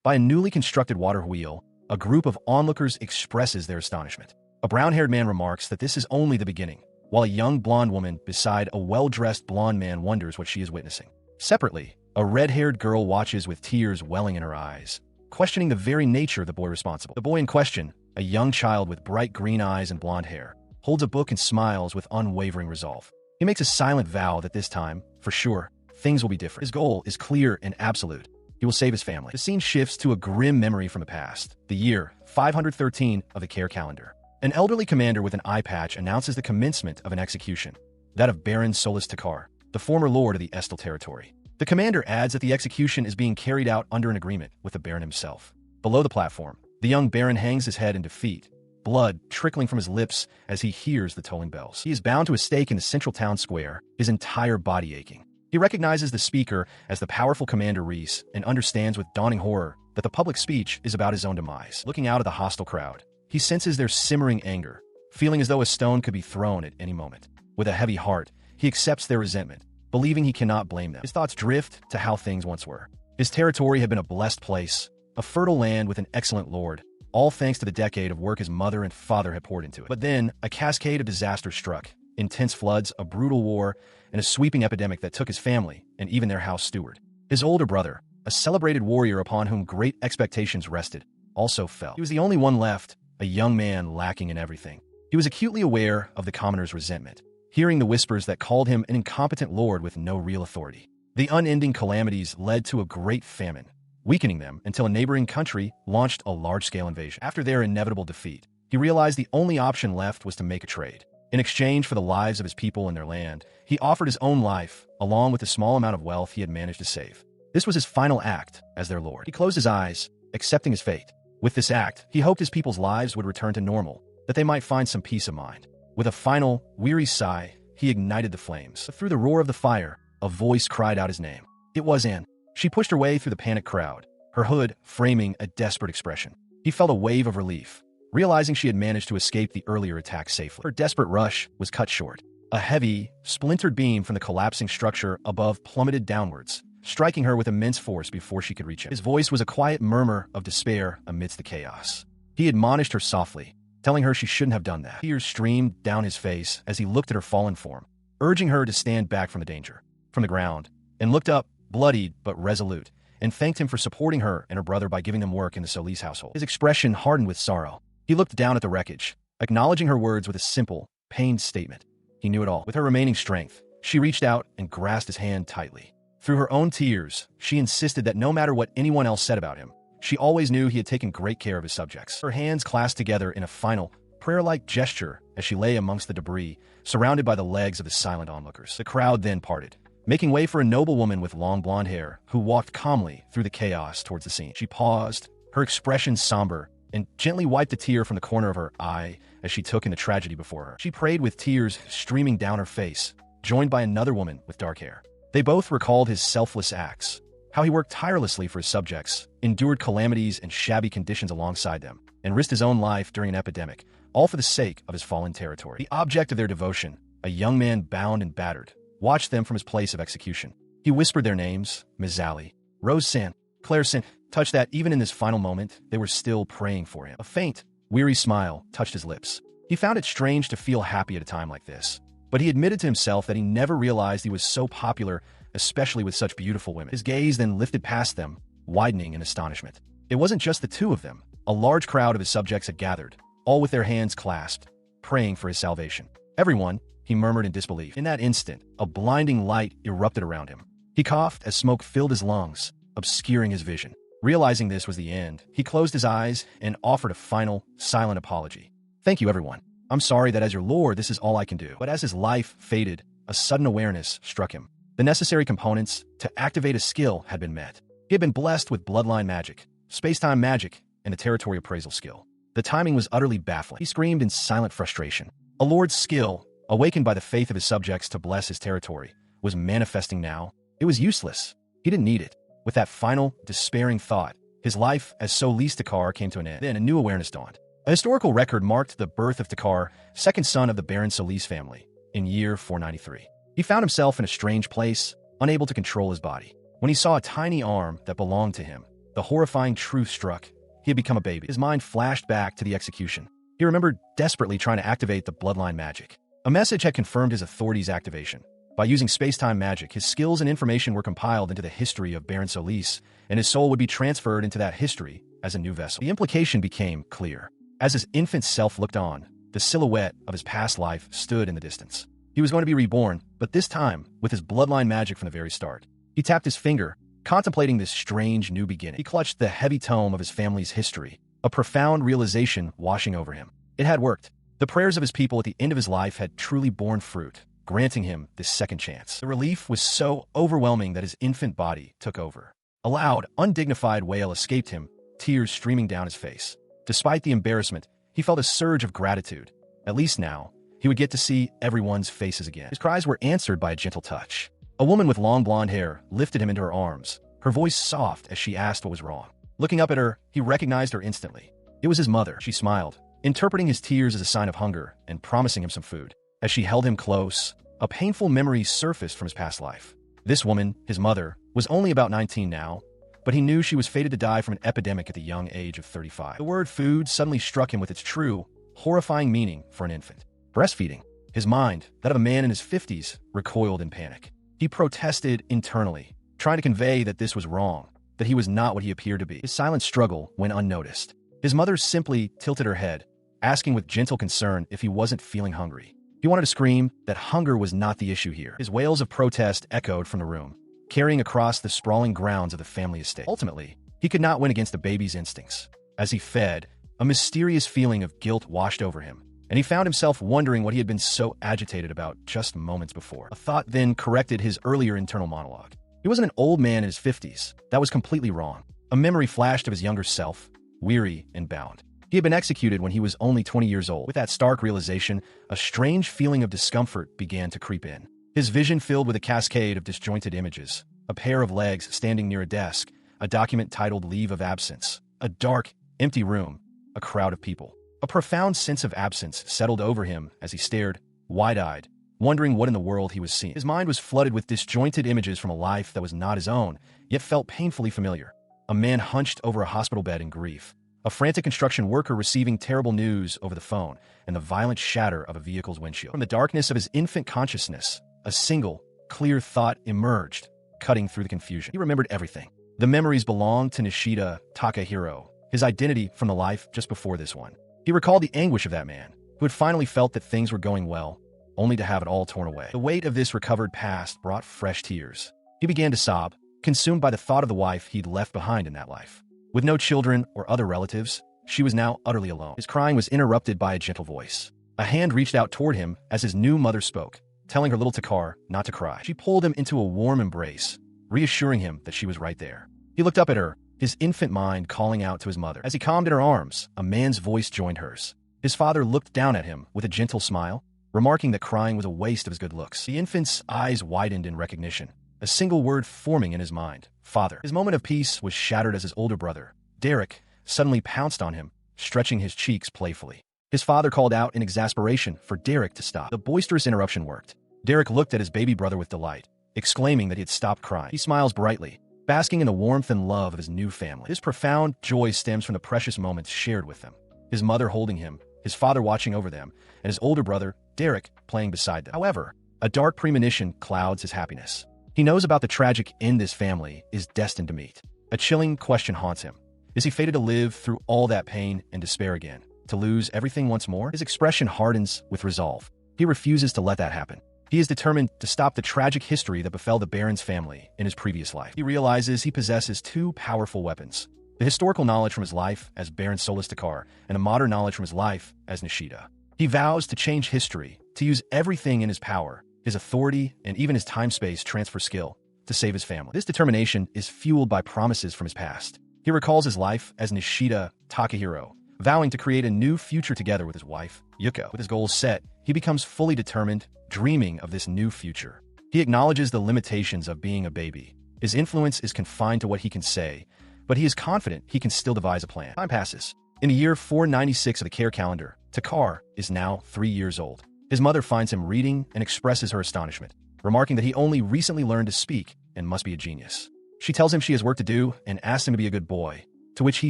By a newly constructed water wheel, a group of onlookers expresses their astonishment. A brown-haired man remarks that this is only the beginning, while a young blonde woman beside a well-dressed blonde man wonders what she is witnessing. Separately, a red-haired girl watches with tears welling in her eyes, questioning the very nature of the boy responsible. The boy in question, a young child with bright green eyes and blonde hair, holds a book and smiles with unwavering resolve. He makes a silent vow that this time, for sure, things will be different. His goal is clear and absolute. He will save his family. The scene shifts to a grim memory from the past, the year 513 of the Care calendar. An elderly commander with an eye patch announces the commencement of an execution, that of Baron Solis Takar, the former lord of the Estel territory. The commander adds that the execution is being carried out under an agreement with the Baron himself. Below the platform, the young Baron hangs his head in defeat, blood trickling from his lips as he hears the tolling bells. He is bound to a stake in the central town square, his entire body aching. He recognizes the speaker as the powerful Commander Reese and understands with dawning horror that the public speech is about his own demise. Looking out at the hostile crowd, he senses their simmering anger, feeling as though a stone could be thrown at any moment. With a heavy heart, he accepts their resentment, believing he cannot blame them. His thoughts drift to how things once were. His territory had been a blessed place, a fertile land with an excellent lord, all thanks to the decade of work his mother and father had poured into it. But then, a cascade of disasters struck. Intense floods, a brutal war, and a sweeping epidemic that took his family and even their house steward. His older brother, a celebrated warrior upon whom great expectations rested, also fell. He was the only one left, a young man lacking in everything. He was acutely aware of the commoner's resentment, hearing the whispers that called him an incompetent lord with no real authority. The unending calamities led to a great famine, weakening them until a neighboring country launched a large-scale invasion. After their inevitable defeat, he realized the only option left was to make a trade. In exchange for the lives of his people and their land, he offered his own life, along with the small amount of wealth he had managed to save. This was his final act as their lord. He closed his eyes, accepting his fate. With this act, he hoped his people's lives would return to normal, that they might find some peace of mind. With a final, weary sigh, he ignited the flames. But through the roar of the fire, a voice cried out his name. It was Anne. She pushed her way through the panicked crowd, her hood framing a desperate expression. He felt a wave of relief, realizing she had managed to escape the earlier attack safely. Her desperate rush was cut short. A heavy, splintered beam from the collapsing structure above plummeted downwards, striking her with immense force before she could reach him. His voice was a quiet murmur of despair amidst the chaos. He admonished her softly, telling her she shouldn't have done that. Tears streamed down his face as he looked at her fallen form, urging her to stand back from the danger. From the ground, and looked up, bloodied but resolute, and thanked him for supporting her and her brother by giving them work in the Solis household. His expression hardened with sorrow. He looked down at the wreckage, acknowledging her words with a simple, pained statement. He knew it all. With her remaining strength, she reached out and grasped his hand tightly. Through her own tears, she insisted that no matter what anyone else said about him, she always knew he had taken great care of his subjects. Her hands clasped together in a final, prayer-like gesture as she lay amongst the debris, surrounded by the legs of the silent onlookers. The crowd then parted, making way for a noble woman with long blonde hair who walked calmly through the chaos towards the scene. She paused, her expression somber, and gently wiped a tear from the corner of her eye as she took in the tragedy before her. She prayed with tears streaming down her face, joined by another woman with dark hair. They both recalled his selfless acts, how he worked tirelessly for his subjects, endured calamities and shabby conditions alongside them, and risked his own life during an epidemic, all for the sake of his fallen territory. The object of their devotion, a young man bound and battered, watched them from his place of execution. He whispered their names, Ms. Zally, Rose San, Claire San, touched that even in this final moment, they were still praying for him. A faint, weary smile touched his lips. He found it strange to feel happy at a time like this, but he admitted to himself that he never realized he was so popular, especially with such beautiful women. His gaze then lifted past them, widening in astonishment. It wasn't just the two of them. A large crowd of his subjects had gathered, all with their hands clasped, praying for his salvation. Everyone, he murmured in disbelief. In that instant, a blinding light erupted around him. He coughed as smoke filled his lungs, obscuring his vision. Realizing this was the end, he closed his eyes and offered a final, silent apology. Thank you, everyone. I'm sorry that as your lord, this is all I can do. But as his life faded, a sudden awareness struck him. The necessary components to activate a skill had been met. He had been blessed with bloodline magic, space-time magic, and a territory appraisal skill. The timing was utterly baffling. He screamed in silent frustration. A lord's skill, awakened by the faith of his subjects to bless his territory, was manifesting now. It was useless. He didn't need it. With that final, despairing thought, his life as Solis Takar came to an end. Then a new awareness dawned. A historical record marked the birth of Takar, second son of the Baron Solis family, in year 493. He found himself in a strange place, unable to control his body, when he saw a tiny arm that belonged to him, The horrifying truth struck. He had become a baby. His mind flashed back to the execution. He remembered desperately trying to activate the bloodline magic. A message had confirmed his authority's activation. By using space-time magic, his skills and information were compiled into the history of Baron Solis, and his soul would be transferred into that history as a new vessel. The implication became clear. As his infant self looked on, the silhouette of his past life stood in the distance. He was going to be reborn, but this time with his bloodline magic from the very start. He tapped his finger, contemplating this strange new beginning. He clutched the heavy tome of his family's history, a profound realization washing over him. It had worked. The prayers of his people at the end of his life had truly borne fruit, granting him this second chance. The relief was so overwhelming that his infant body took over. A loud, undignified wail escaped him, tears streaming down his face. Despite the embarrassment, he felt a surge of gratitude. At least now, he would get to see everyone's faces again. His cries were answered by a gentle touch. A woman with long blonde hair lifted him into her arms, her voice soft as she asked what was wrong. Looking up at her, he recognized her instantly. It was his mother. She smiled, interpreting his tears as a sign of hunger and promising him some food. As she held him close, a painful memory surfaced from his past life. This woman, his mother, was only about 19 now, but he knew she was fated to die from an epidemic at the young age of 35. The word food suddenly struck him with its true, horrifying meaning for an infant. Breastfeeding. His mind, that of a man in his 50s, recoiled in panic. He protested internally, trying to convey that this was wrong, that he was not what he appeared to be. His silent struggle went unnoticed. His mother simply tilted her head, asking with gentle concern if he wasn't feeling hungry. He wanted to scream that hunger was not the issue here. His wails of protest echoed from the room, carrying across the sprawling grounds of the family estate. Ultimately, he could not win against the baby's instincts. As he fed, a mysterious feeling of guilt washed over him, and he found himself wondering what he had been so agitated about just moments before. A thought then corrected his earlier internal monologue. He wasn't an old man in his 50s. That was completely wrong. A memory flashed of his younger self, weary and bound. He had been executed when he was only 20 years old. With that stark realization, a strange feeling of discomfort began to creep in. His vision filled with a cascade of disjointed images, a pair of legs standing near a desk, a document titled Leave of Absence, a dark, empty room, a crowd of people. A profound sense of absence settled over him as he stared, wide-eyed, wondering what in the world he was seeing. His mind was flooded with disjointed images from a life that was not his own, yet felt painfully familiar. A man hunched over a hospital bed in grief, a frantic construction worker receiving terrible news over the phone, and the violent shatter of a vehicle's windshield. From the darkness of his infant consciousness, a single, clear thought emerged, cutting through the confusion. He remembered everything. The memories belonged to Nishida Takahiro, his identity from the life just before this one. He recalled the anguish of that man, who had finally felt that things were going well, only to have it all torn away. The weight of this recovered past brought fresh tears. He began to sob, consumed by the thought of the wife he'd left behind in that life. With no children or other relatives, she was now utterly alone. His crying was interrupted by a gentle voice. A hand reached out toward him as his new mother spoke, telling her little Takar not to cry. She pulled him into a warm embrace, reassuring him that she was right there. He looked up at her, his infant mind calling out to his mother. As he calmed in her arms, a man's voice joined hers. His father looked down at him with a gentle smile, remarking that crying was a waste of his good looks. The infant's eyes widened in recognition, a single word forming in his mind: father. His moment of peace was shattered as his older brother, Derek, suddenly pounced on him, stretching his cheeks playfully. His father called out in exasperation for Derek to stop. The boisterous interruption worked. Derek looked at his baby brother with delight, exclaiming that he had stopped crying. He smiles brightly, basking in the warmth and love of his new family. His profound joy stems from the precious moments shared with them. His mother holding him, his father watching over them, and his older brother, Derek, playing beside them. However, a dark premonition clouds his happiness. He knows about the tragic end this family is destined to meet. A chilling question haunts him. Is he fated to live through all that pain and despair again, to lose everything once more? His expression hardens with resolve. He refuses to let that happen. He is determined to stop the tragic history that befell the Baron's family in his previous life. He realizes he possesses two powerful weapons: the historical knowledge from his life as Baron Solis Takar, and the modern knowledge from his life as Nishida. He vows to change history, to use everything in his power, his authority, and even his time-space transfer skill, to save his family. This determination is fueled by promises from his past. He recalls his life as Nishida Takahiro, vowing to create a new future together with his wife, Yuko. With his goals set, he becomes fully determined, dreaming of this new future. He acknowledges the limitations of being a baby. His influence is confined to what he can say, but he is confident he can still devise a plan. Time passes. In the year 496 of the Care calendar, Takar is now 3 years old. His mother finds him reading and expresses her astonishment, remarking that he only recently learned to speak and must be a genius. She tells him she has work to do and asks him to be a good boy, to which he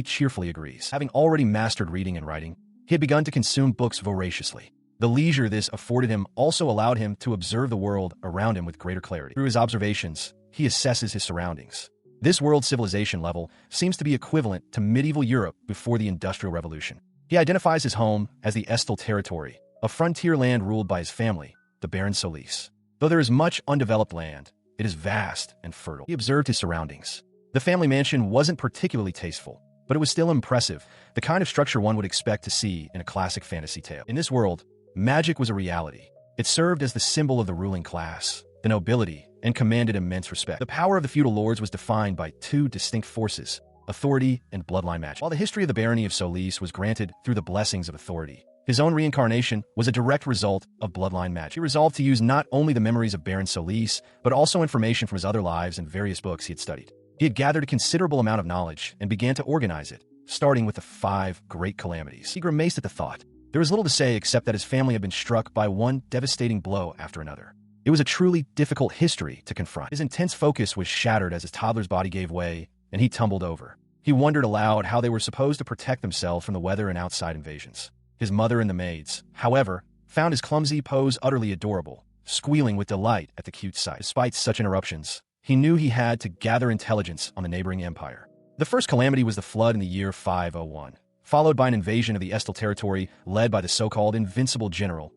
cheerfully agrees. Having already mastered reading and writing, he had begun to consume books voraciously. The leisure this afforded him also allowed him to observe the world around him with greater clarity. Through his observations, he assesses his surroundings. This world civilization level seems to be equivalent to medieval Europe before the Industrial Revolution. He identifies his home as the Estbow territory, a frontier land ruled by his family, the Baron Solis. Though there is much undeveloped land, it is vast and fertile. He observed his surroundings. The family mansion wasn't particularly tasteful, but it was still impressive, the kind of structure one would expect to see in a classic fantasy tale. In this world, magic was a reality. It served as the symbol of the ruling class, the nobility, and commanded immense respect. The power of the feudal lords was defined by two distinct forces, authority and bloodline magic. While the history of the barony of Solis was granted through the blessings of authority, his own reincarnation was a direct result of bloodline magic. He resolved to use not only the memories of Baron Solis, but also information from his other lives and various books he had studied. He had gathered a considerable amount of knowledge and began to organize it, starting with the 5 great calamities. He grimaced at the thought. There was little to say except that his family had been struck by one devastating blow after another. It was a truly difficult history to confront. His intense focus was shattered as his toddler's body gave way, and he tumbled over. He wondered aloud how they were supposed to protect themselves from the weather and outside invasions. His mother and the maids, however, found his clumsy pose utterly adorable, squealing with delight at the cute sight. Despite such interruptions, he knew he had to gather intelligence on the neighboring empire. The first calamity was the flood in the year 501, followed by an invasion of the Estbow territory led by the so-called invincible General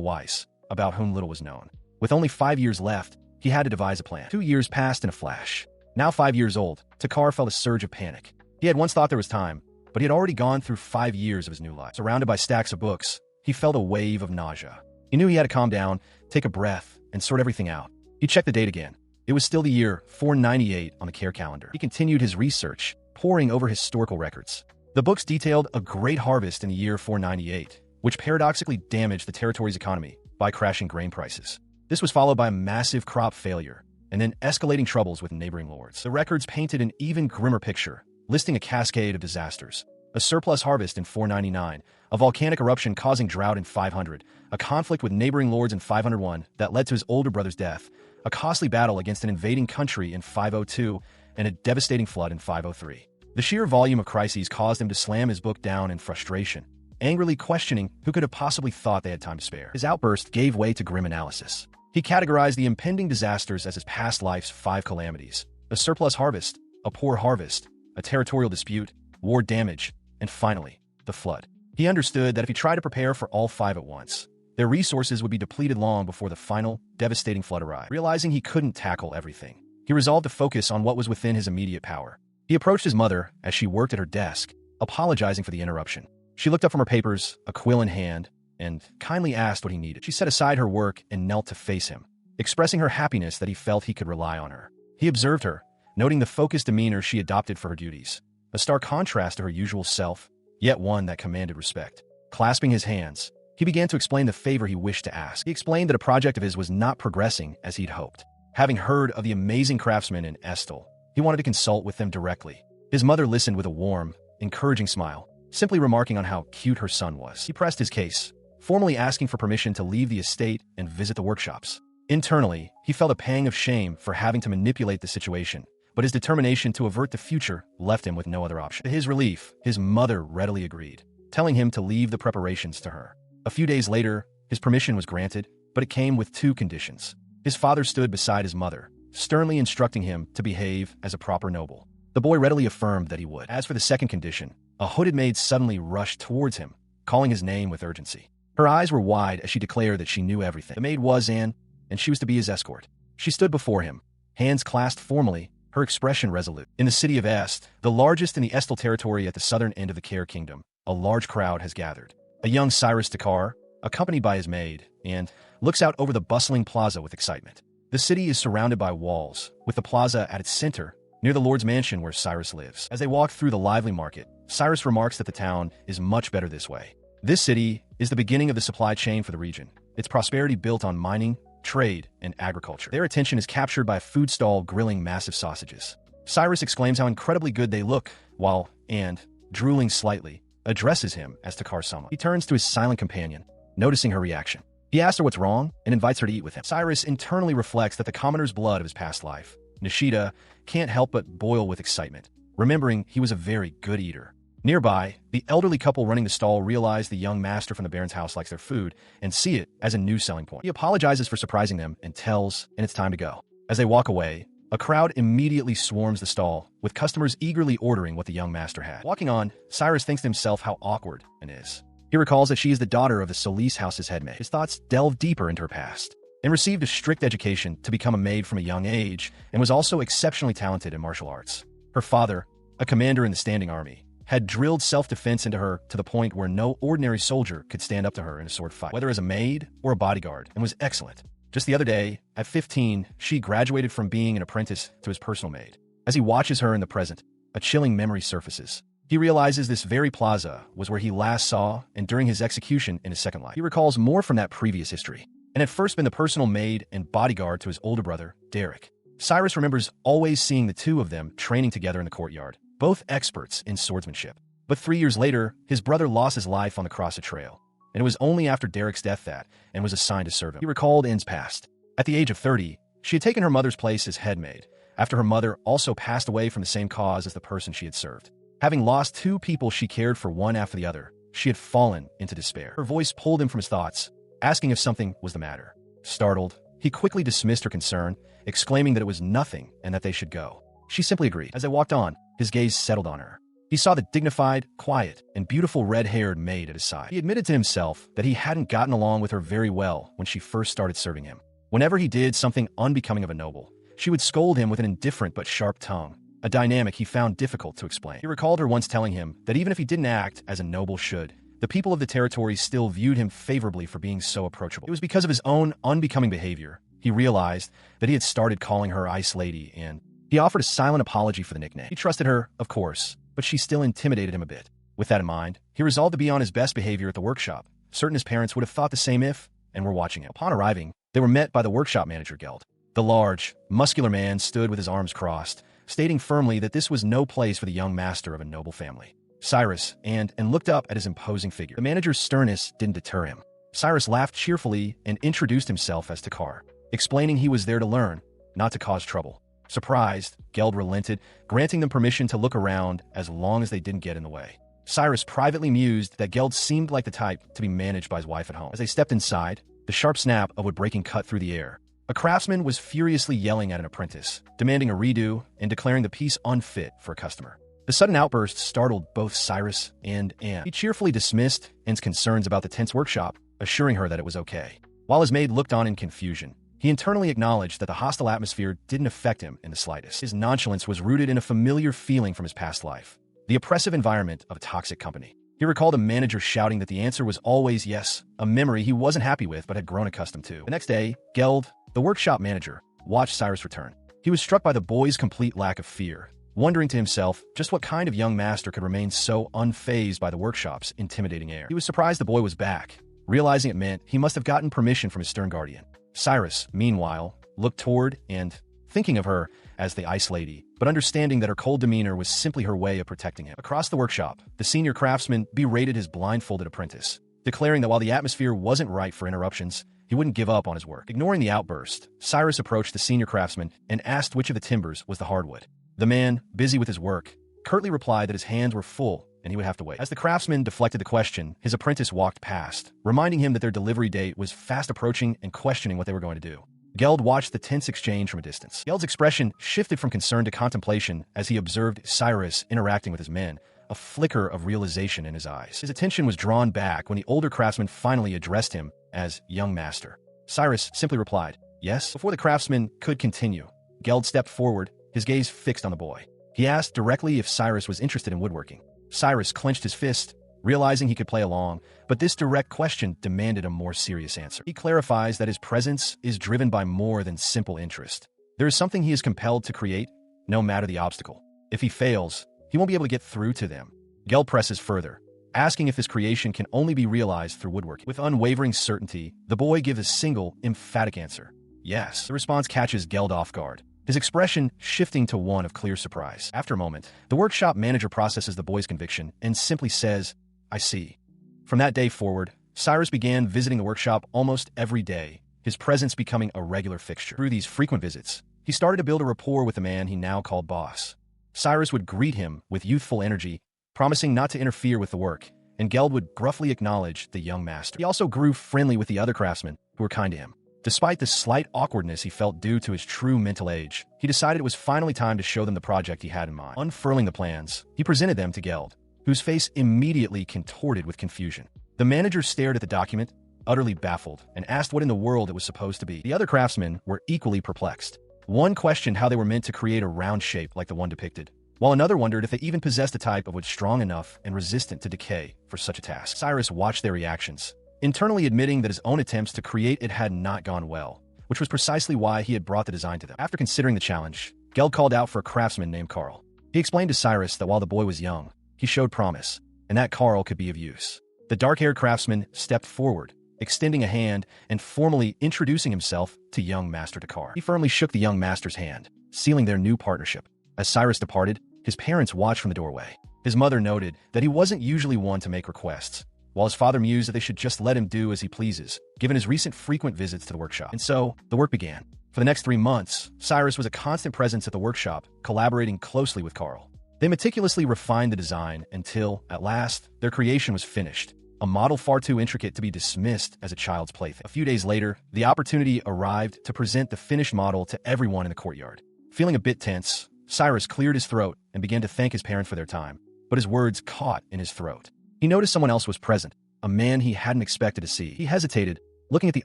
Weiss, about whom little was known. With only 5 years left, he had to devise a plan. 2 years passed in a flash. Now 5 years old, Takar felt a surge of panic. He had once thought there was time, but he had already gone through 5 years of his new life. Surrounded by stacks of books, he felt a wave of nausea. He knew he had to calm down, take a breath, and sort everything out. He checked the date again. It was still the year 498 on the care calendar. He continued his research, poring over historical records. The books detailed a great harvest in the year 498, which paradoxically damaged the territory's economy by crashing grain prices. This was followed by a massive crop failure, and then escalating troubles with neighboring lords. The records painted an even grimmer picture, listing a cascade of disasters. A surplus harvest in 499, a volcanic eruption causing drought in 500, a conflict with neighboring lords in 501 that led to his older brother's death, a costly battle against an invading country in 502, and a devastating flood in 503. The sheer volume of crises caused him to slam his book down in frustration, angrily questioning who could have possibly thought they had time to spare. His outburst gave way to grim analysis. He categorized the impending disasters as his past life's 5 calamities: a surplus harvest, a poor harvest, a territorial dispute, war damage, and finally, the flood. He understood that if he tried to prepare for all 5 at once, their resources would be depleted long before the final, devastating flood arrived. Realizing he couldn't tackle everything, he resolved to focus on what was within his immediate power. He approached his mother as she worked at her desk, apologizing for the interruption. She looked up from her papers, a quill in hand, and kindly asked what he needed. She set aside her work and knelt to face him, expressing her happiness that he felt he could rely on her. He observed her, noting the focused demeanor she adopted for her duties, a stark contrast to her usual self, yet one that commanded respect. Clasping his hands, he began to explain the favor he wished to ask. He explained that a project of his was not progressing as he'd hoped. Having heard of the amazing craftsmen in Estbow, he wanted to consult with them directly. His mother listened with a warm, encouraging smile, simply remarking on how cute her son was. He pressed his case, formally asking for permission to leave the estate and visit the workshops. Internally, he felt a pang of shame for having to manipulate the situation, but his determination to avert the future left him with no other option. To his relief, his mother readily agreed, telling him to leave the preparations to her. A few days later, his permission was granted, but it came with 2 conditions. His father stood beside his mother, sternly instructing him to behave as a proper noble. The boy readily affirmed that he would. As for the second condition, a hooded maid suddenly rushed towards him, calling his name with urgency. Her eyes were wide as she declared that she knew everything. The maid was Anne, and she was to be his escort. She stood before him, hands clasped formally, her expression resolute. In the city of Est, the largest in the Estbow territory at the southern end of the Care Kingdom, a large crowd has gathered. A young Cyrus Takar, accompanied by his maid, and looks out over the bustling plaza with excitement. The city is surrounded by walls, with the plaza at its center, near the Lord's mansion where Cyrus lives. As they walk through the lively market, Cyrus remarks that the town is much better this way. This city is the beginning of the supply chain for the region, its prosperity built on mining, trade, and agriculture. Their attention is captured by a food stall grilling massive sausages. Cyrus exclaims how incredibly good they look, while Anne, drooling slightly, addresses him as Takar-sama. He turns to his silent companion, noticing her reaction. He asks her what's wrong and invites her to eat with him. Cyrus internally reflects that the commoner's blood of his past life Nishida can't help but boil with excitement, remembering he was a very good eater. Nearby, the elderly couple running the stall realize the young master from the Baron's house likes their food and see it as a new selling point. He apologizes for surprising them and tells, and it's time to go. As they walk away, a crowd immediately swarms the stall, with customers eagerly ordering what the young master had. Walking on, Cyrus thinks to himself how awkward it is. He recalls that she is the daughter of the Solis house's headmaid. His thoughts delve deeper into her past, and received a strict education to become a maid from a young age, and was also exceptionally talented in martial arts. Her father, a commander in the standing army, had drilled self-defense into her to the point where no ordinary soldier could stand up to her in a sword fight, whether as a maid or a bodyguard, and was excellent. Just the other day, at 15, she graduated from being an apprentice to his personal maid. As he watches her in the present, a chilling memory surfaces. He realizes this very plaza was where he last saw and during his execution in his second life. He recalls more from that previous history, and had first been the personal maid and bodyguard to his older brother, Derek. Cyrus remembers always seeing the two of them training together in the courtyard, both experts in swordsmanship. But 3 years later, his brother lost his life on the Crossed Trail, and it was only after Derek's death that and was assigned to serve him. He recalled N's past. At the age of 30, she had taken her mother's place as headmaid, after her mother also passed away from the same cause as the person she had served. Having lost two people she cared for one after the other, she had fallen into despair. Her voice pulled him from his thoughts, asking if something was the matter. Startled, he quickly dismissed her concern, exclaiming that it was nothing and that they should go. She simply agreed. As they walked on, his gaze settled on her. He saw the dignified, quiet, and beautiful red-haired maid at his side. He admitted to himself that he hadn't gotten along with her very well when she first started serving him. Whenever he did something unbecoming of a noble, she would scold him with an indifferent but sharp tongue, a dynamic he found difficult to explain. He recalled her once telling him that even if he didn't act as a noble should, the people of the territory still viewed him favorably for being so approachable. It was because of his own unbecoming behavior he realized that he had started calling her Ice Lady, and he offered a silent apology for the nickname. He trusted her, of course, but she still intimidated him a bit. With that in mind, he resolved to be on his best behavior at the workshop. Certain his parents would have thought the same if, and were watching him. Upon arriving, they were met by the workshop manager, Geld. The large, muscular man stood with his arms crossed, stating firmly that this was no place for the young master of a noble family. Cyrus and looked up at his imposing figure. The manager's sternness didn't deter him. Cyrus laughed cheerfully and introduced himself as Takar, explaining he was there to learn, not to cause trouble. Surprised, Geld relented, granting them permission to look around as long as they didn't get in the way. Cyrus privately mused that Geld seemed like the type to be managed by his wife at home. As they stepped inside, the sharp snap of wood breaking cut through the air. A craftsman was furiously yelling at an apprentice, demanding a redo and declaring the piece unfit for a customer. The sudden outburst startled both Cyrus and Anne. He cheerfully dismissed Anne's concerns about the tense workshop, assuring her that it was okay. While his maid looked on in confusion, he internally acknowledged that the hostile atmosphere didn't affect him in the slightest. His nonchalance was rooted in a familiar feeling from his past life, the oppressive environment of a toxic company. He recalled a manager shouting that the answer was always yes, a memory he wasn't happy with but had grown accustomed to. The next day, Geld, the workshop manager, watched Cyrus return. He was struck by the boy's complete lack of fear, wondering to himself just what kind of young master could remain so unfazed by the workshop's intimidating air. He was surprised the boy was back, realizing it meant he must have gotten permission from his stern guardian. Cyrus, meanwhile, looked toward and thinking of her as the Ice Lady, but understanding that her cold demeanor was simply her way of protecting him. Across the workshop, the senior craftsman berated his blindfolded apprentice, declaring that while the atmosphere wasn't right for interruptions, he wouldn't give up on his work. Ignoring the outburst, Cyrus approached the senior craftsman and asked which of the timbers was the hardwood. The man, busy with his work, curtly replied that his hands were full and he would have to wait. As the craftsman deflected the question, his apprentice walked past, reminding him that their delivery date was fast approaching and questioning what they were going to do. Geld watched the tense exchange from a distance. Geld's expression shifted from concern to contemplation as he observed Cyrus interacting with his men, a flicker of realization in his eyes. His attention was drawn back when the older craftsman finally addressed him as young master. Cyrus simply replied, yes. Before the craftsman could continue, Geld stepped forward, his gaze fixed on the boy. He asked directly if Cyrus was interested in woodworking. Cyrus clenched his fist, realizing he could play along, but this direct question demanded a more serious answer. He clarifies that his presence is driven by more than simple interest. There is something he is compelled to create, no matter the obstacle. If he fails, he won't be able to get through to them. Geld presses further, asking if his creation can only be realized through woodworking. With unwavering certainty, the boy gives a single, emphatic answer. Yes. The response catches Geld off guard, his expression shifting to one of clear surprise. After a moment, the workshop manager processes the boy's conviction and simply says, I see. From that day forward, Cyrus began visiting the workshop almost every day, his presence becoming a regular fixture. Through these frequent visits, he started to build a rapport with the man he now called boss. Cyrus would greet him with youthful energy, promising not to interfere with the work, and Geld would gruffly acknowledge the young master. He also grew friendly with the other craftsmen, who were kind to him. Despite the slight awkwardness he felt due to his true mental age, he decided it was finally time to show them the project he had in mind. Unfurling the plans, he presented them to Geld, whose face immediately contorted with confusion. The manager stared at the document, utterly baffled, and asked what in the world it was supposed to be. The other craftsmen were equally perplexed. One questioned how they were meant to create a round shape like the one depicted, while another wondered if they even possessed a type of wood strong enough and resistant to decay for such a task. Cyrus watched their reactions, internally admitting that his own attempts to create it had not gone well, which was precisely why he had brought the design to them. After considering the challenge, Geld called out for a craftsman named Carl. He explained to Cyrus that while the boy was young, he showed promise, and that Carl could be of use. The dark-haired craftsman stepped forward, extending a hand and formally introducing himself to young Master Takar. He firmly shook the young master's hand, sealing their new partnership. As Cyrus departed, his parents watched from the doorway. His mother noted that he wasn't usually one to make requests, while his father mused that they should just let him do as he pleases, given his recent frequent visits to the workshop. And so, the work began. For the next 3 months, Cyrus was a constant presence at the workshop, collaborating closely with Carl. They meticulously refined the design until, at last, their creation was finished, a model far too intricate to be dismissed as a child's plaything. A few days later, the opportunity arrived to present the finished model to everyone in the courtyard. Feeling a bit tense, Cyrus cleared his throat and began to thank his parents for their time, but his words caught in his throat. He noticed someone else was present, a man he hadn't expected to see. He hesitated, looking at the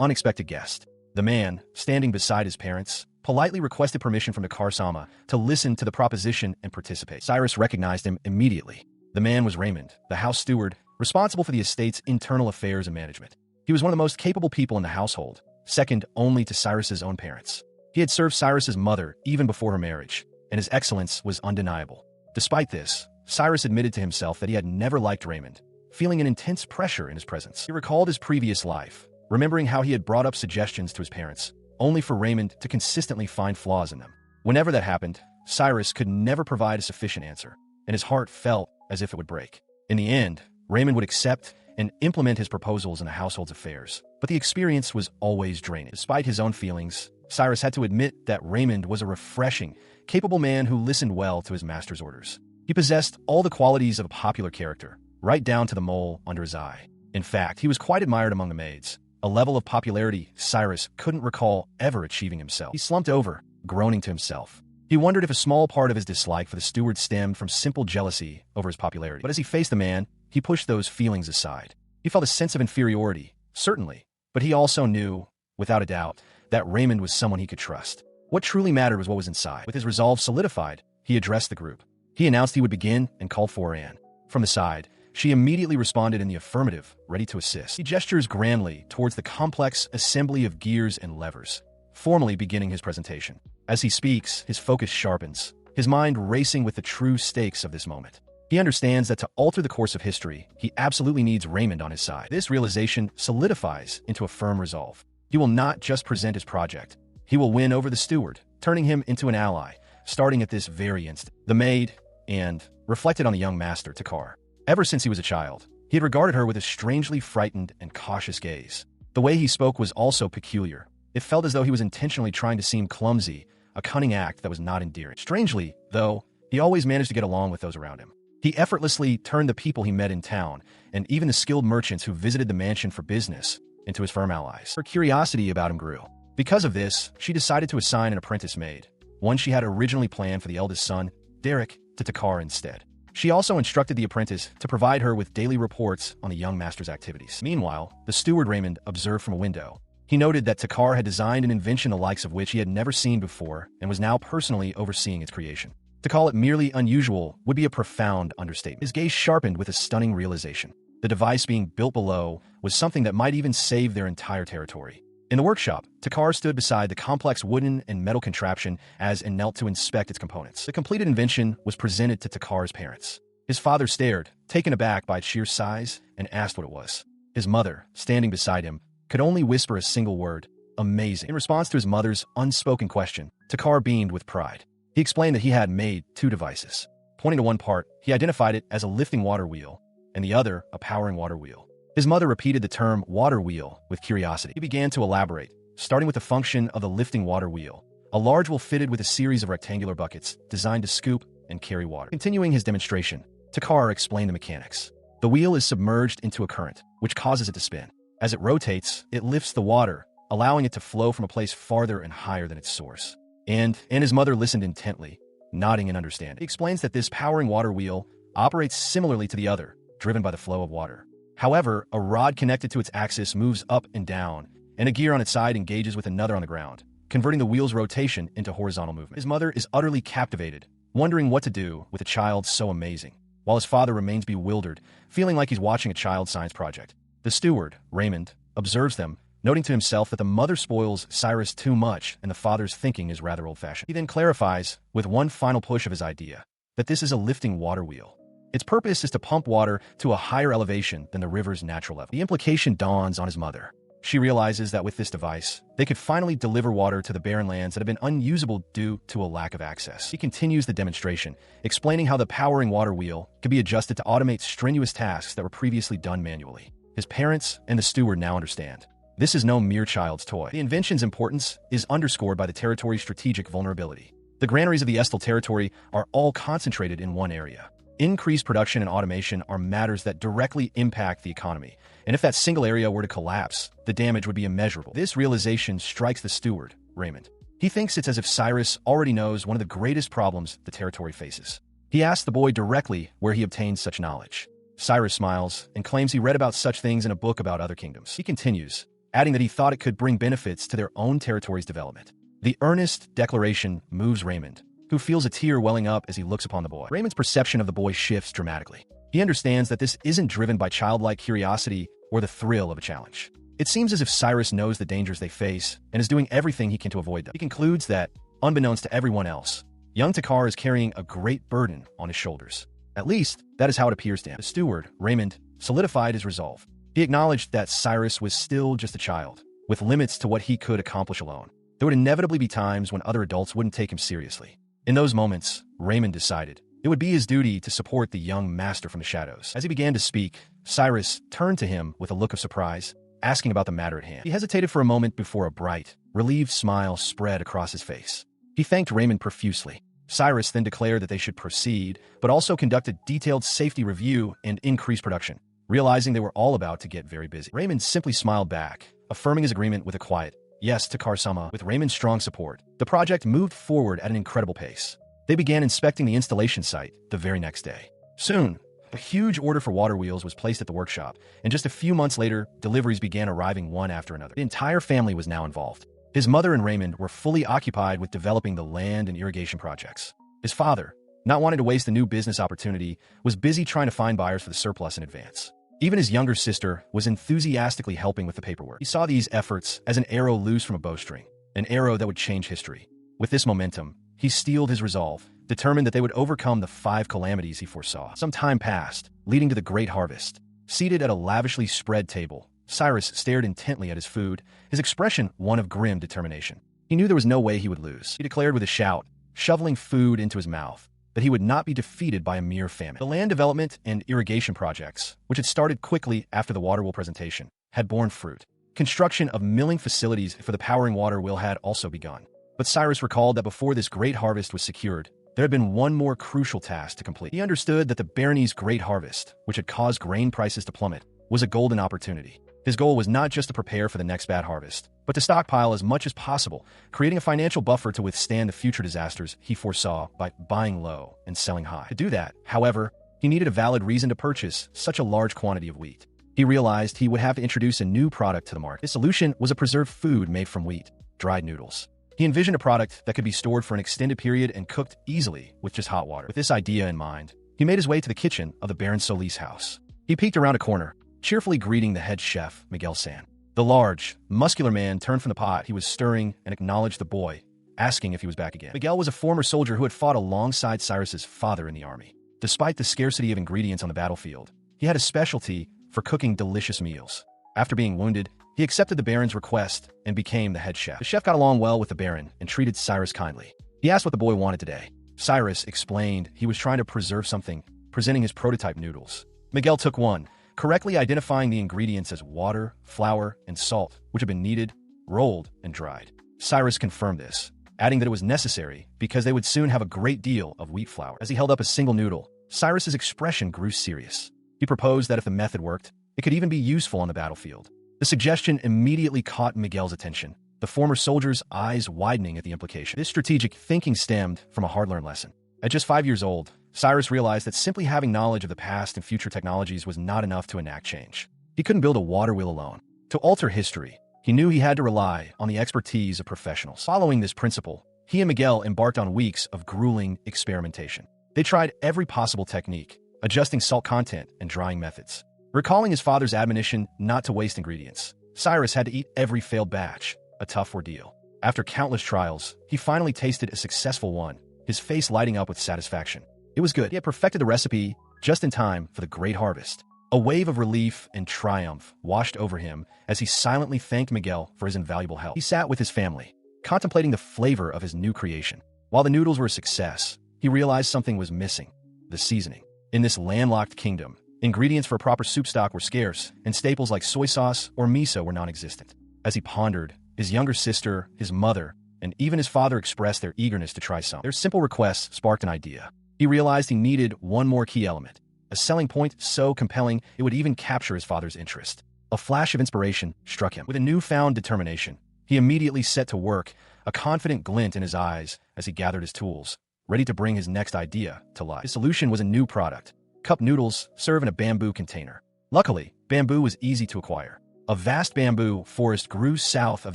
unexpected guest. The man, standing beside his parents, politely requested permission from the Kar-sama to listen to the proposition and participate. Cyrus recognized him immediately. The man was Raymond, the house steward, responsible for the estate's internal affairs and management. He was one of the most capable people in the household, second only to Cyrus's own parents. He had served Cyrus's mother even before her marriage, and his excellence was undeniable. Despite this, Cyrus admitted to himself that he had never liked Raymond, feeling an intense pressure in his presence. He recalled his previous life, remembering how he had brought up suggestions to his parents, only for Raymond to consistently find flaws in them. Whenever that happened, Cyrus could never provide a sufficient answer, and his heart felt as if it would break. In the end, Raymond would accept and implement his proposals in the household's affairs, but the experience was always draining. Despite his own feelings, Cyrus had to admit that Raymond was a refreshing, capable man who listened well to his master's orders. He possessed all the qualities of a popular character, right down to the mole under his eye. In fact, he was quite admired among the maids, a level of popularity Cyrus couldn't recall ever achieving himself. He slumped over, groaning to himself. He wondered if a small part of his dislike for the steward stemmed from simple jealousy over his popularity. But as he faced the man, he pushed those feelings aside. He felt a sense of inferiority, certainly, but he also knew, without a doubt, that Raymond was someone he could trust. What truly mattered was what was inside. With his resolve solidified, he addressed the group. He announced he would begin and called for Anne. From the side, she immediately responded in the affirmative, ready to assist. He gestures grandly towards the complex assembly of gears and levers, formally beginning his presentation. As he speaks, his focus sharpens, his mind racing with the true stakes of this moment. He understands that to alter the course of history, he absolutely needs Raymond on his side. This realization solidifies into a firm resolve. He will not just present his project. He will win over the steward, turning him into an ally, starting at this very instant. The maid, and reflected on the young master, Takar. Ever since he was a child, he had regarded her with a strangely frightened and cautious gaze. The way he spoke was also peculiar. It felt as though he was intentionally trying to seem clumsy, a cunning act that was not endearing. Strangely, though, he always managed to get along with those around him. He effortlessly turned the people he met in town, and even the skilled merchants who visited the mansion for business, into his firm allies. Her curiosity about him grew. Because of this, she decided to assign an apprentice maid, one she had originally planned for the eldest son, Derek, to Takar instead. She also instructed the apprentice to provide her with daily reports on the young master's activities. Meanwhile, the steward Raymond observed from a window. He noted that Takar had designed an invention the likes of which he had never seen before and was now personally overseeing its creation. To call it merely unusual would be a profound understatement. His gaze sharpened with a stunning realization. The device being built below was something that might even save their entire territory. In the workshop, Takar stood beside the complex wooden and metal contraption as and knelt to inspect its components. The completed invention was presented to Takar's parents. His father stared, taken aback by its sheer size, and asked what it was. His mother, standing beside him, could only whisper a single word, amazing. In response to his mother's unspoken question, Takar beamed with pride. He explained that he had made 2 devices. Pointing to one part, he identified it as a lifting water wheel, and the other a powering water wheel. His mother repeated the term water wheel with curiosity. He began to elaborate, starting with the function of the lifting water wheel, a large wheel fitted with a series of rectangular buckets designed to scoop and carry water. Continuing his demonstration, Takar explained the mechanics. The wheel is submerged into a current, which causes it to spin. As it rotates, it lifts the water, allowing it to flow from a place farther and higher than its source. And his mother listened intently, nodding in understanding. He explains that this powering water wheel operates similarly to the other, driven by the flow of water. However, a rod connected to its axis moves up and down, and a gear on its side engages with another on the ground, converting the wheel's rotation into horizontal movement. His mother is utterly captivated, wondering what to do with a child so amazing, while his father remains bewildered, feeling like he's watching a child science project. The steward, Raymond, observes them, noting to himself that the mother spoils Cyrus too much and the father's thinking is rather old-fashioned. He then clarifies, with one final push of his idea, that this is a lifting water wheel. Its purpose is to pump water to a higher elevation than the river's natural level. The implication dawns on his mother. She realizes that with this device, they could finally deliver water to the barren lands that have been unusable due to a lack of access. He continues the demonstration, explaining how the powering water wheel could be adjusted to automate strenuous tasks that were previously done manually. His parents and the steward now understand. This is no mere child's toy. The invention's importance is underscored by the territory's strategic vulnerability. The granaries of the Estbow territory are all concentrated in one area. Increased production and automation are matters that directly impact the economy, and if that single area were to collapse, the damage would be immeasurable. This realization strikes the steward, Raymond. He thinks it's as if Cyrus already knows one of the greatest problems the territory faces. He asks the boy directly where he obtained such knowledge. Cyrus smiles and claims he read about such things in a book about other kingdoms. He continues, adding that he thought it could bring benefits to their own territory's development. The earnest declaration moves Raymond, who feels a tear welling up as he looks upon the boy. Raymond's perception of the boy shifts dramatically. He understands that this isn't driven by childlike curiosity or the thrill of a challenge. It seems as if Cyrus knows the dangers they face and is doing everything he can to avoid them. He concludes that, unbeknownst to everyone else, young Takar is carrying a great burden on his shoulders. At least, that is how it appears to him. The steward, Raymond, solidified his resolve. He acknowledged that Cyrus was still just a child, with limits to what he could accomplish alone. There would inevitably be times when other adults wouldn't take him seriously. In those moments, Raymond decided it would be his duty to support the young master from the shadows. As he began to speak, Cyrus turned to him with a look of surprise, asking about the matter at hand. He hesitated for a moment before a bright, relieved smile spread across his face. He thanked Raymond profusely. Cyrus then declared that they should proceed, but also conduct a detailed safety review and increase production, realizing they were all about to get very busy. Raymond simply smiled back, affirming his agreement with a quiet, "Yes," to Takar-sama. With Raymond's strong support, the project moved forward at an incredible pace. They began inspecting the installation site the very next day. Soon, a huge order for water wheels was placed at the workshop, and just a few months later, deliveries began arriving one after another. The entire family was now involved. His mother and Raymond were fully occupied with developing the land and irrigation projects. His father, not wanting to waste the new business opportunity, was busy trying to find buyers for the surplus in advance. Even his younger sister was enthusiastically helping with the paperwork. He saw these efforts as an arrow loose from a bowstring, an arrow that would change history. With this momentum, he steeled his resolve, determined that they would overcome the 5 calamities he foresaw. Some time passed, leading to the great harvest. Seated at a lavishly spread table, Cyrus stared intently at his food, his expression one of grim determination. He knew there was no way he would lose. He declared with a shout, shoveling food into his mouth, that he would not be defeated by a mere famine. The land development and irrigation projects, which had started quickly after the water wheel presentation, had borne fruit. Construction of milling facilities for the powering water wheel had also begun. But Cyrus recalled that before this great harvest was secured, there had been one more crucial task to complete. He understood that the barony's great harvest, which had caused grain prices to plummet, was a golden opportunity. His goal was not just to prepare for the next bad harvest, but to stockpile as much as possible, creating a financial buffer to withstand the future disasters he foresaw by buying low and selling high. To do that, however, he needed a valid reason to purchase such a large quantity of wheat. He realized he would have to introduce a new product to the market. His solution was a preserved food made from wheat, dried noodles. He envisioned a product that could be stored for an extended period and cooked easily with just hot water. With this idea in mind, he made his way to the kitchen of the Baron Solis' house. He peeked around a corner, cheerfully greeting the head chef, Miguel San. The large, muscular man turned from the pot he was stirring and acknowledged the boy, asking if he was back again. Miguel was a former soldier who had fought alongside Cyrus's father in the army. Despite the scarcity of ingredients on the battlefield, he had a specialty for cooking delicious meals. After being wounded, he accepted the Baron's request and became the head chef. The chef got along well with the Baron and treated Cyrus kindly. He asked what the boy wanted today. Cyrus explained he was trying to preserve something, presenting his prototype noodles. Miguel took one, correctly identifying the ingredients as water, flour, and salt, which had been kneaded, rolled, and dried. Cyrus confirmed this, adding that it was necessary because they would soon have a great deal of wheat flour. As he held up a single noodle, Cyrus's expression grew serious. He proposed that if the method worked, it could even be useful on the battlefield. The suggestion immediately caught Miguel's attention, the former soldier's eyes widening at the implication. This strategic thinking stemmed from a hard-learned lesson. At just 5 years old, Cyrus realized that simply having knowledge of the past and future technologies was not enough to enact change. He couldn't build a water wheel alone. To alter history, he knew he had to rely on the expertise of professionals. Following this principle, he and Miguel embarked on weeks of grueling experimentation. They tried every possible technique, adjusting salt content and drying methods. Recalling his father's admonition not to waste ingredients, Cyrus had to eat every failed batch, a tough ordeal. After countless trials, he finally tasted a successful one, his face lighting up with satisfaction. It was good. He had perfected the recipe just in time for the great harvest. A wave of relief and triumph washed over him as he silently thanked Miguel for his invaluable help. He sat with his family, contemplating the flavor of his new creation. While the noodles were a success, he realized something was missing: the seasoning. In this landlocked kingdom, ingredients for a proper soup stock were scarce, and staples like soy sauce or miso were non-existent. As he pondered, his younger sister, his mother, and even his father expressed their eagerness to try some. Their simple requests sparked an idea. He realized he needed one more key element, a selling point so compelling it would even capture his father's interest. A flash of inspiration struck him. With a newfound determination, he immediately set to work, a confident glint in his eyes as he gathered his tools, ready to bring his next idea to life. His solution was a new product: cup noodles served in a bamboo container. Luckily, bamboo was easy to acquire. A vast bamboo forest grew south of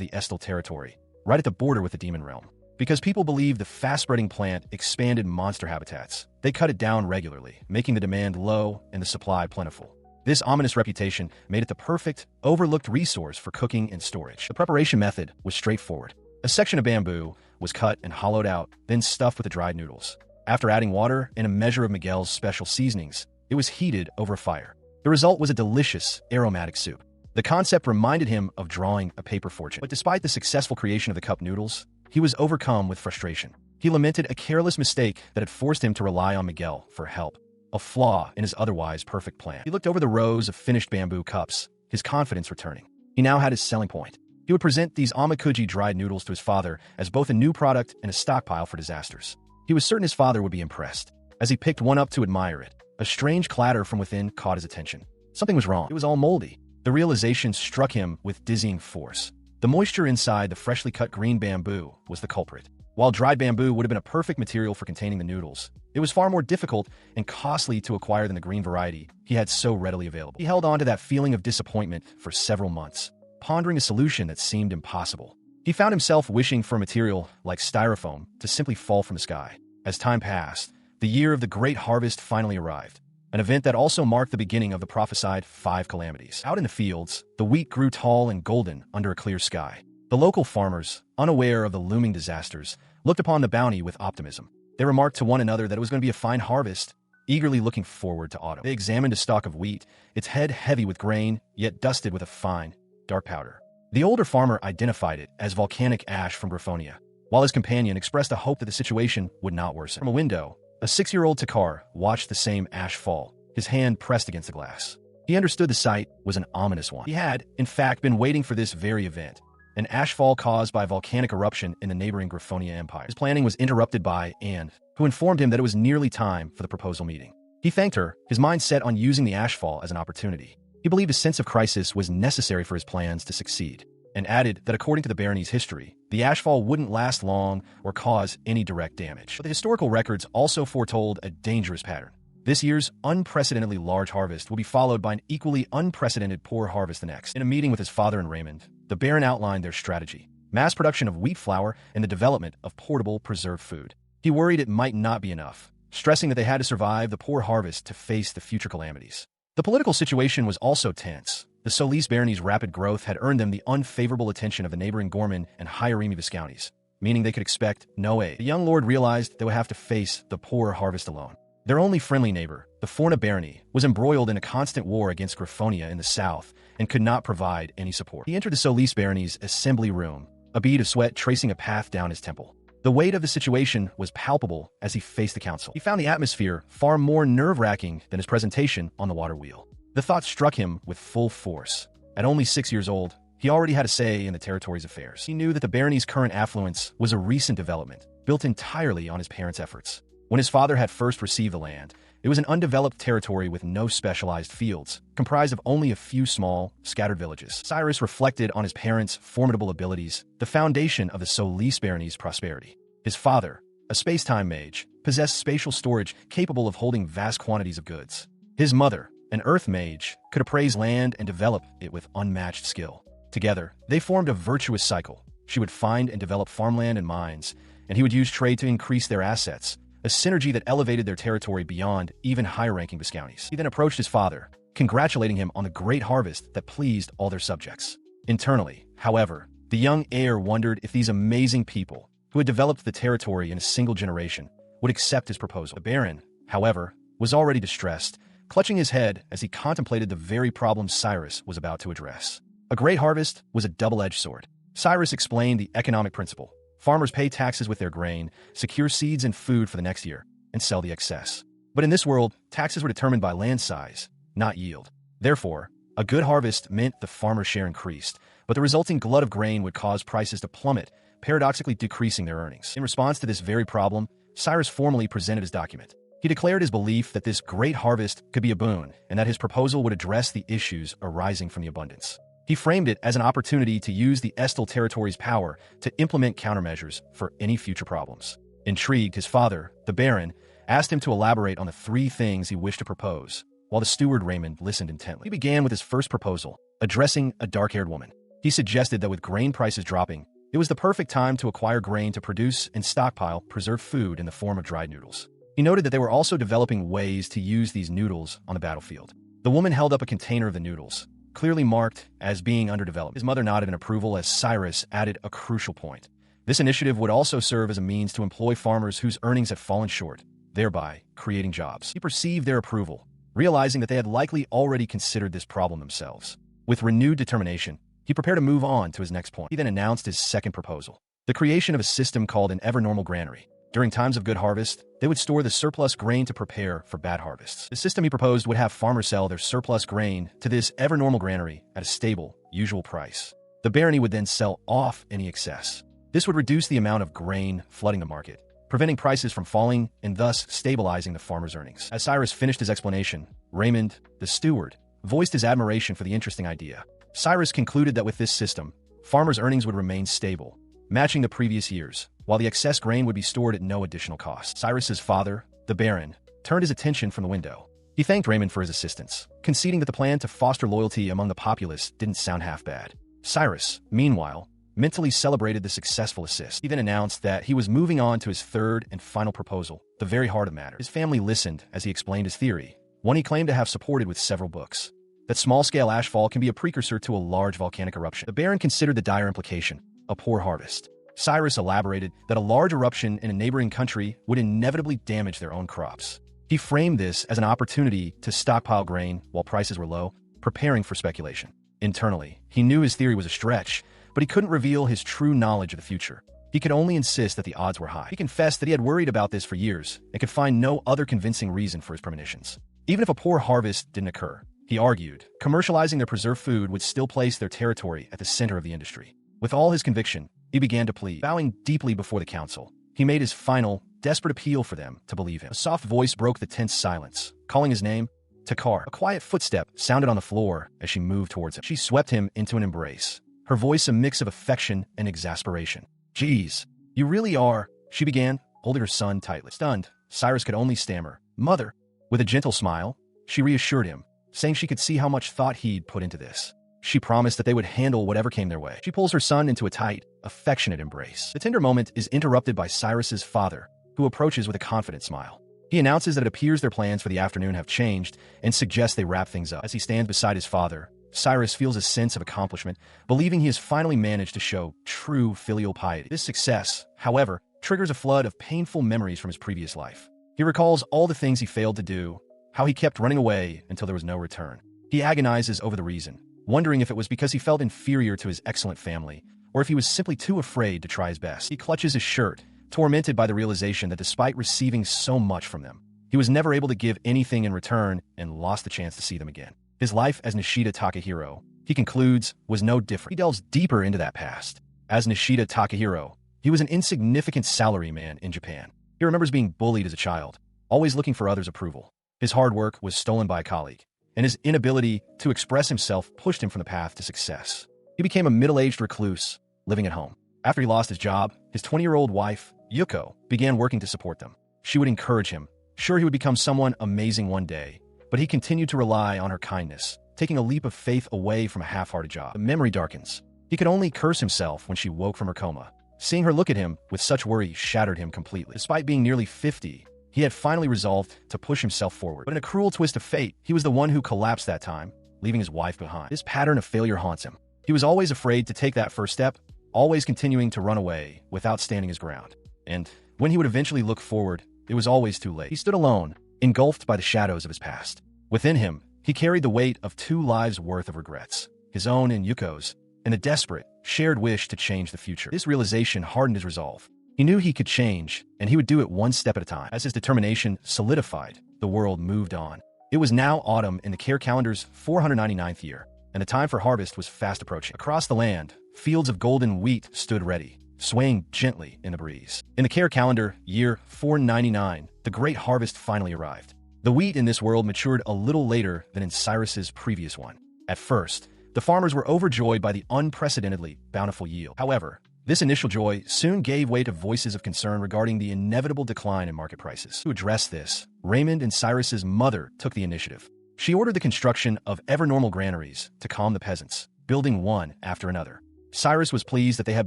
the Estbow territory, right at the border with the Demon Realm. Because people believed the fast-spreading plant expanded monster habitats, they cut it down regularly, making the demand low and the supply plentiful. This ominous reputation made it the perfect, overlooked resource for cooking and storage. The preparation method was straightforward. A section of bamboo was cut and hollowed out, then stuffed with the dried noodles. After adding water and a measure of Miguel's special seasonings, it was heated over a fire. The result was a delicious, aromatic soup. The concept reminded him of drawing a paper fortune. But despite the successful creation of the cup noodles, he was overcome with frustration. He lamented a careless mistake that had forced him to rely on Miguel for help, a flaw in his otherwise perfect plan. He looked over the rows of finished bamboo cups, his confidence returning. He now had his selling point. He would present these amakuji dried noodles to his father as both a new product and a stockpile for disasters. He was certain his father would be impressed. As he picked one up to admire it, a strange clatter from within caught his attention. Something was wrong. It was all moldy. The realization struck him with dizzying force. The moisture inside the freshly cut green bamboo was the culprit. While dried bamboo would have been a perfect material for containing the noodles, it was far more difficult and costly to acquire than the green variety he had so readily available. He held on to that feeling of disappointment for several months, pondering a solution that seemed impossible. He found himself wishing for a material like styrofoam to simply fall from the sky. As time passed, the year of the great harvest finally arrived, an event that also marked the beginning of the prophesied 5 calamities. Out in the fields, the wheat grew tall and golden under a clear sky. The local farmers, unaware of the looming disasters, looked upon the bounty with optimism. They remarked to one another that it was going to be a fine harvest, eagerly looking forward to autumn. They examined a stalk of wheat, its head heavy with grain, yet dusted with a fine, dark powder. The older farmer identified it as volcanic ash from Griffonia, while his companion expressed a hope that the situation would not worsen. From a window, a 6-year-old Takar watched the same ash fall, his hand pressed against the glass. He understood the sight was an ominous one. He had, in fact, been waiting for this very event, an ashfall caused by a volcanic eruption in the neighboring Griffonia Empire. His planning was interrupted by Anne, who informed him that it was nearly time for the proposal meeting. He thanked her, his mind set on using the ashfall as an opportunity. He believed a sense of crisis was necessary for his plans to succeed, and added that according to the barony's history, the ashfall wouldn't last long or cause any direct damage. But the historical records also foretold a dangerous pattern. This year's unprecedentedly large harvest will be followed by an equally unprecedented poor harvest the next. In a meeting with his father and Raymond, the baron outlined their strategy: mass production of wheat flour and the development of portable preserved food. He worried it might not be enough, stressing that they had to survive the poor harvest to face the future calamities. The political situation was also tense. The Solis barony's rapid growth had earned them the unfavorable attention of the neighboring Gorman and Hyereme Viscounties, meaning they could expect no aid. The young lord realized they would have to face the poor harvest alone. Their only friendly neighbor, the Forna barony, was embroiled in a constant war against Griffonia in the south and could not provide any support. He entered the Solis barony's assembly room, a bead of sweat tracing a path down his temple. The weight of the situation was palpable as he faced the council. He found the atmosphere far more nerve-wracking than his presentation on the water wheel. The thought struck him with full force. At only 6 years old, he already had a say in the territory's affairs. He knew that the barony's current affluence was a recent development, built entirely on his parents' efforts. When his father had first received the land, it was an undeveloped territory with no specialized fields, comprised of only a few small, scattered villages. Cyrus reflected on his parents' formidable abilities, the foundation of the Solis barony's prosperity. His father, a space-time mage, possessed spatial storage capable of holding vast quantities of goods. His mother, an earth mage, could appraise land and develop it with unmatched skill. Together, they formed a virtuous cycle. She would find and develop farmland and mines, and he would use trade to increase their assets, a synergy that elevated their territory beyond even higher-ranking Viscounties. He then approached his father, congratulating him on the great harvest that pleased all their subjects. Internally, however, the young heir wondered if these amazing people, who had developed the territory in a single generation, would accept his proposal. The Baron, however, was already distressed, clutching his head as he contemplated the very problem Cyrus was about to address. A great harvest was a double-edged sword. Cyrus explained the economic principle. Farmers pay taxes with their grain, secure seeds and food for the next year, and sell the excess. But in this world, taxes were determined by land size, not yield. Therefore, a good harvest meant the farmer's share increased, but the resulting glut of grain would cause prices to plummet, paradoxically decreasing their earnings. In response to this very problem, Cyrus formally presented his document. He declared his belief that this great harvest could be a boon, and that his proposal would address the issues arising from the abundance. He framed it as an opportunity to use the Estel territory's power to implement countermeasures for any future problems. Intrigued, his father, the Baron, asked him to elaborate on the 3 things he wished to propose, while the steward Raymond listened intently. He began with his first proposal, addressing a dark-haired woman. He suggested that with grain prices dropping, it was the perfect time to acquire grain to produce and stockpile preserved food in the form of dried noodles. He noted that they were also developing ways to use these noodles on the battlefield. The woman held up a container of the noodles, clearly marked as being underdeveloped. His mother nodded in approval as Cyrus added a crucial point. This initiative would also serve as a means to employ farmers whose earnings had fallen short, thereby creating jobs. He perceived their approval, realizing that they had likely already considered this problem themselves. With renewed determination, he prepared to move on to his next point. He then announced his second proposal, the creation of a system called an evernormal granary. During times of good harvest, they would store the surplus grain to prepare for bad harvests. The system he proposed would have farmers sell their surplus grain to this evernormal granary at a stable, usual price. The barony would then sell off any excess. This would reduce the amount of grain flooding the market, preventing prices from falling and thus stabilizing the farmer's earnings. As Cyrus finished his explanation, Raymond, the steward, voiced his admiration for the interesting idea. Cyrus concluded that with this system, farmers' earnings would remain stable, matching the previous years, while the excess grain would be stored at no additional cost. Cyrus's father, the Baron, turned his attention from the window. He thanked Raymond for his assistance, conceding that the plan to foster loyalty among the populace didn't sound half bad. Cyrus, meanwhile, mentally celebrated the successful assist. He then announced that he was moving on to his third and final proposal, the very heart of matter. His family listened as he explained his theory, one he claimed to have supported with several books, that small-scale ashfall can be a precursor to a large volcanic eruption. The Baron considered the dire implication, a poor harvest. Cyrus elaborated that a large eruption in a neighboring country would inevitably damage their own crops. He framed this as an opportunity to stockpile grain while prices were low, preparing for speculation. Internally, he knew his theory was a stretch, but he couldn't reveal his true knowledge of the future. He could only insist that the odds were high. He confessed that he had worried about this for years and could find no other convincing reason for his premonitions. Even if a poor harvest didn't occur, he argued, commercializing their preserved food would still place their territory at the center of the industry. With all his conviction, he began to plead. Bowing deeply before the council, he made his final, desperate appeal for them to believe him. A soft voice broke the tense silence, calling his name, Takar. A quiet footstep sounded on the floor as she moved towards him. She swept him into an embrace, her voice a mix of affection and exasperation. "Geez, you really are," she began, holding her son tightly. Stunned, Cyrus could only stammer, "Mother." With a gentle smile, she reassured him, saying she could see how much thought he'd put into this. She promised that they would handle whatever came their way. She pulls her son into a tight, affectionate embrace. The tender moment is interrupted by Cyrus's father, who approaches with a confident smile. He announces that it appears their plans for the afternoon have changed and suggests they wrap things up. As he stands beside his father, Cyrus feels a sense of accomplishment, believing he has finally managed to show true filial piety. This success, however, triggers a flood of painful memories from his previous life. He recalls all the things he failed to do, how he kept running away until there was no return. He agonizes over the reason, wondering if it was because he felt inferior to his excellent family, or if he was simply too afraid to try his best. He clutches his shirt, tormented by the realization that despite receiving so much from them, he was never able to give anything in return and lost the chance to see them again. His life as Nishida Takahiro, he concludes, was no different. He delves deeper into that past. As Nishida Takahiro, he was an insignificant salaryman in Japan. He remembers being bullied as a child, always looking for others' approval. His hard work was stolen by a colleague, and his inability to express himself pushed him from the path to success. He became a middle-aged recluse, living at home. After he lost his job, his 20-year-old wife, Yuko, began working to support them. She would encourage him, sure he would become someone amazing one day, but he continued to rely on her kindness, taking a leap of faith away from a half-hearted job. The memory darkens. He could only curse himself when she woke from her coma. Seeing her look at him with such worry shattered him completely. Despite being nearly 50, he had finally resolved to push himself forward. But in a cruel twist of fate, he was the one who collapsed that time, leaving his wife behind. This pattern of failure haunts him. He was always afraid to take that first step, always continuing to run away without standing his ground. And when he would eventually look forward, it was always too late. He stood alone, engulfed by the shadows of his past. Within him, he carried the weight of 2 lives' worth of regrets, his own and Yuko's, and a desperate, shared wish to change the future. This realization hardened his resolve. He knew he could change, and he would do it one step at a time. As his determination solidified, the world moved on. It was now autumn in the Care calendar's 499th year, and the time for harvest was fast approaching. Across the land, fields of golden wheat stood ready, swaying gently in the breeze. In the Care calendar, year 499, the great harvest finally arrived. The wheat in this world matured a little later than in Cyrus's previous one. At first, the farmers were overjoyed by the unprecedentedly bountiful yield. However, this initial joy soon gave way to voices of concern regarding the inevitable decline in market prices. To address this, Raymond and Cyrus's mother took the initiative. She ordered the construction of evernormal granaries to calm the peasants, building one after another. Cyrus was pleased that they had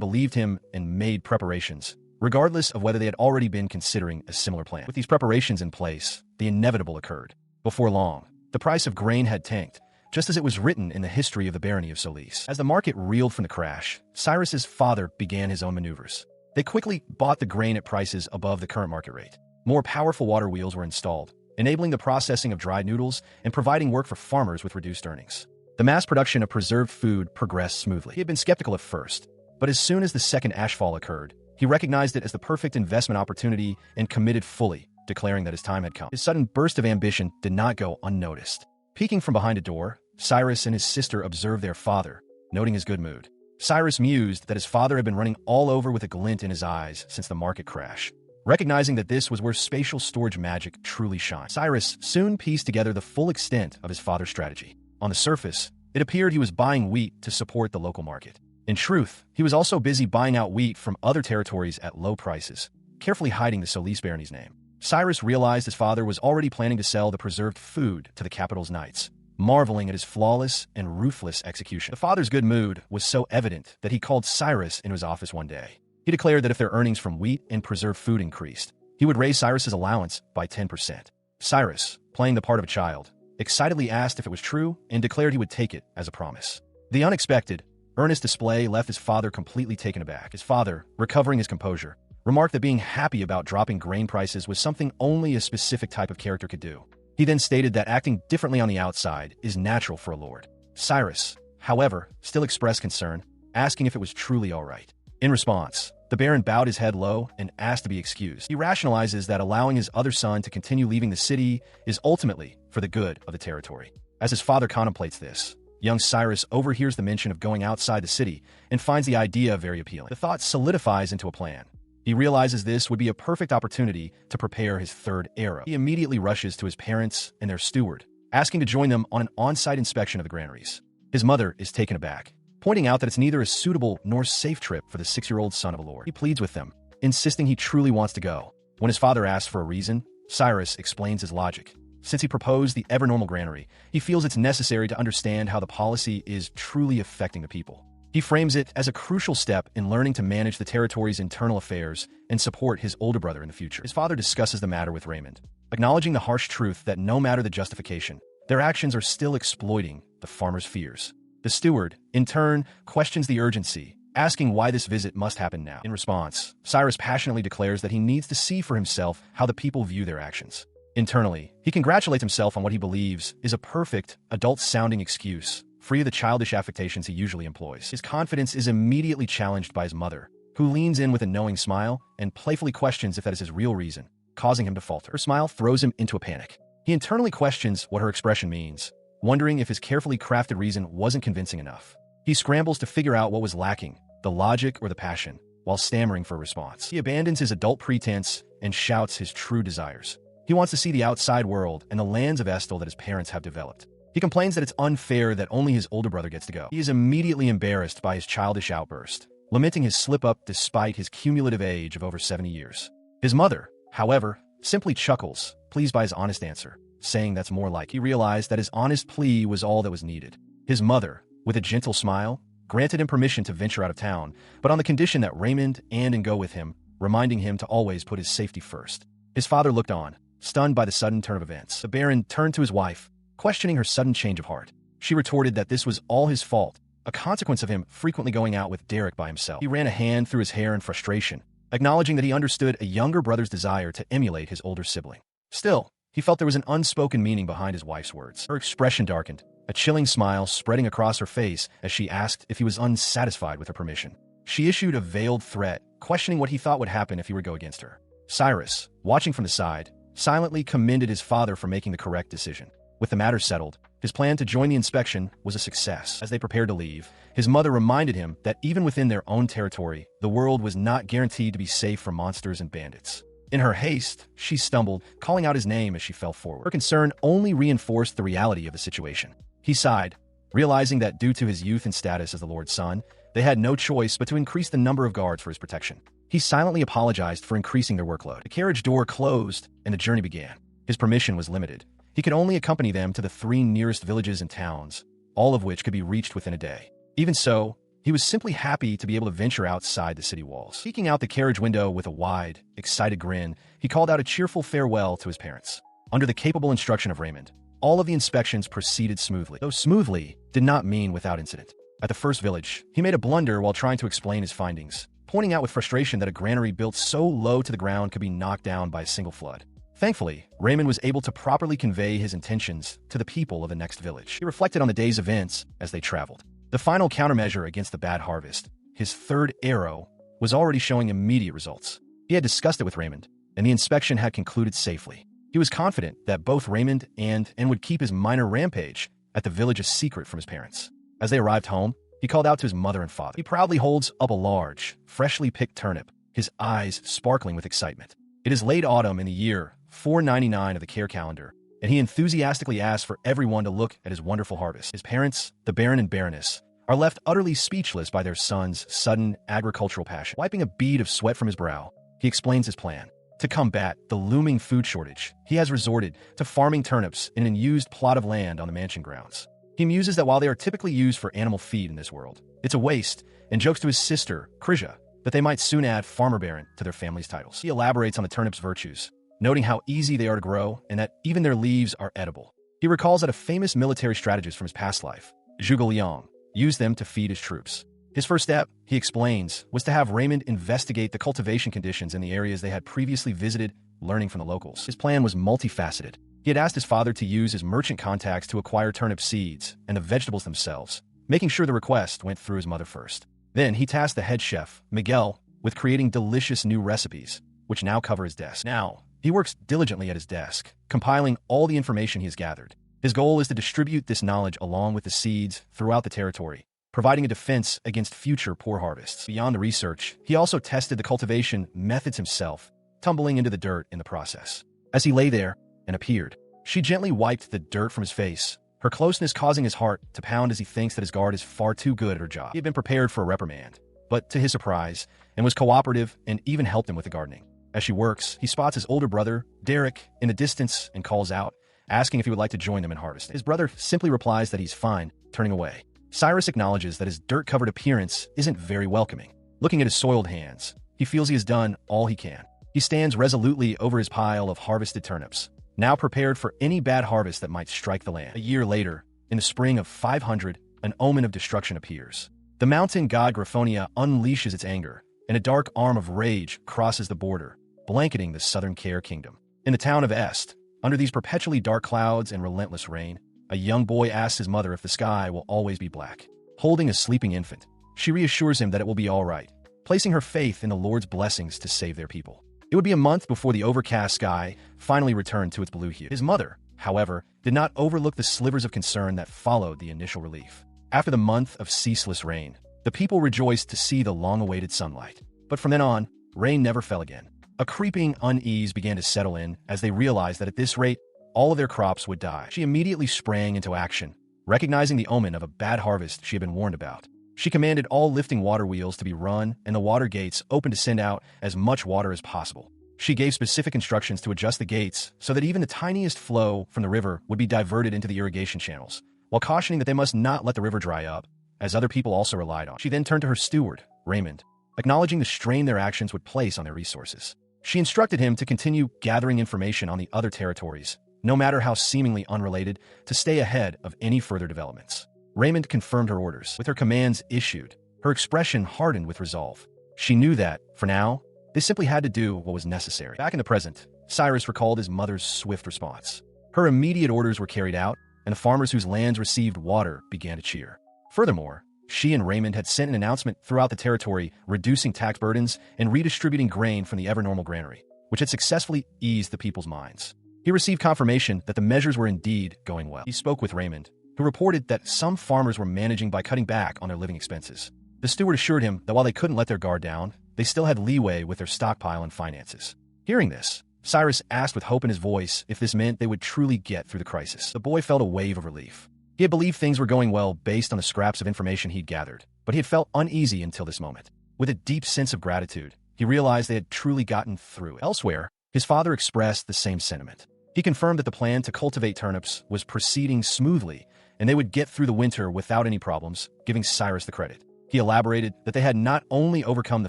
believed him and made preparations, regardless of whether they had already been considering a similar plan. With these preparations in place, the inevitable occurred. Before long, the price of grain had tanked, just as it was written in the history of the barony of Solis. As the market reeled from the crash, Cyrus's father began his own maneuvers. They quickly bought the grain at prices above the current market rate. More powerful water wheels were installed, enabling the processing of dried noodles and providing work for farmers with reduced earnings. The mass production of preserved food progressed smoothly. He had been skeptical at first, but as soon as the second ashfall occurred, he recognized it as the perfect investment opportunity and committed fully, declaring that his time had come. His sudden burst of ambition did not go unnoticed. Peeking from behind a door, Cyrus and his sister observed their father, noting his good mood. Cyrus mused that his father had been running all over with a glint in his eyes since the market crash. Recognizing that this was where spatial storage magic truly shines, Cyrus soon pieced together the full extent of his father's strategy. On the surface, it appeared he was buying wheat to support the local market. In truth, he was also busy buying out wheat from other territories at low prices, carefully hiding the Solis barony's name. Cyrus realized his father was already planning to sell the preserved food to the capital's knights, marveling at his flawless and ruthless execution. The father's good mood was so evident that he called Cyrus into his office one day. He declared that if their earnings from wheat and preserved food increased, he would raise Cyrus's allowance by 10%. Cyrus, playing the part of a child, excitedly asked if it was true and declared he would take it as a promise. The unexpected, earnest display left his father completely taken aback. His father, recovering his composure, remarked that being happy about dropping grain prices was something only a specific type of character could do. He then stated that acting differently on the outside is natural for a lord. Cyrus, however, still expressed concern, asking if it was truly all right. In response, the Baron bowed his head low and asked to be excused. He rationalizes that allowing his other son to continue leaving the city is ultimately for the good of the territory. As his father contemplates this, young Cyrus overhears the mention of going outside the city and finds the idea very appealing. The thought solidifies into a plan. He realizes this would be a perfect opportunity to prepare his third arrow. He immediately rushes to his parents and their steward, asking to join them on an on-site inspection of the granaries. His mother is taken aback, pointing out that it's neither a suitable nor safe trip for the 6-year-old son of a lord. He pleads with them, insisting he truly wants to go. When his father asks for a reason, Cyrus explains his logic. Since he proposed the evernormal granary, he feels it's necessary to understand how the policy is truly affecting the people. He frames it as a crucial step in learning to manage the territory's internal affairs and support his older brother in the future. His father discusses the matter with Raymond, acknowledging the harsh truth that no matter the justification, their actions are still exploiting the farmer's fears. The steward, in turn, questions the urgency, asking why this visit must happen now. In response, Cyrus passionately declares that he needs to see for himself how the people view their actions. Internally, he congratulates himself on what he believes is a perfect, adult-sounding excuse, free of the childish affectations he usually employs. His confidence is immediately challenged by his mother, who leans in with a knowing smile and playfully questions if that is his real reason, causing him to falter. Her smile throws him into a panic. He internally questions what her expression means, wondering if his carefully crafted reason wasn't convincing enough. He scrambles to figure out what was lacking, the logic or the passion, while stammering for a response. He abandons his adult pretense and shouts his true desires. He wants to see the outside world and the lands of Estbow that his parents have developed. He complains that it's unfair that only his older brother gets to go. He is immediately embarrassed by his childish outburst, lamenting his slip-up despite his cumulative age of over 70 years. His mother, however, simply chuckles, pleased by his honest answer, saying that's more like. He realized that his honest plea was all that was needed. His mother, with a gentle smile, granted him permission to venture out of town, but on the condition that Raymond and go with him, reminding him to always put his safety first. His father looked on, stunned by the sudden turn of events. The Baron turned to his wife, questioning her sudden change of heart. She retorted that this was all his fault, a consequence of him frequently going out with Derek by himself. He ran a hand through his hair in frustration, acknowledging that he understood a younger brother's desire to emulate his older sibling. Still, he felt there was an unspoken meaning behind his wife's words. Her expression darkened, a chilling smile spreading across her face as she asked if he was unsatisfied with her permission. She issued a veiled threat, questioning what he thought would happen if he were to go against her. Cyrus, watching from the side, silently commended his father for making the correct decision. With the matter settled, his plan to join the inspection was a success. As they prepared to leave, his mother reminded him that even within their own territory, the world was not guaranteed to be safe from monsters and bandits. In her haste, she stumbled, calling out his name as she fell forward. Her concern only reinforced the reality of the situation. He sighed, realizing that due to his youth and status as the Lord's son, they had no choice but to increase the number of guards for his protection. He silently apologized for increasing their workload. The carriage door closed, and the journey began. His permission was limited. He could only accompany them to the 3 nearest villages and towns, all of which could be reached within a day. Even so, he was simply happy to be able to venture outside the city walls. Peeking out the carriage window with a wide, excited grin, he called out a cheerful farewell to his parents. Under the capable instruction of Raymond, all of the inspections proceeded smoothly. Though smoothly did not mean without incident. At the first village, he made a blunder while trying to explain his findings, pointing out with frustration that a granary built so low to the ground could be knocked down by a single flood. Thankfully, Raymond was able to properly convey his intentions to the people of the next village. He reflected on the day's events as they traveled. The final countermeasure against the bad harvest, his 3rd arrow, was already showing immediate results. He had discussed it with Raymond, and the inspection had concluded safely. He was confident that both Raymond and would keep his minor rampage at the village a secret from his parents. As they arrived home, he called out to his mother and father. He proudly holds up a large, freshly picked turnip, his eyes sparkling with excitement. It is late autumn in the year 499 of the care calendar, and he enthusiastically asks for everyone to look at his wonderful harvest. His parents, the Baron and Baroness, are left utterly speechless by their son's sudden agricultural passion. Wiping a bead of sweat from his brow, he explains his plan. To combat the looming food shortage, he has resorted to farming turnips in an unused plot of land on the mansion grounds. He muses that while they are typically used for animal feed in this world, it's a waste, and jokes to his sister, Krisha, that they might soon add Farmer Baron to their family's titles. He elaborates on the turnip's virtues, noting how easy they are to grow and that even their leaves are edible. He recalls that a famous military strategist from his past life, Zhuge Liang, used them to feed his troops. His first step, he explains, was to have Raymond investigate the cultivation conditions in the areas they had previously visited, learning from the locals. His plan was multifaceted. He had asked his father to use his merchant contacts to acquire turnip seeds and the vegetables themselves, making sure the request went through his mother first. Then he tasked the head chef, Miguel, with creating delicious new recipes, which now cover his desk. Now, he works diligently at his desk, compiling all the information he has gathered. His goal is to distribute this knowledge along with the seeds throughout the territory, providing a defense against future poor harvests. Beyond the research, he also tested the cultivation methods himself, tumbling into the dirt in the process. As he lay there and appeared, she gently wiped the dirt from his face, her closeness causing his heart to pound as he thinks that his guard is far too good at her job. He had been prepared for a reprimand, but to his surprise, and was cooperative and even helped him with the gardening. As she works, he spots his older brother, Derek, in the distance and calls out, asking if he would like to join them in harvesting. His brother simply replies that he's fine, turning away. Cyrus acknowledges that his dirt-covered appearance isn't very welcoming. Looking at his soiled hands, he feels he has done all he can. He stands resolutely over his pile of harvested turnips, now prepared for any bad harvest that might strike the land. A year later, in the spring of 500, an omen of destruction appears. The mountain god Graphonia unleashes its anger, and a dark arm of rage crosses the border, blanketing the southern Care Kingdom. In the town of Est, under these perpetually dark clouds and relentless rain, a young boy asks his mother if the sky will always be black. Holding a sleeping infant, she reassures him that it will be all right, placing her faith in the Lord's blessings to save their people. It would be a month before the overcast sky finally returned to its blue hue. His mother, however, did not overlook the slivers of concern that followed the initial relief. After the month of ceaseless rain, the people rejoiced to see the long-awaited sunlight. But from then on, rain never fell again. A creeping unease began to settle in as they realized that at this rate, all of their crops would die. She immediately sprang into action, recognizing the omen of a bad harvest she had been warned about. She commanded all lifting water wheels to be run and the water gates open to send out as much water as possible. She gave specific instructions to adjust the gates so that even the tiniest flow from the river would be diverted into the irrigation channels, while cautioning that they must not let the river dry up, as other people also relied on. She then turned to her steward, Raymond, acknowledging the strain their actions would place on their resources. She instructed him to continue gathering information on the other territories, no matter how seemingly unrelated, to stay ahead of any further developments. Raymond confirmed her orders. With her commands issued, her expression hardened with resolve. She knew that, for now, they simply had to do what was necessary. Back in the present, Cyrus recalled his mother's swift response. Her immediate orders were carried out, and the farmers whose lands received water began to cheer. Furthermore, she and Raymond had sent an announcement throughout the territory reducing tax burdens and redistributing grain from the evernormal granary, which had successfully eased the people's minds. He received confirmation that the measures were indeed going well. He spoke with Raymond, who reported that some farmers were managing by cutting back on their living expenses. The steward assured him that while they couldn't let their guard down, they still had leeway with their stockpile and finances. Hearing this, Cyrus asked with hope in his voice if this meant they would truly get through the crisis. The boy felt a wave of relief. He had believed things were going well based on the scraps of information he'd gathered, but he had felt uneasy until this moment. With a deep sense of gratitude, he realized they had truly gotten through it. Elsewhere, his father expressed the same sentiment. He confirmed that the plan to cultivate turnips was proceeding smoothly, and they would get through the winter without any problems, giving Cyrus the credit. He elaborated that they had not only overcome the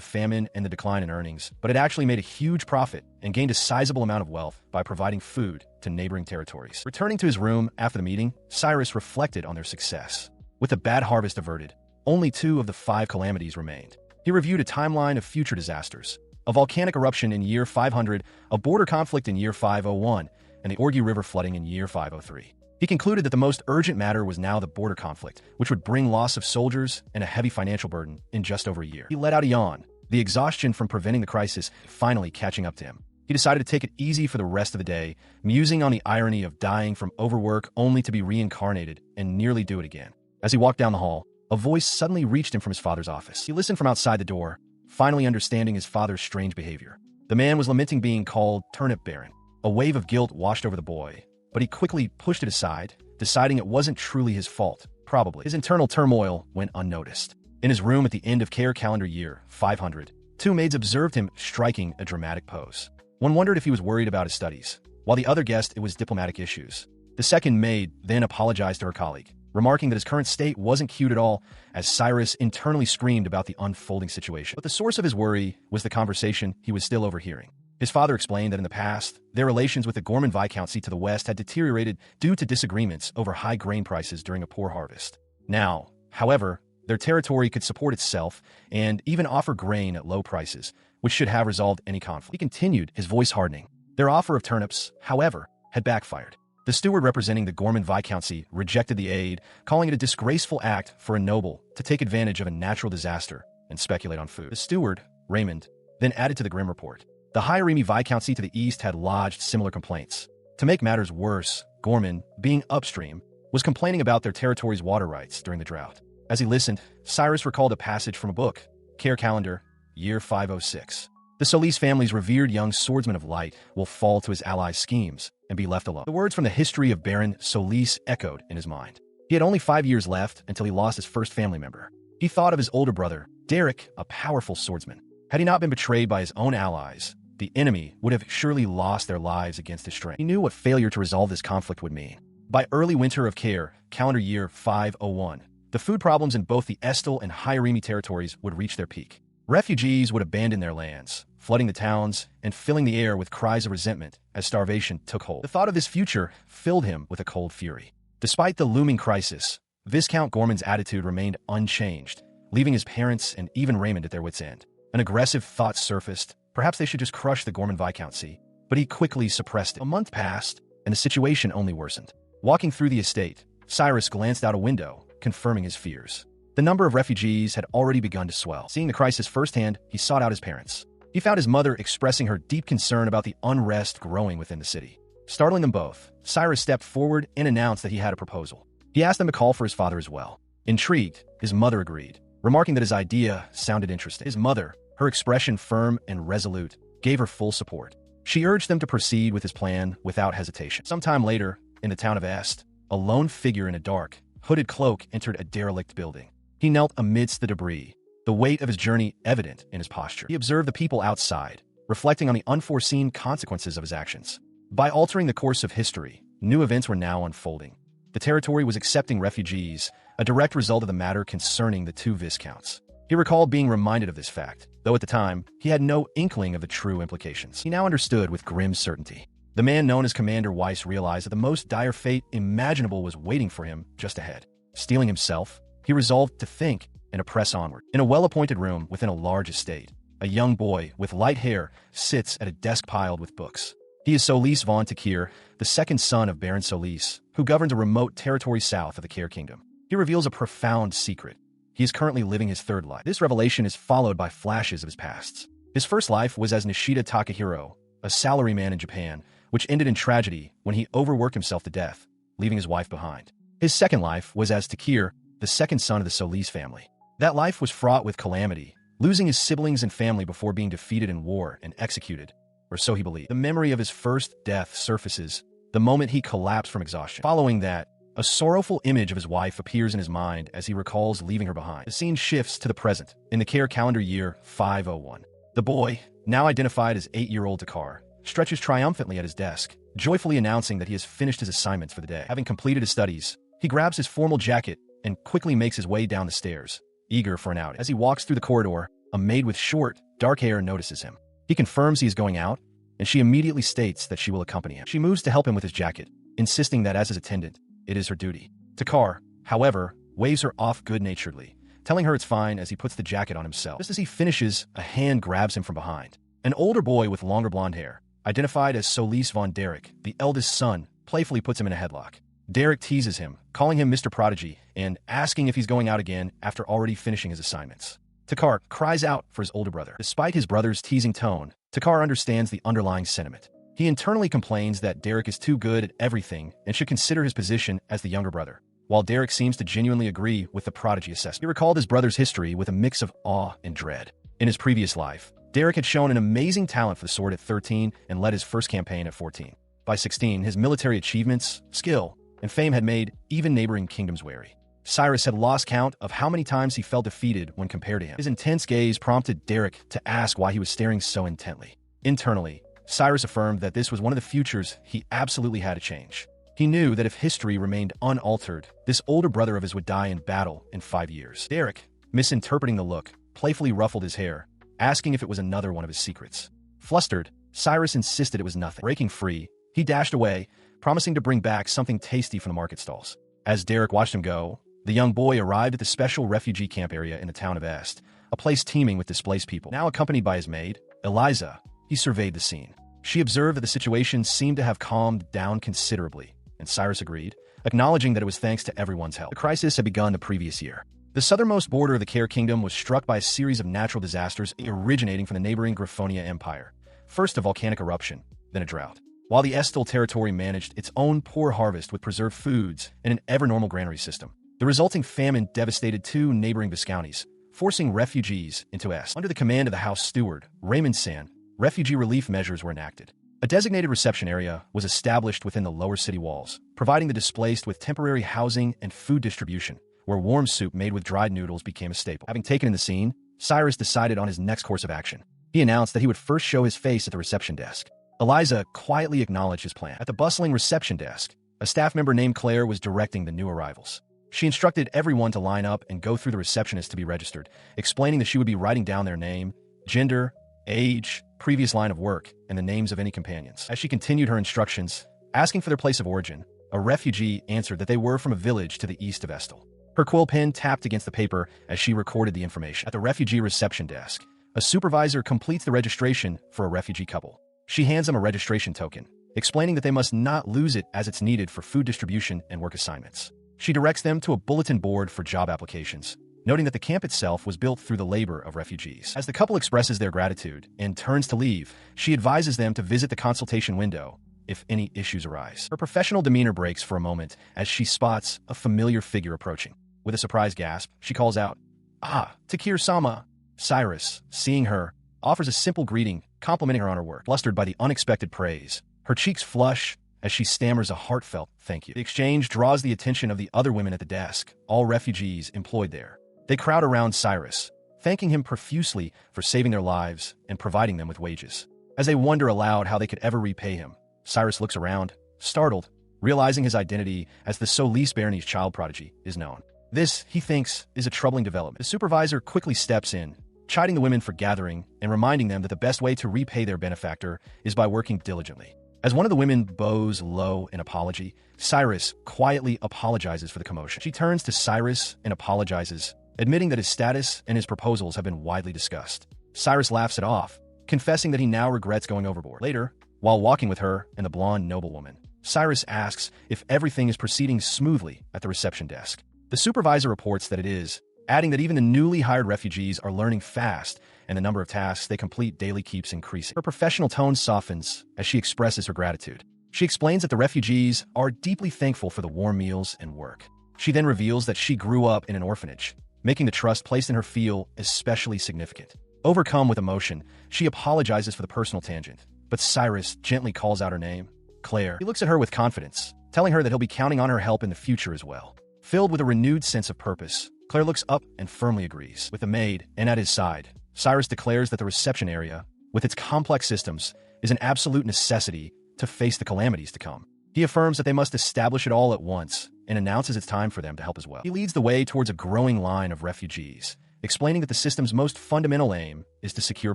famine and the decline in earnings, but had actually made a huge profit and gained a sizable amount of wealth by providing food to neighboring territories. Returning to his room after the meeting, Cyrus reflected on their success. With the bad harvest averted, only 2 of the 5 calamities remained. He reviewed a timeline of future disasters: a volcanic eruption in year 500, a border conflict in year 501, and the Orgy River flooding in year 503. He concluded that the most urgent matter was now the border conflict, which would bring loss of soldiers and a heavy financial burden in just over a year. He let out a yawn, the exhaustion from preventing the crisis finally catching up to him. He decided to take it easy for the rest of the day, musing on the irony of dying from overwork only to be reincarnated and nearly do it again. As he walked down the hall, a voice suddenly reached him from his father's office. He listened from outside the door, finally understanding his father's strange behavior. The man was lamenting being called Turnip Baron. A wave of guilt washed over the boy, but he quickly pushed it aside, deciding it wasn't truly his fault. Probably. His internal turmoil went unnoticed. In his room at the end of Care calendar year 500, 2 maids observed him striking a dramatic pose. One wondered if he was worried about his studies, while the other guessed it was diplomatic issues. The second maid then apologized to her colleague, remarking that his current state wasn't cute at all, as Cyrus internally screamed about the unfolding situation. But the source of his worry was the conversation he was still overhearing. His father explained that in the past, their relations with the Gorman Viscountcy to the west had deteriorated due to disagreements over high grain prices during a poor harvest. Now, however, their territory could support itself and even offer grain at low prices, which should have resolved any conflict. He continued, his voice hardening. Their offer of turnips, however, had backfired. The steward representing the Gorman Viscountcy rejected the aid, calling it a disgraceful act for a noble to take advantage of a natural disaster and speculate on food. The steward, Raymond, then added to the grim report. The Hieremi Viscountcy to the east had lodged similar complaints. To make matters worse, Gorman, being upstream, was complaining about their territory's water rights during the drought. As he listened, Cyrus recalled a passage from a book, Care Calendar, year 506. The Solis family's revered young swordsman of light will fall to his allies' schemes and be left alone. The words from the history of Baron Solis echoed in his mind. He had only 5 years left until he lost his first family member. He thought of his older brother, Derek, a powerful swordsman. Had he not been betrayed by his own allies, the enemy would have surely lost their lives against his strength. He knew what failure to resolve this conflict would mean. By early winter of Care, calendar year 501, the food problems in both the Estel and Hieremi territories would reach their peak. Refugees would abandon their lands, flooding the towns and filling the air with cries of resentment as starvation took hold. The thought of this future filled him with a cold fury. Despite the looming crisis, Viscount Gorman's attitude remained unchanged, leaving his parents and even Raymond at their wits' end. An aggressive thought surfaced. Perhaps they should just crush the Gorman Viscountcy, but he quickly suppressed it. A month passed, and the situation only worsened. Walking through the estate, Cyrus glanced out a window, confirming his fears. The number of refugees had already begun to swell. Seeing the crisis firsthand, he sought out his parents. He found his mother expressing her deep concern about the unrest growing within the city. Startling them both, Cyrus stepped forward and announced that he had a proposal. He asked them to call for his father as well. Intrigued, his mother agreed, remarking that his idea sounded interesting. His mother, her expression firm and resolute, gave her full support. She urged them to proceed with his plan without hesitation. Sometime later, in the town of Est, a lone figure in a dark, hooded cloak entered a derelict building. He knelt amidst the debris, the weight of his journey evident in his posture. He observed the people outside, reflecting on the unforeseen consequences of his actions. By altering the course of history, new events were now unfolding. The territory was accepting refugees, a direct result of the matter concerning the two viscounts. He recalled being reminded of this fact, though at the time, he had no inkling of the true implications. He now understood with grim certainty. The man known as Commander Weiss realized that the most dire fate imaginable was waiting for him just ahead. Steeling himself, he resolved to think and to press onward. In a well-appointed room within a large estate, a young boy with light hair sits at a desk piled with books. He is Solis von Takir, the second son of Baron Solis, who governs a remote territory south of the Care Kingdom. He reveals a profound secret. He is currently living his third life. This revelation is followed by flashes of his pasts. His first life was as Nishida Takahiro, a salaryman in Japan, which ended in tragedy when he overworked himself to death, leaving his wife behind. His second life was as Takir, the second son of the Solis family. That life was fraught with calamity, losing his siblings and family before being defeated in war and executed, or so he believed. The memory of his first death surfaces the moment he collapsed from exhaustion. Following that, a sorrowful image of his wife appears in his mind as he recalls leaving her behind. The scene shifts to the present, in the Care calendar year 501. The boy, now identified as 8-year-old Takar, stretches triumphantly at his desk, joyfully announcing that he has finished his assignments for the day. Having completed his studies, he grabs his formal jacket and quickly makes his way down the stairs, eager for an outing. As he walks through the corridor, a maid with short, dark hair notices him. He confirms he is going out, and she immediately states that she will accompany him. She moves to help him with his jacket, insisting that as his attendant, it is her duty. Takar, however, waves her off good-naturedly, telling her it's fine as he puts the jacket on himself. Just as he finishes, a hand grabs him from behind. An older boy with longer blonde hair, identified as Solis von Derek, the eldest son, playfully puts him in a headlock. Derek teases him, calling him Mr. Prodigy, and asking if he's going out again after already finishing his assignments. Takar cries out for his older brother. Despite his brother's teasing tone, Takar understands the underlying sentiment. He internally complains that Derek is too good at everything and should consider his position as the younger brother, while Derek seems to genuinely agree with the prodigy assessment. He recalled his brother's history with a mix of awe and dread. In his previous life, Derek had shown an amazing talent for the sword at 13 and led his first campaign at 14. By 16, his military achievements, skill, and fame had made even neighboring kingdoms wary. Cyrus had lost count of how many times he felt defeated when compared to him. His intense gaze prompted Derek to ask why he was staring so intently. Internally, Cyrus affirmed that this was one of the futures he absolutely had to change. He knew that if history remained unaltered, this older brother of his would die in battle in 5 years. Derek, misinterpreting the look, playfully ruffled his hair, asking if it was another one of his secrets. Flustered, Cyrus insisted it was nothing. Breaking free, he dashed away, promising to bring back something tasty from the market stalls. As Derek watched him go, the young boy arrived at the special refugee camp area in the town of Est, a place teeming with displaced people. Now accompanied by his maid, Eliza, he surveyed the scene. She observed that the situation seemed to have calmed down considerably, and Cyrus agreed, acknowledging that it was thanks to everyone's help. The crisis had begun the previous year. The southernmost border of the Care Kingdom was struck by a series of natural disasters originating from the neighboring Griffonia Empire. First a volcanic eruption, then a drought. While the Estel territory managed its own poor harvest with preserved foods and an evernormal granary system, the resulting famine devastated 2 neighboring viscounties, forcing refugees into Est. Under the command of the House Steward, Raymond San, refugee relief measures were enacted. A designated reception area was established within the lower city walls, providing the displaced with temporary housing and food distribution, where warm soup made with dried noodles became a staple. Having taken in the scene, Cyrus decided on his next course of action. He announced that he would first show his face at the reception desk. Eliza quietly acknowledged his plan. At the bustling reception desk, a staff member named Claire was directing the new arrivals. She instructed everyone to line up and go through the receptionist to be registered, explaining that she would be writing down their name, gender, age, previous line of work, and the names of any companions. As she continued her instructions, asking for their place of origin, a refugee answered that they were from a village to the east of Estel. Her quill pen tapped against the paper as she recorded the information. At the refugee reception desk, a supervisor completes the registration for a refugee couple. She hands them a registration token, explaining that they must not lose it as it's needed for food distribution and work assignments. She directs them to a bulletin board for job applications, noting that the camp itself was built through the labor of refugees. As the couple expresses their gratitude and turns to leave, she advises them to visit the consultation window, if any issues arise. Her professional demeanor breaks for a moment as she spots a familiar figure approaching. With a surprised gasp, she calls out, "Ah, Takir-sama." Cyrus, seeing her, offers a simple greeting, complimenting her on her work. Flustered by the unexpected praise, her cheeks flush as she stammers a heartfelt thank you. The exchange draws the attention of the other women at the desk, all refugees employed there. They crowd around Cyrus, thanking him profusely for saving their lives and providing them with wages. As they wonder aloud how they could ever repay him, Cyrus looks around, startled, realizing his identity as the Solis Bernice child prodigy is known. This, he thinks, is a troubling development. The supervisor quickly steps in, chiding the women for gathering and reminding them that the best way to repay their benefactor is by working diligently. As one of the women bows low in apology, Cyrus quietly apologizes for the commotion. She turns to Cyrus and apologizes, admitting that his status and his proposals have been widely discussed. Cyrus laughs it off, confessing that he now regrets going overboard. Later, while walking with her and the blonde noblewoman, Cyrus asks if everything is proceeding smoothly at the reception desk. The supervisor reports that it is, adding that even the newly hired refugees are learning fast and the number of tasks they complete daily keeps increasing. Her professional tone softens as she expresses her gratitude. She explains that the refugees are deeply thankful for the warm meals and work. She then reveals that she grew up in an orphanage, making the trust placed in her feel especially significant. Overcome with emotion, she apologizes for the personal tangent, but Cyrus gently calls out her name, Claire. He looks at her with confidence, telling her that he'll be counting on her help in the future as well. Filled with a renewed sense of purpose, Claire looks up and firmly agrees. With the maid and at his side, Cyrus declares that the reception area, with its complex systems, is an absolute necessity to face the calamities to come. He affirms that they must establish it all at once and announces it's time for them to help as well. He leads the way towards a growing line of refugees, explaining that the system's most fundamental aim is to secure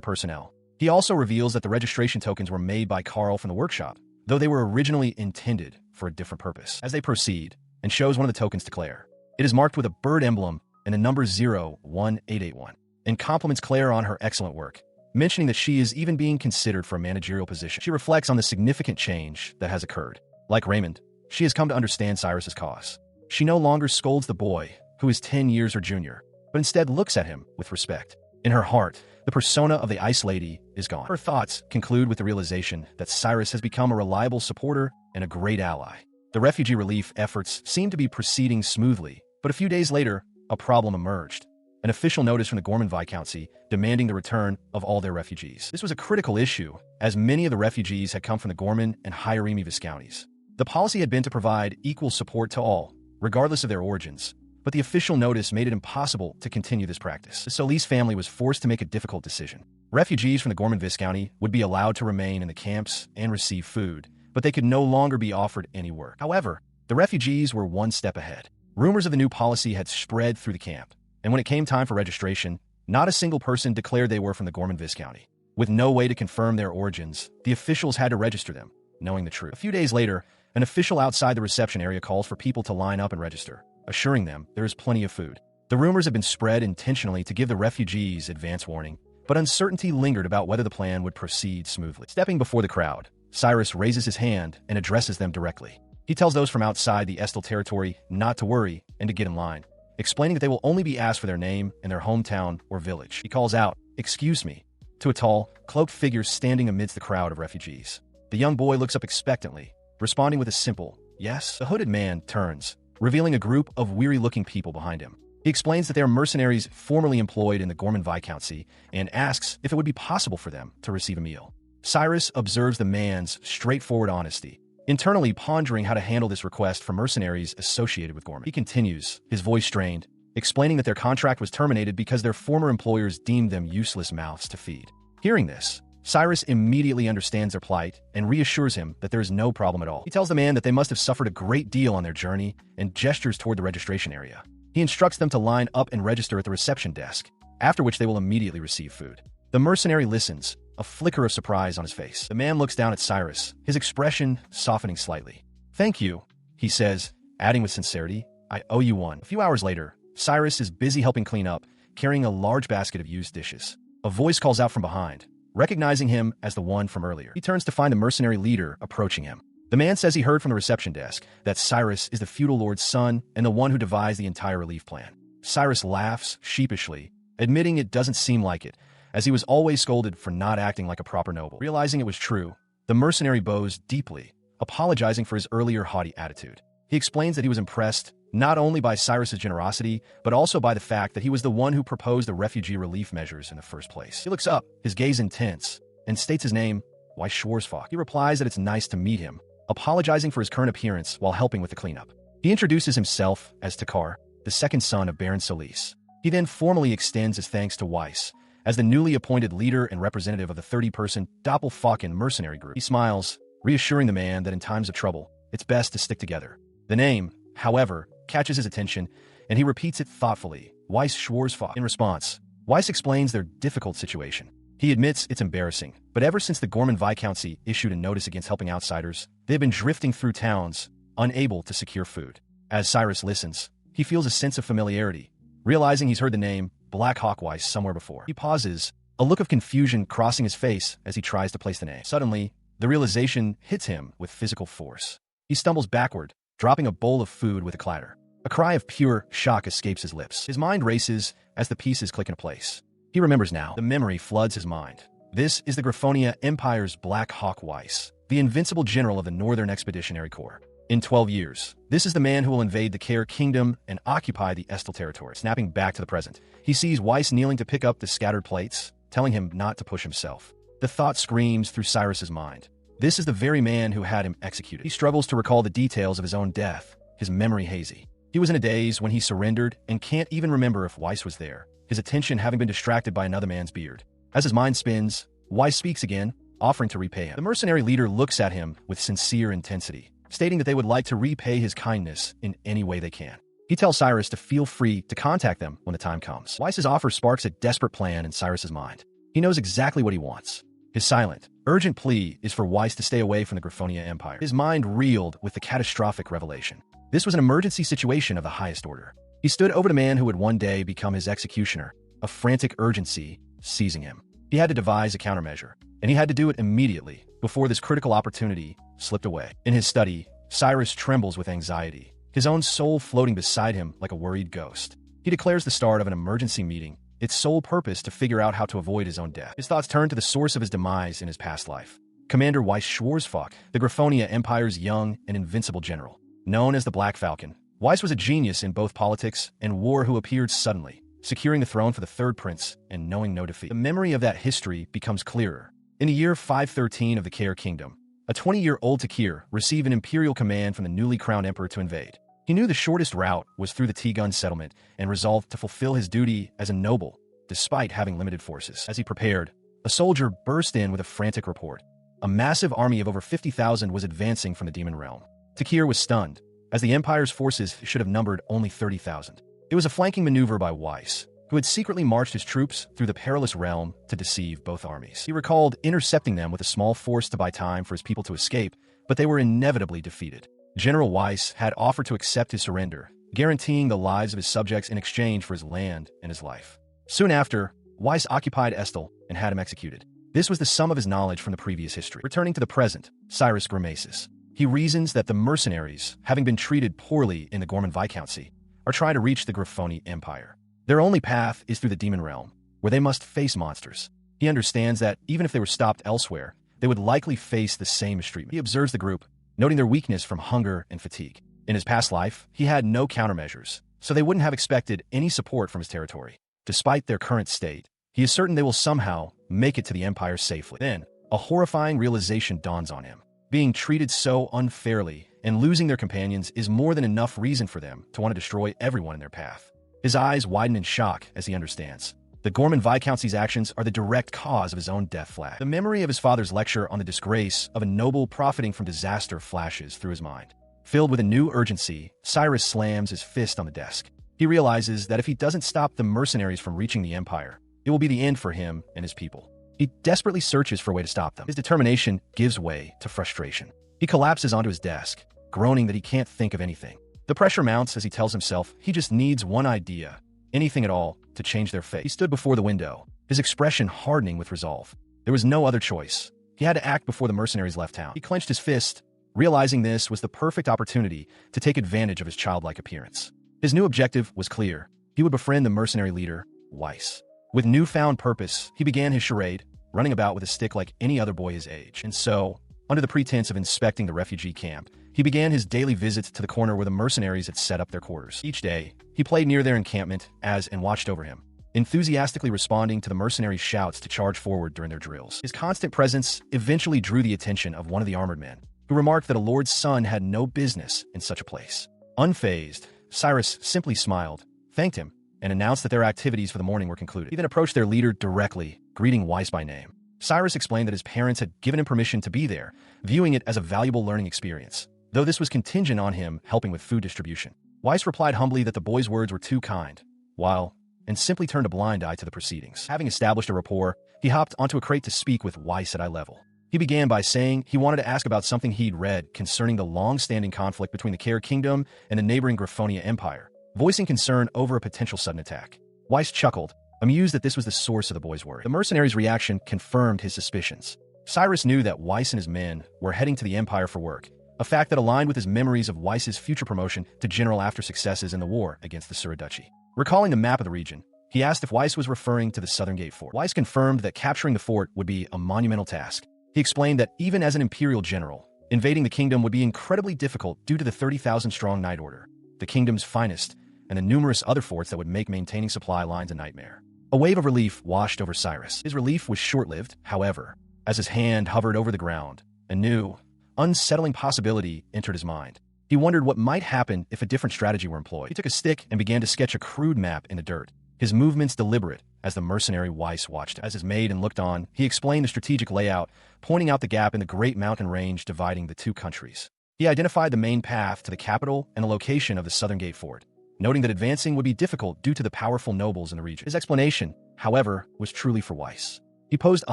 personnel. He also reveals that the registration tokens were made by Carl from the workshop, though they were originally intended for a different purpose. As they proceed, and shows one of the tokens to Claire, it is marked with a bird emblem and the number 01881, and compliments Claire on her excellent work, mentioning that she is even being considered for a managerial position. She reflects on the significant change that has occurred. Like Raymond, she has come to understand Cyrus's cause. She no longer scolds the boy, who is 10 years her junior, but instead looks at him with respect. In her heart, the persona of the Ice Lady is gone. Her thoughts conclude with the realization that Cyrus has become a reliable supporter and a great ally. The refugee relief efforts seem to be proceeding smoothly, but a few days later, a problem emerged. An official notice from the Gorman Viscountcy demanding the return of all their refugees. This was a critical issue, as many of the refugees had come from the Gorman and Hyereme Viscounties. The policy had been to provide equal support to all, regardless of their origins, but the official notice made it impossible to continue this practice. The Solis family was forced to make a difficult decision. Refugees from the Gorman Viscounty would be allowed to remain in the camps and receive food, but they could no longer be offered any work. However, the refugees were one step ahead. Rumors of the new policy had spread through the camp, and when it came time for registration, not a single person declared they were from the Gorman Viscounty. With no way to confirm their origins, the officials had to register them, knowing the truth. A few days later, an official outside the reception area calls for people to line up and register, assuring them there is plenty of food. The rumors had been spread intentionally to give the refugees advance warning, but uncertainty lingered about whether the plan would proceed smoothly. Stepping before the crowd, Cyrus raises his hand and addresses them directly. He tells those from outside the Estel territory not to worry and to get in line, explaining that they will only be asked for their name and their hometown or village. He calls out, "Excuse me," to a tall, cloaked figure standing amidst the crowd of refugees. The young boy looks up expectantly, responding with a simple, "Yes." The hooded man turns, revealing a group of weary-looking people behind him. He explains that they are mercenaries formerly employed in the Gorman Viscountcy and asks if it would be possible for them to receive a meal. Cyrus observes the man's straightforward honesty, internally pondering how to handle this request for mercenaries associated with Gorman. He continues, his voice strained, explaining that their contract was terminated because their former employers deemed them useless mouths to feed. Hearing this, Cyrus immediately understands their plight and reassures him that there is no problem at all. He tells the man that they must have suffered a great deal on their journey and gestures toward the registration area. He instructs them to line up and register at the reception desk, after which they will immediately receive food. The mercenary listens, a flicker of surprise on his face. The man looks down at Cyrus, his expression softening slightly. "Thank you," he says, adding with sincerity, "I owe you one." A few hours later, Cyrus is busy helping clean up, carrying a large basket of used dishes. A voice calls out from behind, recognizing him as the one from earlier. He turns to find the mercenary leader approaching him. The man says he heard from the reception desk that Cyrus is the feudal lord's son and the one who devised the entire relief plan. Cyrus laughs sheepishly, admitting it doesn't seem like it, as he was always scolded for not acting like a proper noble. Realizing it was true, the mercenary bows deeply, apologizing for his earlier haughty attitude. He explains that he was impressed not only by Cyrus's generosity, but also by the fact that he was the one who proposed the refugee relief measures in the first place. He looks up, his gaze intense, and states his name, Weiss Schwarzfach. He replies that it's nice to meet him, apologizing for his current appearance while helping with the cleanup. He introduces himself as Takar, the second son of Baron Solis. He then formally extends his thanks to Weiss as the newly appointed leader and representative of the 30-person Doppelfalken mercenary group. He smiles, reassuring the man that in times of trouble, it's best to stick together. The name, however, catches his attention, and he repeats it thoughtfully, Weiss Schwarzfach. In response, Weiss explains their difficult situation. He admits it's embarrassing, but ever since the Gorman Viscountcy issued a notice against helping outsiders, they've been drifting through towns, unable to secure food. As Cyrus listens, he feels a sense of familiarity, realizing he's heard the name Black Hawk Weiss somewhere before. He pauses, a look of confusion crossing his face as he tries to place the name. Suddenly, the realization hits him with physical force. He stumbles backward, dropping a bowl of food with a clatter. A cry of pure shock escapes his lips. His mind races as the pieces click into place. He remembers now. The memory floods his mind. This is the Griffonia Empire's Black Hawk Weiss, the invincible general of the Northern Expeditionary Corps. In 12 years, this is the man who will invade the Care Kingdom and occupy the Estel territory. Snapping back to the present, he sees Weiss kneeling to pick up the scattered plates, telling him not to push himself. The thought screams through Cyrus's mind. This is the very man who had him executed. He struggles to recall the details of his own death, his memory hazy. He was in a daze when he surrendered and can't even remember if Weiss was there, his attention having been distracted by another man's beard. As his mind spins, Weiss speaks again, offering to repay him. The mercenary leader looks at him with sincere intensity, stating that they would like to repay his kindness in any way they can. He tells Cyrus to feel free to contact them when the time comes. Weiss's offer sparks a desperate plan in Cyrus's mind. He knows exactly what he wants. His silent, urgent plea is for Weiss to stay away from the Griffonia Empire. His mind reeled with the catastrophic revelation. This was an emergency situation of the highest order. He stood over the man who would one day become his executioner, a frantic urgency seizing him. He had to devise a countermeasure, and he had to do it immediately before this critical opportunity slipped away. In his study, Cyrus trembles with anxiety, his own soul floating beside him like a worried ghost. He declares the start of an emergency meeting, its sole purpose to figure out how to avoid his own death. His thoughts turn to the source of his demise in his past life. Commander Weiss Schwarzfach, the Griffonia Empire's young and invincible general. Known as the Black Falcon, Weiss was a genius in both politics and war who appeared suddenly, securing the throne for the third prince and knowing no defeat. The memory of that history becomes clearer. In the year 513 of the Care Kingdom, a 20-year-old Takir received an imperial command from the newly crowned emperor to invade. He knew the shortest route was through the T-Gun settlement and resolved to fulfill his duty as a noble, despite having limited forces. As he prepared, a soldier burst in with a frantic report. A massive army of over 50,000 was advancing from the Demon Realm. Takir was stunned, as the Empire's forces should have numbered only 30,000. It was a flanking maneuver by Weiss, who had secretly marched his troops through the perilous realm to deceive both armies. He recalled intercepting them with a small force to buy time for his people to escape, but they were inevitably defeated. General Weiss had offered to accept his surrender, guaranteeing the lives of his subjects in exchange for his land and his life. Soon after, Weiss occupied Estel and had him executed. This was the sum of his knowledge from the previous history. Returning to the present, Cyrus grimaces. He reasons that the mercenaries, having been treated poorly in the Gorman Viscountcy, are trying to reach the Griffonia Empire. Their only path is through the Demon Realm, where they must face monsters. He understands that even if they were stopped elsewhere, they would likely face the same mistreatment. He observes the group, noting their weakness from hunger and fatigue. In his past life, he had no countermeasures, so they wouldn't have expected any support from his territory. Despite their current state, he is certain they will somehow make it to the Empire safely. Then, a horrifying realization dawns on him. Being treated so unfairly and losing their companions is more than enough reason for them to want to destroy everyone in their path. His eyes widen in shock as he understands. The Gorman Viscountcy's actions are the direct cause of his own death flag. The memory of his father's lecture on the disgrace of a noble profiting from disaster flashes through his mind. Filled with a new urgency, Cyrus slams his fist on the desk. He realizes that if he doesn't stop the mercenaries from reaching the Empire, it will be the end for him and his people. He desperately searches for a way to stop them. His determination gives way to frustration. He collapses onto his desk, groaning that he can't think of anything. The pressure mounts as he tells himself he just needs one idea, anything at all, to change their fate. He stood before the window, his expression hardening with resolve. There was no other choice. He had to act before the mercenaries left town. He clenched his fist, realizing this was the perfect opportunity to take advantage of his childlike appearance. His new objective was clear. He would befriend the mercenary leader, Weiss. With newfound purpose, he began his charade, running about with a stick like any other boy his age. And so, Under the pretense of inspecting the refugee camp, he began his daily visits to the corner where the mercenaries had set up their quarters. Each day, he played near their encampment as and watched over him, enthusiastically responding to the mercenaries' shouts to charge forward during their drills. His constant presence eventually drew the attention of one of the armored men, who remarked that a lord's son had no business in such a place. Unfazed, Cyrus simply smiled, thanked him, and announced that their activities for the morning were concluded. He then approached their leader directly, greeting Weiss by name. Cyrus explained that his parents had given him permission to be there, viewing it as a valuable learning experience, though this was contingent on him helping with food distribution. Weiss replied humbly that the boy's words were too kind, and simply turned a blind eye to the proceedings. Having established a rapport, he hopped onto a crate to speak with Weiss at eye level. He began by saying he wanted to ask about something he'd read concerning the long-standing conflict between the Care Kingdom and the neighboring Graphonia Empire, voicing concern over a potential sudden attack. Weiss chuckled, amused that this was the source of the boy's worry. The mercenary's reaction confirmed his suspicions. Cyrus knew that Weiss and his men were heading to the Empire for work, a fact that aligned with his memories of Weiss's future promotion to general after successes in the war against the Suraduchy. Recalling the map of the region, he asked if Weiss was referring to the Southern Gate Fort. Weiss confirmed that capturing the fort would be a monumental task. He explained that even as an imperial general, invading the kingdom would be incredibly difficult due to the 30,000-strong Knight Order, the kingdom's finest, and the numerous other forts that would make maintaining supply lines a nightmare. A wave of relief washed over Cyrus. His relief was short-lived, however, as his hand hovered over the ground. A new, unsettling possibility entered his mind. He wondered what might happen if a different strategy were employed. He took a stick and began to sketch a crude map in the dirt, his movements deliberate as the mercenary Weiss watched him. As his maid looked on, he explained the strategic layout, pointing out the gap in the great mountain range dividing the two countries. He identified the main path to the capital and the location of the Southern Gate Fort, noting that advancing would be difficult due to the powerful nobles in the region. His explanation, however, was truly for Weiss. He posed a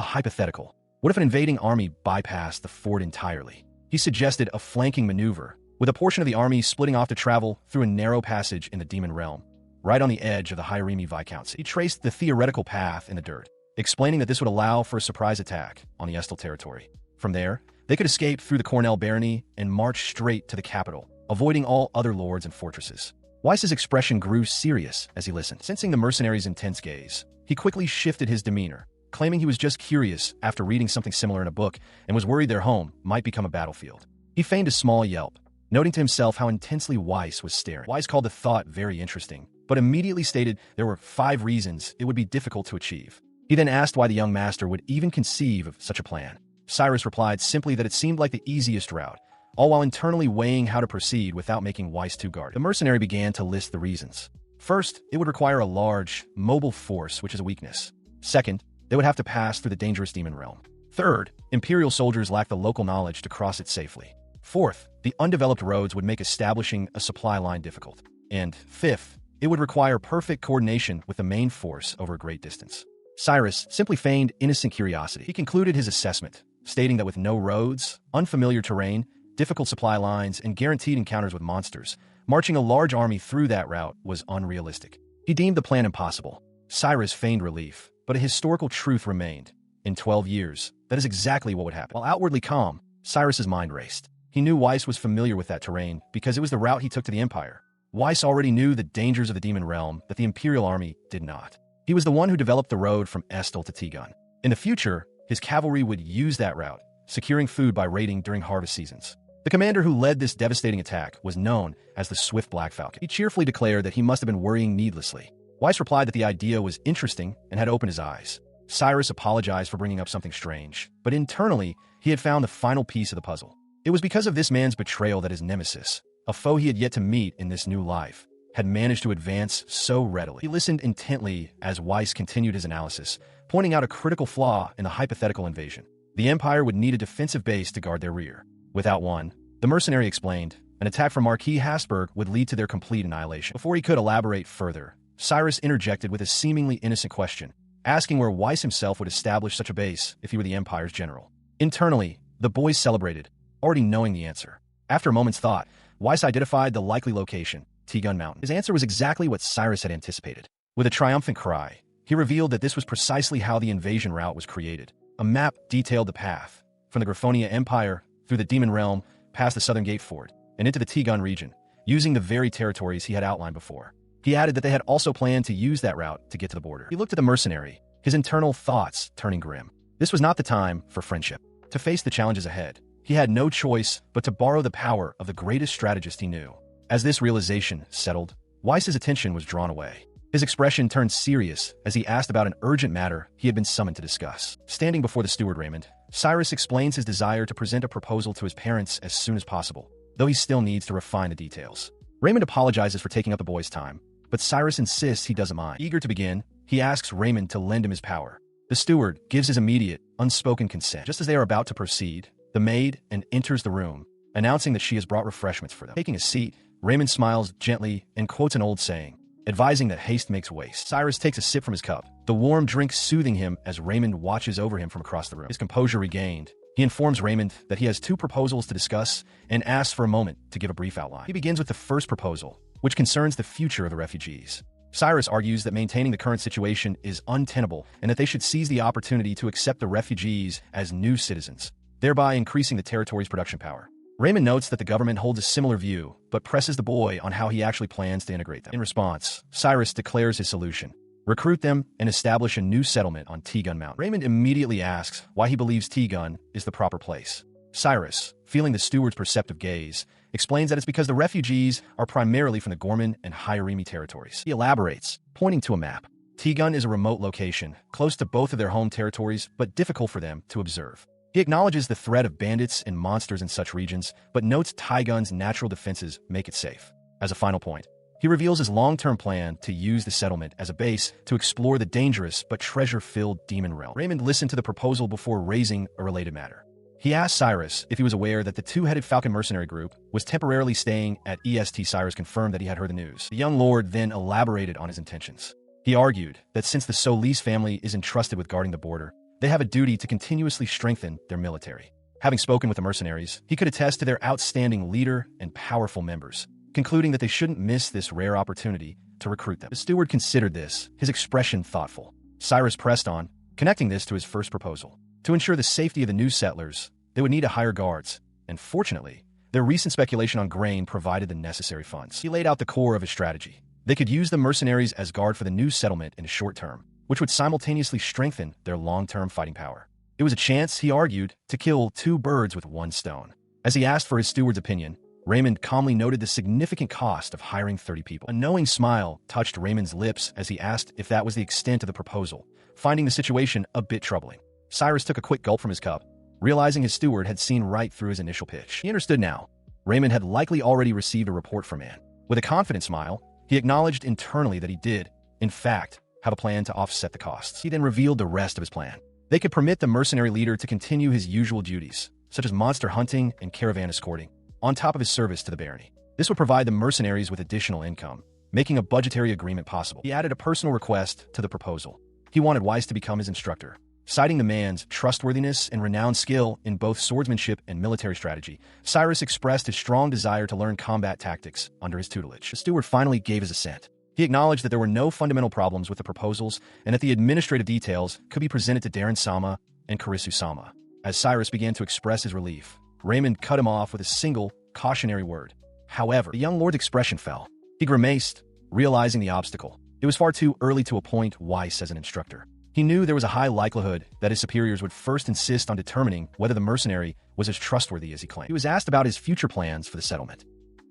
hypothetical. What if an invading army bypassed the fort entirely? He suggested a flanking maneuver, with a portion of the army splitting off to travel through a narrow passage in the Demon Realm, right on the edge of the Hyremi Viscounts. He traced the theoretical path in the dirt, explaining that this would allow for a surprise attack on the Estel territory. From there, they could escape through the Cornell barony and march straight to the capital, avoiding all other lords and fortresses. Weiss's expression grew serious as he listened. Sensing the mercenary's intense gaze, he quickly shifted his demeanor, claiming he was just curious after reading something similar in a book and was worried their home might become a battlefield. He feigned a small yelp, noting to himself how intensely Weiss was staring. Weiss called the thought very interesting, but immediately stated there were 5 reasons it would be difficult to achieve. He then asked why the young master would even conceive of such a plan. Cyrus replied simply that it seemed like the easiest route, all while internally weighing how to proceed without making Weiss too guarded. The mercenary began to list the reasons. First, it would require a large, mobile force, which is a weakness. Second, they would have to pass through the dangerous Demon Realm. Third, Imperial soldiers lack the local knowledge to cross it safely. Fourth, the undeveloped roads would make establishing a supply line difficult. And fifth, it would require perfect coordination with the main force over a great distance. Cyrus simply feigned innocent curiosity. He concluded his assessment, stating that with no roads, unfamiliar terrain, difficult supply lines, and guaranteed encounters with monsters, marching a large army through that route was unrealistic. He deemed the plan impossible. Cyrus feigned relief, but a historical truth remained. In 12 years, that is exactly what would happen. While outwardly calm, Cyrus's mind raced. He knew Weiss was familiar with that terrain because it was the route he took to the Empire. Weiss already knew the dangers of the Demon Realm that the Imperial Army did not. He was the one who developed the road from Estel to Tigun. In the future, his cavalry would use that route, securing food by raiding during harvest seasons. The commander who led this devastating attack was known as the Swift Black Falcon. He cheerfully declared that he must have been worrying needlessly. Weiss replied that the idea was interesting and had opened his eyes. Cyrus apologized for bringing up something strange, but internally, he had found the final piece of the puzzle. It was because of this man's betrayal that his nemesis, a foe he had yet to meet in this new life, had managed to advance so readily. He listened intently as Weiss continued his analysis, pointing out a critical flaw in the hypothetical invasion. The Empire would need a defensive base to guard their rear. Without one, the mercenary explained, an attack from Marquis Hasburg would lead to their complete annihilation. Before he could elaborate further, Cyrus interjected with a seemingly innocent question, asking where Weiss himself would establish such a base if he were the Empire's general. Internally, the boys celebrated, already knowing the answer. After a moment's thought, Weiss identified the likely location, Tigun Mountain. His answer was exactly what Cyrus had anticipated. With a triumphant cry, he revealed that this was precisely how the invasion route was created. A map detailed the path, from the Graphonia Empire, through the Demon Realm, past the Southern Gate Fort, and into the Tigun region, using the very territories he had outlined before. He added that they had also planned to use that route to get to the border. He looked at the mercenary, his internal thoughts turning grim. This was not the time for friendship. To face the challenges ahead, He had no choice but to borrow the power of the greatest strategist he knew. As this realization settled, Weiss's attention was drawn away. His expression turned serious as he asked about an urgent matter he had been summoned to discuss. Standing before the steward Raymond, Cyrus explains his desire to present a proposal to his parents as soon as possible, though he still needs to refine the details. Raymond apologizes for taking up the boy's time, but Cyrus insists he doesn't mind. Eager to begin, he asks Raymond to lend him his power. The steward gives his immediate, unspoken consent. Just as they are about to proceed, the maid enters the room, announcing that she has brought refreshments for them. Taking a seat, Raymond smiles gently and quotes an old saying, advising that haste makes waste. Cyrus takes a sip from his cup, the warm drink soothing him as Raymond watches over him from across the room. His composure regained, he informs Raymond that he has 2 proposals to discuss and asks for a moment to give a brief outline. He begins with the first proposal, which concerns the future of the refugees. Cyrus argues that maintaining the current situation is untenable and that they should seize the opportunity to accept the refugees as new citizens, thereby increasing the territory's production power. Raymond notes that the government holds a similar view, but presses the boy on how he actually plans to integrate them. In response, Cyrus declares his solution: recruit them and establish a new settlement on T-Gun Mountain. Raymond immediately asks why he believes T-Gun is the proper place. Cyrus, feeling the steward's perceptive gaze, explains that it's because the refugees are primarily from the Gorman and Hyarimi territories. He elaborates, pointing to a map. T-Gun is a remote location, close to both of their home territories, but difficult for them to observe. He acknowledges the threat of bandits and monsters in such regions, but notes T-Gun's natural defenses make it safe. As a final point, he reveals his long-term plan to use the settlement as a base to explore the dangerous but treasure-filled Demon Realm. Raymond listened to the proposal before raising a related matter. He asked Cyrus if he was aware that the 2-headed Falcon mercenary group was temporarily staying at EST. Cyrus confirmed that he had heard the news. The young lord then elaborated on his intentions. He argued that since the Solis family is entrusted with guarding the border, they have a duty to continuously strengthen their military. Having spoken with the mercenaries, he could attest to their outstanding leader and powerful members, concluding that they shouldn't miss this rare opportunity to recruit them. The steward considered this, his expression thoughtful. Cyrus pressed on, connecting this to his first proposal. To ensure the safety of the new settlers, they would need to hire guards, and fortunately, their recent speculation on grain provided the necessary funds. He laid out the core of his strategy. They could use the mercenaries as guard for the new settlement in the short term, which would simultaneously strengthen their long-term fighting power. It was a chance, he argued, to kill 2 birds with 1 stone. As he asked for his steward's opinion, Raymond calmly noted the significant cost of hiring 30 people. A knowing smile touched Raymond's lips as he asked if that was the extent of the proposal, finding the situation a bit troubling. Cyrus took a quick gulp from his cup, realizing his steward had seen right through his initial pitch. He understood now. Raymond had likely already received a report from Anne. With a confident smile, he acknowledged internally that he did, in fact, have a plan to offset the costs. He then revealed the rest of his plan. They could permit the mercenary leader to continue his usual duties, such as monster hunting and caravan escorting, on top of his service to the barony. This would provide the mercenaries with additional income, making a budgetary agreement possible. He added a personal request to the proposal. He wanted Weiss to become his instructor. Citing the man's trustworthiness and renowned skill in both swordsmanship and military strategy, Cyrus expressed his strong desire to learn combat tactics under his tutelage. The steward finally gave his assent. He acknowledged that there were no fundamental problems with the proposals and that the administrative details could be presented to Darren-sama and Karisu-sama. As Cyrus began to express his relief, Raymond cut him off with a single, cautionary word. However, the young lord's expression fell. He grimaced, realizing the obstacle. It was far too early to appoint Weiss as an instructor. He knew there was a high likelihood that his superiors would first insist on determining whether the mercenary was as trustworthy as he claimed. He was asked about his future plans for the settlement.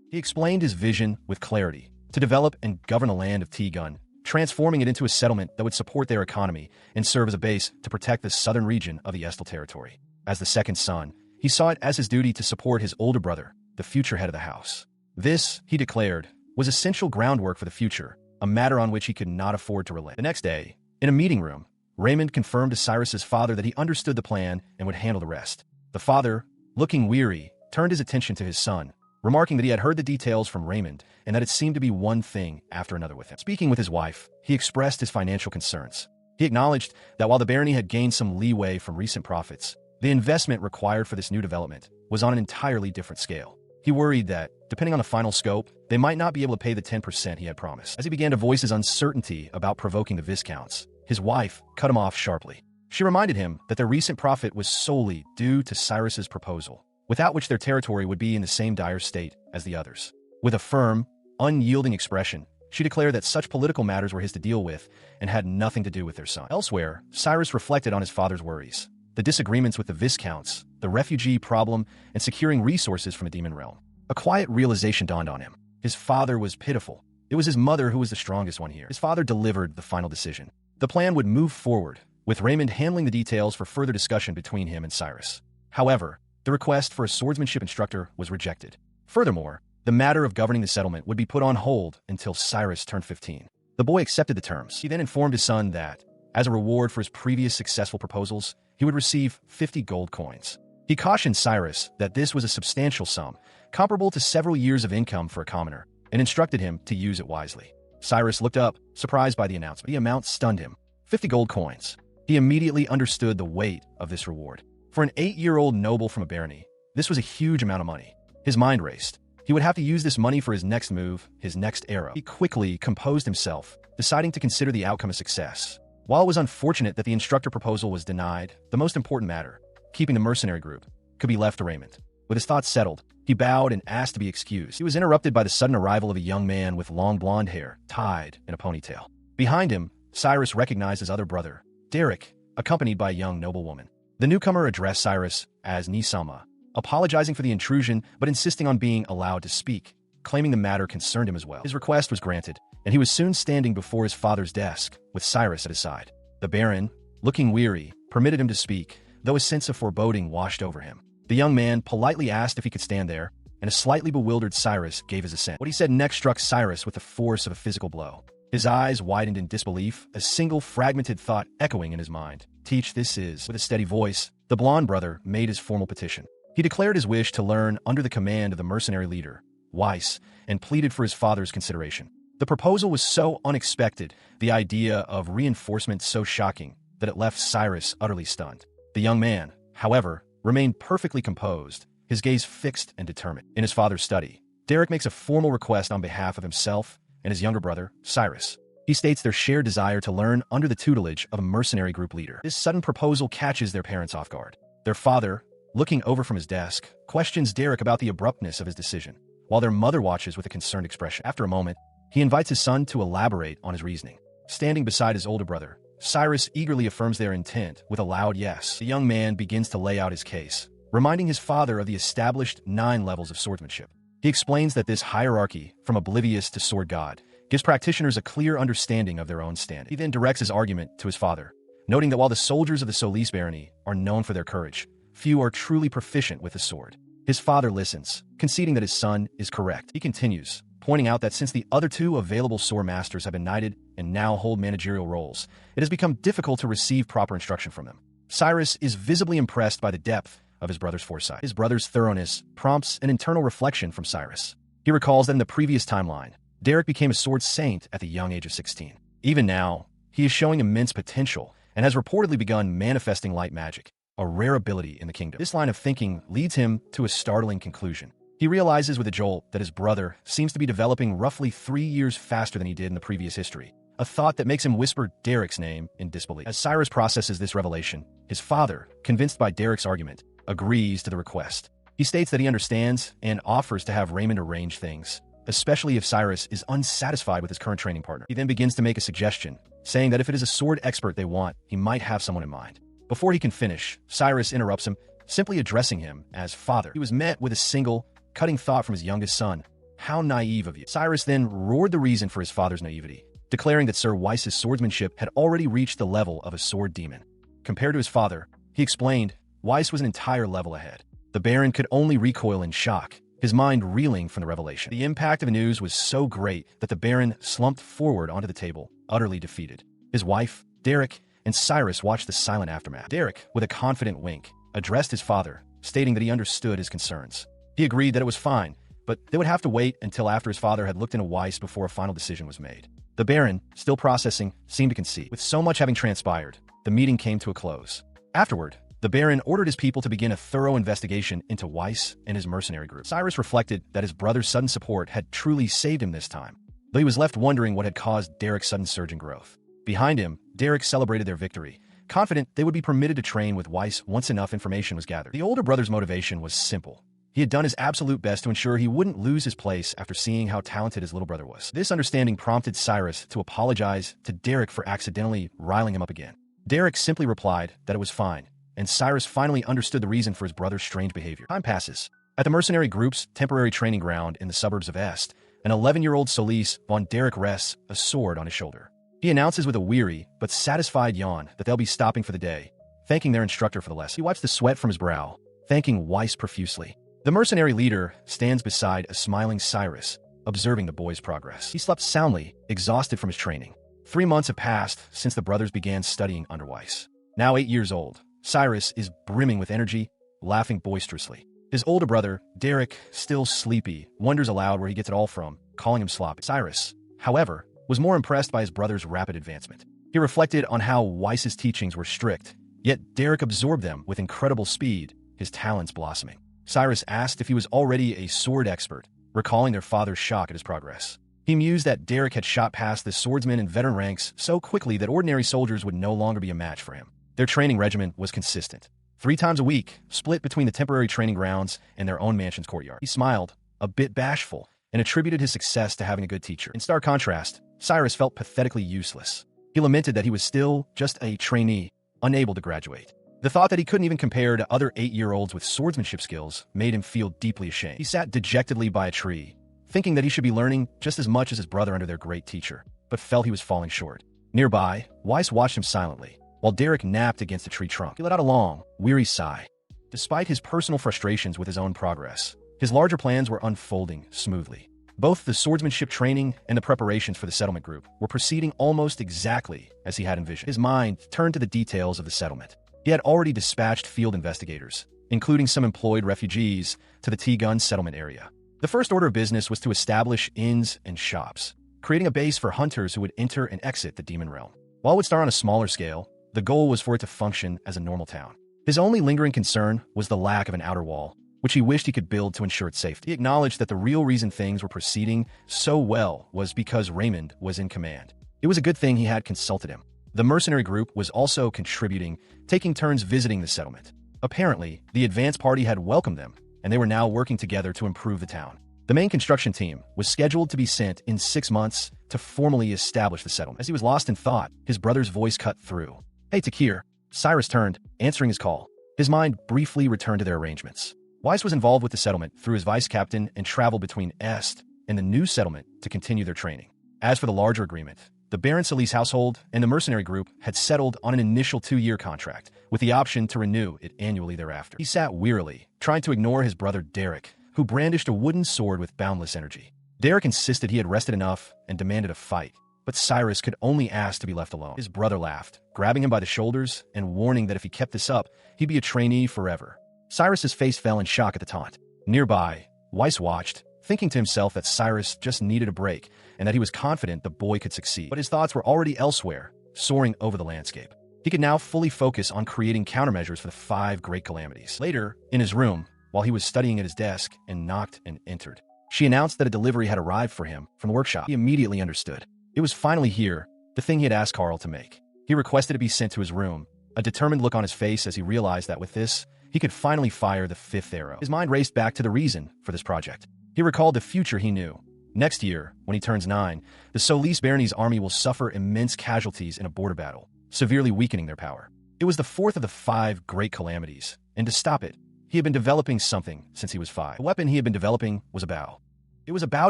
He explained his vision with clarity: to develop and govern the land of T-Gun, transforming it into a settlement that would support their economy and serve as a base to protect the southern region of the Estel territory. As the second son, he saw it as his duty to support his older brother, the future head of the house. This, he declared, was essential groundwork for the future, a matter on which he could not afford to relent. The next day, in a meeting room, Raymond confirmed to Cyrus's father that he understood the plan and would handle the rest. The father, looking weary, turned his attention to his son, remarking that he had heard the details from Raymond and that it seemed to be one thing after another with him. Speaking with his wife, he expressed his financial concerns. He acknowledged that while the barony had gained some leeway from recent profits, the investment required for this new development was on an entirely different scale. He worried that, depending on the final scope, they might not be able to pay the 10% he had promised. As he began to voice his uncertainty about provoking the viscounts, his wife cut him off sharply. She reminded him that their recent profit was solely due to Cyrus's proposal, without which their territory would be in the same dire state as the others. With a firm, unyielding expression, she declared that such political matters were his to deal with and had nothing to do with their son. Elsewhere, Cyrus reflected on his father's worries. The disagreements with the viscounts the refugee problem, and securing resources from a demon realm. A quiet realization dawned on him. His father was pitiful. It was his mother who was the strongest one here. His father delivered the final decision. The plan would move forward, with Raymond handling the details for further discussion between him and Cyrus. However, the request for a swordsmanship instructor was rejected. Furthermore, the matter of governing the settlement would be put on hold until Cyrus turned 15. The boy accepted the terms. He then informed his son that, as a reward for his previous successful proposals, he would receive 50 gold coins. He cautioned Cyrus that this was a substantial sum, comparable to several years of income for a commoner, and instructed him to use it wisely. Cyrus looked up, surprised by the announcement. The amount stunned him. 50 gold coins. He immediately understood the weight of this reward. For an 8-year-old noble from a barony, this was a huge amount of money. His mind raced. He would have to use this money for his next move, his next era. He quickly composed himself, deciding to consider the outcome a success. While it was unfortunate that the instructor proposal was denied, the most important matter, keeping the mercenary group, could be left to Raymond. With his thoughts settled, he bowed and asked to be excused. He was interrupted by the sudden arrival of a young man with long blonde hair, tied in a ponytail. Behind him, Cyrus recognized his other brother, Derek, accompanied by a young noblewoman. The newcomer addressed Cyrus as Nisama, apologizing for the intrusion but insisting on being allowed to speak, claiming the matter concerned him as well. His request was granted, and he was soon standing before his father's desk, with Cyrus at his side. The Baron, looking weary, permitted him to speak, though a sense of foreboding washed over him. The young man politely asked if he could stand there, and a slightly bewildered Cyrus gave his assent. What he said next struck Cyrus with the force of a physical blow. His eyes widened in disbelief, a single fragmented thought echoing in his mind. Teach this is. With a steady voice, the blonde brother made his formal petition. He declared his wish to learn under the command of the mercenary leader, Weiss, and pleaded for his father's consideration. The proposal was so unexpected, the idea of reinforcement so shocking, that it left Cyrus utterly stunned. The young man, however, remained perfectly composed, his gaze fixed and determined. In his father's study, Derek makes a formal request on behalf of himself and his younger brother, Cyrus. He states their shared desire to learn under the tutelage of a mercenary group leader. This sudden proposal catches their parents off guard. Their father, looking over from his desk, questions Derek about the abruptness of his decision, while their mother watches with a concerned expression. After a moment, he invites his son to elaborate on his reasoning. Standing beside his older brother, Cyrus eagerly affirms their intent with a loud yes. The young man begins to lay out his case, reminding his father of the established 9 levels of swordsmanship. He explains that this hierarchy, from oblivious to sword god, gives practitioners a clear understanding of their own standing. He then directs his argument to his father, noting that while the soldiers of the Solis barony are known for their courage, few are truly proficient with the sword. His father listens, conceding that his son is correct. He continues, pointing out that since the other 2 available sword masters have been knighted and now hold managerial roles, it has become difficult to receive proper instruction from them. Cyrus is visibly impressed by the depth of his brother's foresight. His brother's thoroughness prompts an internal reflection from Cyrus. He recalls that in the previous timeline, Derek became a sword saint at the young age of 16. Even now, he is showing immense potential and has reportedly begun manifesting light magic, a rare ability in the kingdom. This line of thinking leads him to a startling conclusion. He realizes with a jolt that his brother seems to be developing roughly 3 years faster than he did in the previous history, a thought that makes him whisper Derek's name in disbelief. As Cyrus processes this revelation, his father, convinced by Derek's argument, agrees to the request. He states that he understands and offers to have Raymond arrange things, especially if Cyrus is unsatisfied with his current training partner. He then begins to make a suggestion, saying that if it is a sword expert they want, he might have someone in mind. Before he can finish, Cyrus interrupts him, simply addressing him as father. He was met with a single, cutting thought from his youngest son. How naive of you. Cyrus then roared the reason for his father's naivety, declaring that Sir Weiss's swordsmanship had already reached the level of a sword demon. Compared to his father, he explained, Weiss was an entire level ahead. The Baron could only recoil in shock, his mind reeling from the revelation. The impact of the news was so great that the Baron slumped forward onto the table, utterly defeated. His wife, Derek, and Cyrus watched the silent aftermath. Derek, with a confident wink, addressed his father, stating that he understood his concerns. He agreed that it was fine, but they would have to wait until after his father had looked into Weiss before a final decision was made. The Baron, still processing, seemed to concede. With so much having transpired, the meeting came to a close. Afterward, the Baron ordered his people to begin a thorough investigation into Weiss and his mercenary group. Cyrus reflected that his brother's sudden support had truly saved him this time, though he was left wondering what had caused Derek's sudden surge in growth. Behind him, Derek celebrated their victory, confident they would be permitted to train with Weiss once enough information was gathered. The older brother's motivation was simple. He had done his absolute best to ensure he wouldn't lose his place after seeing how talented his little brother was. This understanding prompted Cyrus to apologize to Derek for accidentally riling him up again. Derek simply replied that it was fine, and Cyrus finally understood the reason for his brother's strange behavior. Time passes. At the Mercenary group's temporary training ground in the suburbs of Est, an 11-year-old Solis von Derek rests a sword on his shoulder. He announces with a weary but satisfied yawn that they'll be stopping for the day, thanking their instructor for the lesson. He wipes the sweat from his brow, thanking Weiss profusely. The mercenary leader stands beside a smiling Cyrus, observing the boy's progress. He slept soundly, exhausted from his training. 3 months have passed since the brothers began studying under Weiss. Now 8 years old, Cyrus is brimming with energy, laughing boisterously. His older brother, Derek, still sleepy, wonders aloud where he gets it all from, calling him sloppy. Cyrus, however, was more impressed by his brother's rapid advancement. He reflected on how Weiss's teachings were strict, yet Derek absorbed them with incredible speed, his talents blossoming. Cyrus asked if he was already a sword expert, recalling their father's shock at his progress. He mused that Derek had shot past the swordsman and veteran ranks so quickly that ordinary soldiers would no longer be a match for him. Their training regimen was consistent. 3 times a week, split between the temporary training grounds and their own mansion's courtyard. He smiled, a bit bashful, and attributed his success to having a good teacher. In stark contrast, Cyrus felt pathetically useless. He lamented that he was still just a trainee, unable to graduate. The thought that he couldn't even compare to other 8-year-olds with swordsmanship skills made him feel deeply ashamed. He sat dejectedly by a tree, thinking that he should be learning just as much as his brother under their great teacher, but felt he was falling short. Nearby, Weiss watched him silently, while Derek napped against a tree trunk. He let out a long, weary sigh. Despite his personal frustrations with his own progress, his larger plans were unfolding smoothly. Both the swordsmanship training and the preparations for the settlement group were proceeding almost exactly as he had envisioned. His mind turned to the details of the settlement. He had already dispatched field investigators, including some employed refugees, to the T-Gun settlement area. The first order of business was to establish inns and shops, creating a base for hunters who would enter and exit the demon realm. While it would start on a smaller scale, the goal was for it to function as a normal town. His only lingering concern was the lack of an outer wall, which he wished he could build to ensure its safety. He acknowledged that the real reason things were proceeding so well was because Raymond was in command. It was a good thing he had consulted him. The mercenary group was also contributing, taking turns visiting the settlement. Apparently, the advance party had welcomed them, and they were now working together to improve the town. The main construction team was scheduled to be sent in 6 months to formally establish the settlement. As he was lost in thought, his brother's voice cut through. "Hey, Takir." Cyrus turned, answering his call. His mind briefly returned to their arrangements. Weiss was involved with the settlement through his vice captain and traveled between Est and the new settlement to continue their training. As for the larger agreement, the Baron Solis household and the mercenary group had settled on an initial 2-year contract, with the option to renew it annually thereafter. He sat wearily, trying to ignore his brother Derek, who brandished a wooden sword with boundless energy. Derek insisted he had rested enough and demanded a fight, but Cyrus could only ask to be left alone. His brother laughed, grabbing him by the shoulders and warning that if he kept this up, he'd be a trainee forever. Cyrus's face fell in shock at the taunt. Nearby, Weiss watched, thinking to himself that Cyrus just needed a break and that he was confident the boy could succeed. But his thoughts were already elsewhere, soaring over the landscape. He could now fully focus on creating countermeasures for the 5 great calamities. Later, in his room, while he was studying at his desk, and knocked and entered. She announced that a delivery had arrived for him from the workshop. He immediately understood. It was finally here, the thing he had asked Carl to make. He requested it be sent to his room, a determined look on his face as he realized that with this, he could finally fire the 5th arrow. His mind raced back to the reason for this project. He recalled the future he knew. Next year, when he turns 9, the Solis Barony's army will suffer immense casualties in a border battle, severely weakening their power. It was the 4th of the 5 great calamities, and to stop it, he had been developing something since he was 5. The weapon he had been developing was a bow. It was a bow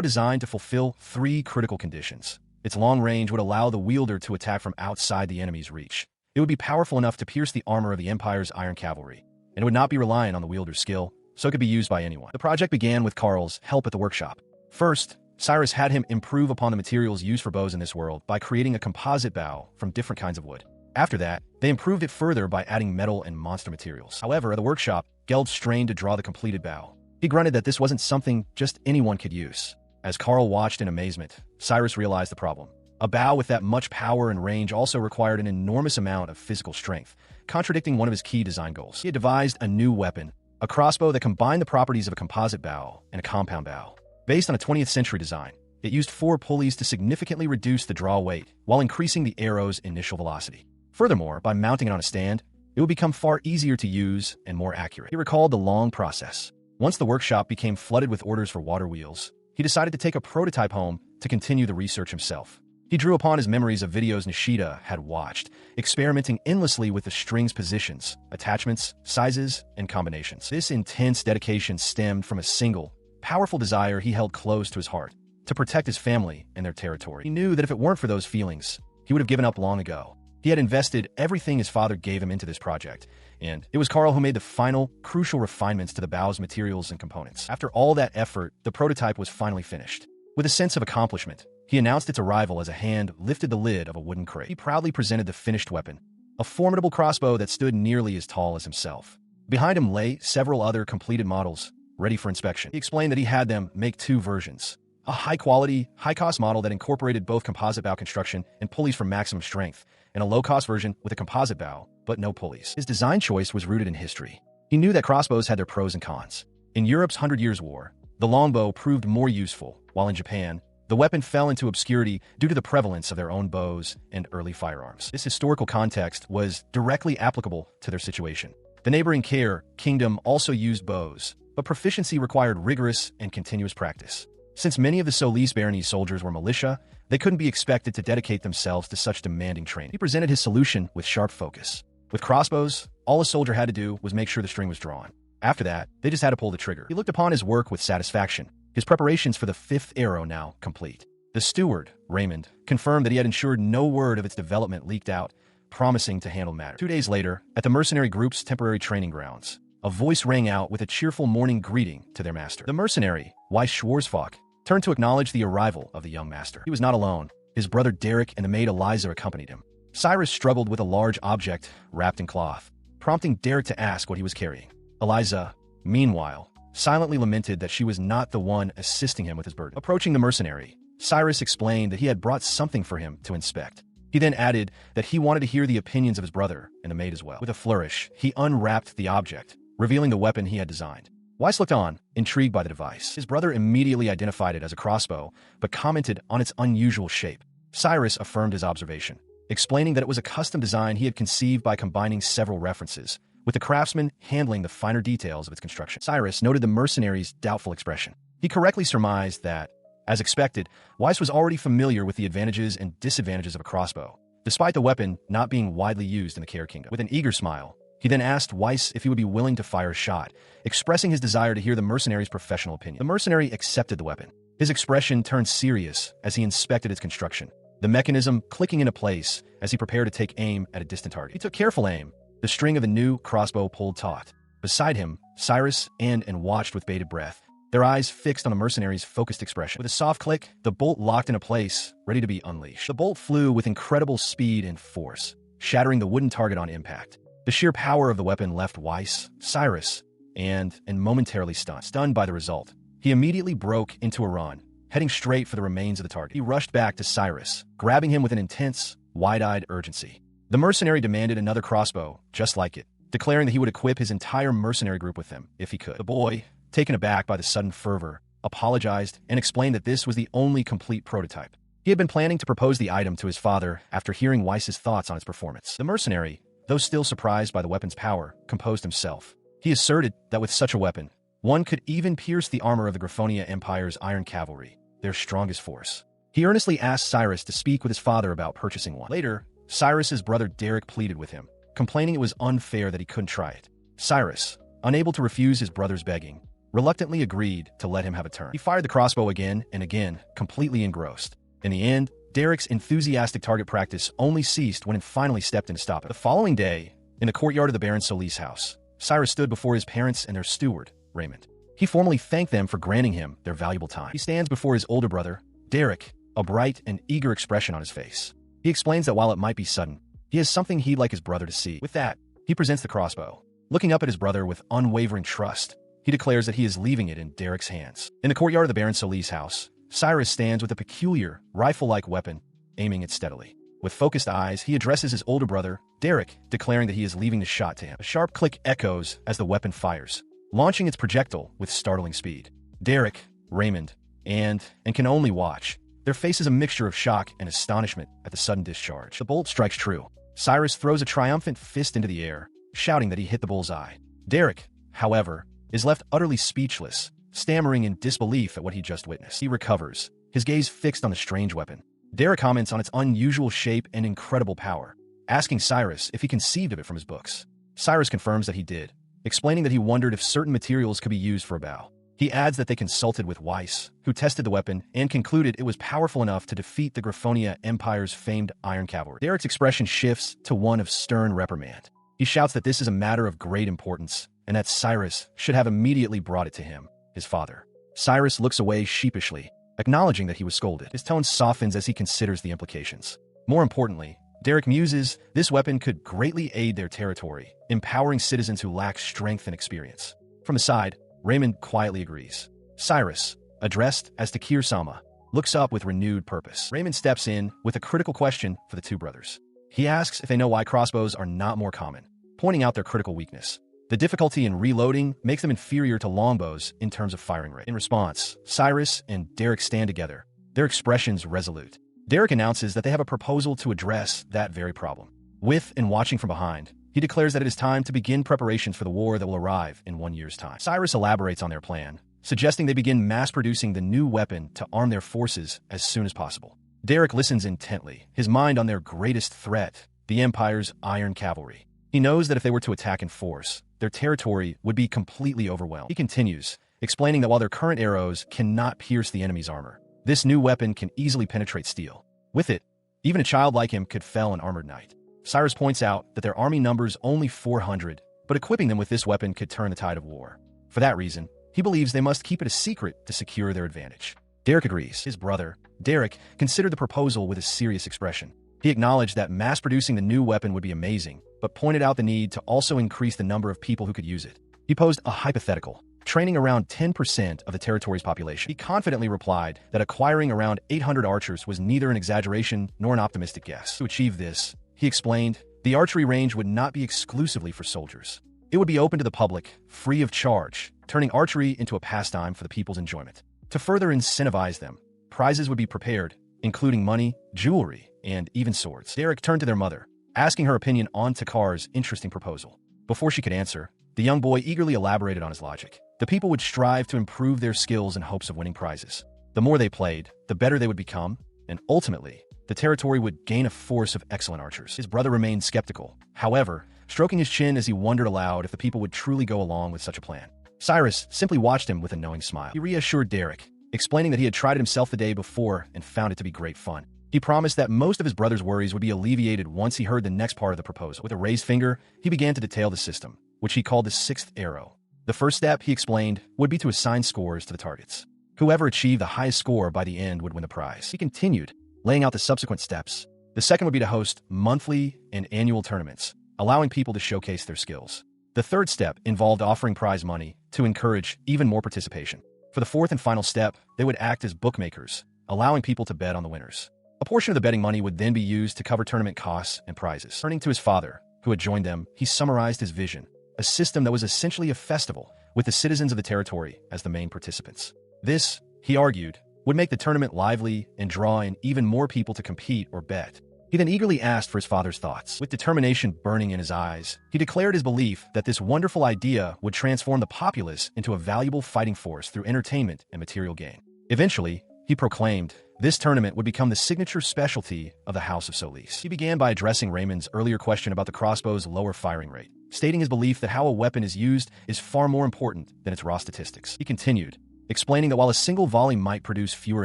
designed to fulfill 3 critical conditions. Its long range would allow the wielder to attack from outside the enemy's reach. It would be powerful enough to pierce the armor of the Empire's iron cavalry, and it would not be reliant on the wielder's skill, so it could be used by anyone. The project began with Carl's help at the workshop. First, Cyrus had him improve upon the materials used for bows in this world by creating a composite bow from different kinds of wood. After that, they improved it further by adding metal and monster materials. However, at the workshop, Geld strained to draw the completed bow. He grunted that this wasn't something just anyone could use. As Carl watched in amazement, Cyrus realized the problem. A bow with that much power and range also required an enormous amount of physical strength, contradicting one of his key design goals. He had devised a new weapon, a crossbow that combined the properties of a composite bow and a compound bow. Based on a 20th century design, it used 4 pulleys to significantly reduce the draw weight while increasing the arrow's initial velocity. Furthermore, by mounting it on a stand, it would become far easier to use and more accurate. He recalled the long process. Once the workshop became flooded with orders for water wheels, he decided to take a prototype home to continue the research himself. He drew upon his memories of videos Nishida had watched, experimenting endlessly with the string's positions, attachments, sizes, and combinations. This intense dedication stemmed from a single, powerful desire he held close to his heart: to protect his family and their territory. He knew that if it weren't for those feelings, he would have given up long ago. He had invested everything his father gave him into this project, and it was Carl who made the final, crucial refinements to the bow's materials and components. After all that effort, the prototype was finally finished. With a sense of accomplishment, he announced its arrival as a hand lifted the lid of a wooden crate. He proudly presented the finished weapon, a formidable crossbow that stood nearly as tall as himself. Behind him lay several other completed models, ready for inspection. He explained that he had them make two versions: a high-quality, high-cost model that incorporated both composite bow construction and pulleys for maximum strength, and a low-cost version with a composite bow, but no pulleys. His design choice was rooted in history. He knew that crossbows had their pros and cons. In Europe's 100 Years' War, the longbow proved more useful, while in Japan, the weapon fell into obscurity due to the prevalence of their own bows and early firearms. This historical context was directly applicable to their situation. The neighboring kingdom also used bows, but proficiency required rigorous and continuous practice. Since many of the Solis barony soldiers were militia, they couldn't be expected to dedicate themselves to such demanding training. He presented his solution with sharp focus. With crossbows, all a soldier had to do was make sure the string was drawn. After that, they just had to pull the trigger. He looked upon his work with satisfaction, his preparations for the fifth arrow now complete. The steward, Raymond, confirmed that he had ensured no word of its development leaked out, promising to handle matters. 2 days later, at the mercenary group's temporary training grounds, a voice rang out with a cheerful morning greeting to their master. The mercenary, Weiss Schwarzfock, turned to acknowledge the arrival of the young master. He was not alone. His brother Derek and the maid Eliza accompanied him. Cyrus struggled with a large object wrapped in cloth, prompting Derek to ask what he was carrying. Eliza, meanwhile, silently lamented that she was not the one assisting him with his burden. Approaching the mercenary, Cyrus explained that he had brought something for him to inspect. He then added that he wanted to hear the opinions of his brother and the maid as well. With a flourish, he unwrapped the object, revealing the weapon he had designed. Weiss looked on, intrigued by the device. His brother immediately identified it as a crossbow, but commented on its unusual shape. Cyrus affirmed his observation, explaining that it was a custom design he had conceived by combining several references, with the craftsman handling the finer details of its construction. Cyrus noted the mercenary's doubtful expression. He correctly surmised that, as expected, Weiss was already familiar with the advantages and disadvantages of a crossbow, despite the weapon not being widely used in the Care Kingdom. With an eager smile, he then asked Weiss if he would be willing to fire a shot, expressing his desire to hear the mercenary's professional opinion. The mercenary accepted the weapon. His expression turned serious as he inspected its construction, the mechanism clicking into place as he prepared to take aim at a distant target. He took careful aim. The string of the new crossbow pulled taut. Beside him, Cyrus and watched with bated breath, their eyes fixed on the mercenary's focused expression. With a soft click, the bolt locked into place, ready to be unleashed. The bolt flew with incredible speed and force, shattering the wooden target on impact. The sheer power of the weapon left Weiss, Cyrus, and momentarily stunned by the result. He immediately broke into a run, heading straight for the remains of the target. He rushed back to Cyrus, grabbing him with an intense, wide-eyed urgency. The mercenary demanded another crossbow, just like it, declaring that he would equip his entire mercenary group with them, if he could. The boy, taken aback by the sudden fervor, apologized and explained that this was the only complete prototype. He had been planning to propose the item to his father after hearing Weiss's thoughts on its performance. The mercenary, though still surprised by the weapon's power, composed himself. He asserted that with such a weapon, one could even pierce the armor of the Graphonia Empire's iron cavalry, their strongest force. He earnestly asked Cyrus to speak with his father about purchasing one. Later, Cyrus's brother Derek pleaded with him, complaining it was unfair that he couldn't try it. Cyrus, unable to refuse his brother's begging, reluctantly agreed to let him have a turn. He fired the crossbow again and again, completely engrossed. In the end, Derek's enthusiastic target practice only ceased when it finally stepped in to stop it. The following day, in the courtyard of the Baron Solis' house, Cyrus stood before his parents and their steward, Raymond. He formally thanked them for granting him their valuable time. He stands before his older brother, Derek, a bright and eager expression on his face. He explains that while it might be sudden, he has something he'd like his brother to see. With that, he presents the crossbow. Looking up at his brother with unwavering trust, he declares that he is leaving it in Derek's hands. In the courtyard of the Baron Solis' house, Cyrus stands with a peculiar, rifle-like weapon, aiming it steadily. With focused eyes, he addresses his older brother, Derek, declaring that he is leaving the shot to him. A sharp click echoes as the weapon fires, launching its projectile with startling speed. Derek, Raymond, and can only watch. Their face is a mixture of shock and astonishment at the sudden discharge. The bolt strikes true. Cyrus throws a triumphant fist into the air, shouting that he hit the bullseye. Derek, however, is left utterly speechless, stammering in disbelief at what he just witnessed. He recovers, his gaze fixed on the strange weapon. Derek comments on its unusual shape and incredible power, asking Cyrus if he conceived of it from his books. Cyrus confirms that he did, explaining that he wondered if certain materials could be used for a bow. He adds that they consulted with Weiss, who tested the weapon and concluded it was powerful enough to defeat the Griffonia Empire's famed iron cavalry. Derek's expression shifts to one of stern reprimand. He shouts that this is a matter of great importance and that Cyrus should have immediately brought it to him, his father. Cyrus looks away sheepishly, acknowledging that he was scolded. His tone softens as he considers the implications. More importantly, Derek muses this weapon could greatly aid their territory, empowering citizens who lack strength and experience. From the side, Raymond quietly agrees. Cyrus, addressed as Takir-sama, looks up with renewed purpose. Raymond steps in with a critical question for the two brothers. He asks if they know why crossbows are not more common, pointing out their critical weakness. The difficulty in reloading makes them inferior to longbows in terms of firing rate. In response, Cyrus and Derek stand together, their expressions resolute. Derek announces that they have a proposal to address that very problem. With and watching from behind, he declares that it is time to begin preparations for the war that will arrive in 1 year's time. Cyrus elaborates on their plan, suggesting they begin mass-producing the new weapon to arm their forces as soon as possible. Derek listens intently, his mind on their greatest threat, the Empire's iron cavalry. He knows that if they were to attack in force, their territory would be completely overwhelmed. He continues, explaining that while their current arrows cannot pierce the enemy's armor, this new weapon can easily penetrate steel. With it, even a child like him could fell an armored knight. Cyrus points out that their army numbers only 400, but equipping them with this weapon could turn the tide of war. For that reason, he believes they must keep it a secret to secure their advantage. Derek agrees. His brother, Derek, considered the proposal with a serious expression. He acknowledged that mass-producing the new weapon would be amazing, but pointed out the need to also increase the number of people who could use it. He posed a hypothetical, training around 10% of the territory's population. He confidently replied that acquiring around 800 archers was neither an exaggeration nor an optimistic guess. To achieve this, he explained, the archery range would not be exclusively for soldiers. It would be open to the public, free of charge, turning archery into a pastime for the people's enjoyment. To further incentivize them, prizes would be prepared, including money, jewelry, and even swords. Derek turned to their mother, asking her opinion on Takar's interesting proposal. Before she could answer, the young boy eagerly elaborated on his logic. The people would strive to improve their skills in hopes of winning prizes. The more they played, the better they would become, and ultimately, the territory would gain a force of excellent archers. His brother remained skeptical, however, stroking his chin as he wondered aloud if the people would truly go along with such a plan. Cyrus simply watched him with a knowing smile. He reassured Derek, explaining that he had tried it himself the day before and found it to be great fun. He promised that most of his brother's worries would be alleviated once he heard the next part of the proposal. With a raised finger, he began to detail the system, which he called the sixth arrow. The first step, he explained, would be to assign scores to the targets. Whoever achieved the highest score by the end would win the prize. He continued, laying out the subsequent steps. The second would be to host monthly and annual tournaments, allowing people to showcase their skills. The third step involved offering prize money to encourage even more participation. For the fourth and final step, they would act as bookmakers, allowing people to bet on the winners. A portion of the betting money would then be used to cover tournament costs and prizes. Turning to his father, who had joined them, he summarized his vision, a system that was essentially a festival, with the citizens of the territory as the main participants. This, he argued, would make the tournament lively and draw in even more people to compete or bet. He then eagerly asked for his father's thoughts. With determination burning in his eyes, he declared his belief that this wonderful idea would transform the populace into a valuable fighting force through entertainment and material gain. Eventually, he proclaimed, this tournament would become the signature specialty of the House of Solis. He began by addressing Raymond's earlier question about the crossbow's lower firing rate, stating his belief that how a weapon is used is far more important than its raw statistics. He continued, explaining that while a single volley might produce fewer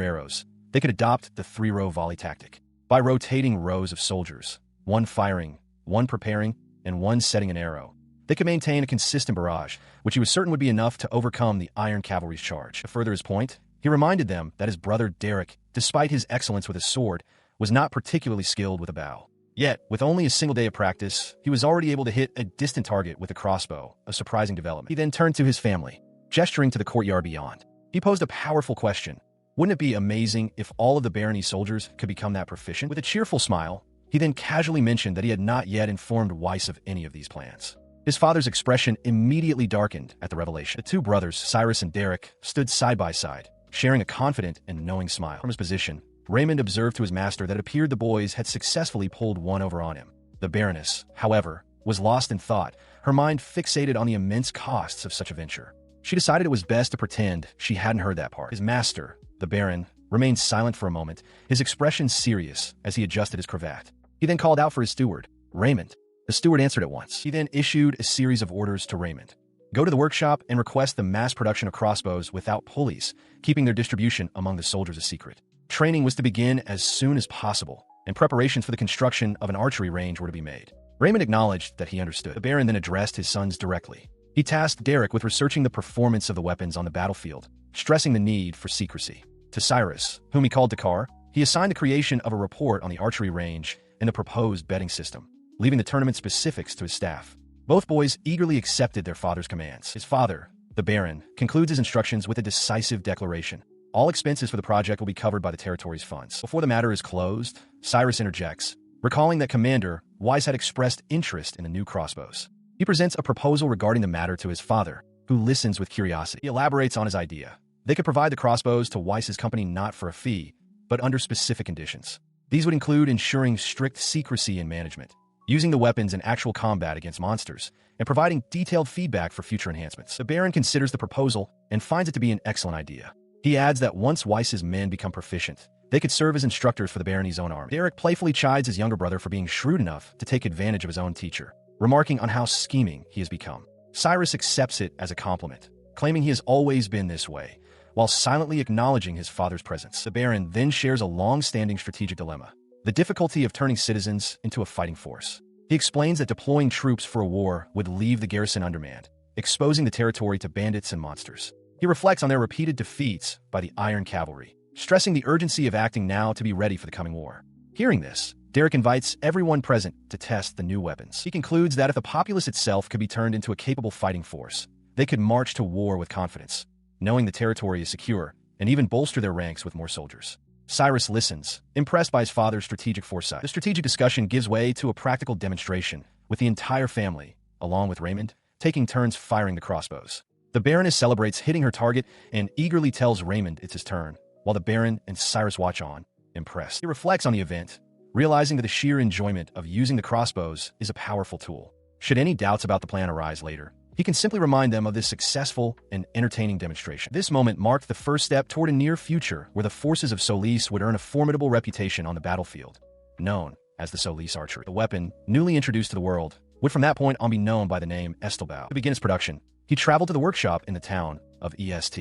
arrows, they could adopt the three-row volley tactic. By rotating rows of soldiers, one firing, one preparing, and one setting an arrow, they could maintain a consistent barrage, which he was certain would be enough to overcome the Iron Cavalry's charge. To further his point, he reminded them that his brother Derek, despite his excellence with his sword, was not particularly skilled with a bow. Yet, with only a single day of practice, he was already able to hit a distant target with a crossbow, a surprising development. He then turned to his family, gesturing to the courtyard beyond. He posed a powerful question. Wouldn't it be amazing if all of the barony soldiers could become that proficient? With a cheerful smile, he then casually mentioned that he had not yet informed Weiss of any of these plans. His father's expression immediately darkened at the revelation. The two brothers, Cyrus and Derek, stood side by side, sharing a confident and knowing smile. From his position, Raymond observed to his master that it appeared the boys had successfully pulled one over on him. The Baroness, however, was lost in thought, her mind fixated on the immense costs of such a venture. She decided it was best to pretend she hadn't heard that part. His master, the Baron, remained silent for a moment, his expression serious as he adjusted his cravat. He then called out for his steward, Raymond. The steward answered at once. He then issued a series of orders to Raymond. Go to the workshop and request the mass production of crossbows without pulleys, keeping their distribution among the soldiers a secret. Training was to begin as soon as possible, and preparations for the construction of an archery range were to be made. Raymond acknowledged that he understood. The Baron then addressed his sons directly. He tasked Derek with researching the performance of the weapons on the battlefield, stressing the need for secrecy. To Cyrus, whom he called Dakar, he assigned the creation of a report on the archery range and the proposed betting system, leaving the tournament specifics to his staff. Both boys eagerly accepted their father's commands. His father, the Baron, concludes his instructions with a decisive declaration. All expenses for the project will be covered by the territory's funds. Before the matter is closed, Cyrus interjects, recalling that Commander Wise had expressed interest in the new crossbows. He presents a proposal regarding the matter to his father, who listens with curiosity. He elaborates on his idea. They could provide the crossbows to Weiss's company not for a fee, but under specific conditions. These would include ensuring strict secrecy in management, using the weapons in actual combat against monsters, and providing detailed feedback for future enhancements. The Baron considers the proposal and finds it to be an excellent idea. He adds that once Weiss's men become proficient, they could serve as instructors for the Barony's own army. Derek playfully chides his younger brother for being shrewd enough to take advantage of his own teacher, remarking on how scheming he has become. Cyrus accepts it as a compliment, claiming he has always been this way, while silently acknowledging his father's presence. The Baron then shares a long-standing strategic dilemma: the difficulty of turning citizens into a fighting force. He explains that deploying troops for a war would leave the garrison undermanned, exposing the territory to bandits and monsters. He reflects on their repeated defeats by the Iron Cavalry, stressing the urgency of acting now to be ready for the coming war. Hearing this, Derek invites everyone present to test the new weapons. He concludes that if the populace itself could be turned into a capable fighting force, they could march to war with confidence, knowing the territory is secure, and even bolster their ranks with more soldiers. Cyrus listens, impressed by his father's strategic foresight. The strategic discussion gives way to a practical demonstration, with the entire family, along with Raymond, taking turns firing the crossbows. The Baroness celebrates hitting her target and eagerly tells Raymond it's his turn, while the Baron and Cyrus watch on, impressed. He reflects on the event, realizing that the sheer enjoyment of using the crossbows is a powerful tool. Should any doubts about the plan arise later, he can simply remind them of this successful and entertaining demonstration. This moment marked the first step toward a near future where the forces of Solis would earn a formidable reputation on the battlefield, known as the Solis archery. The weapon, newly introduced to the world, would from that point on be known by the name Estbow. To begin its production, he traveled to the workshop in the town of Est.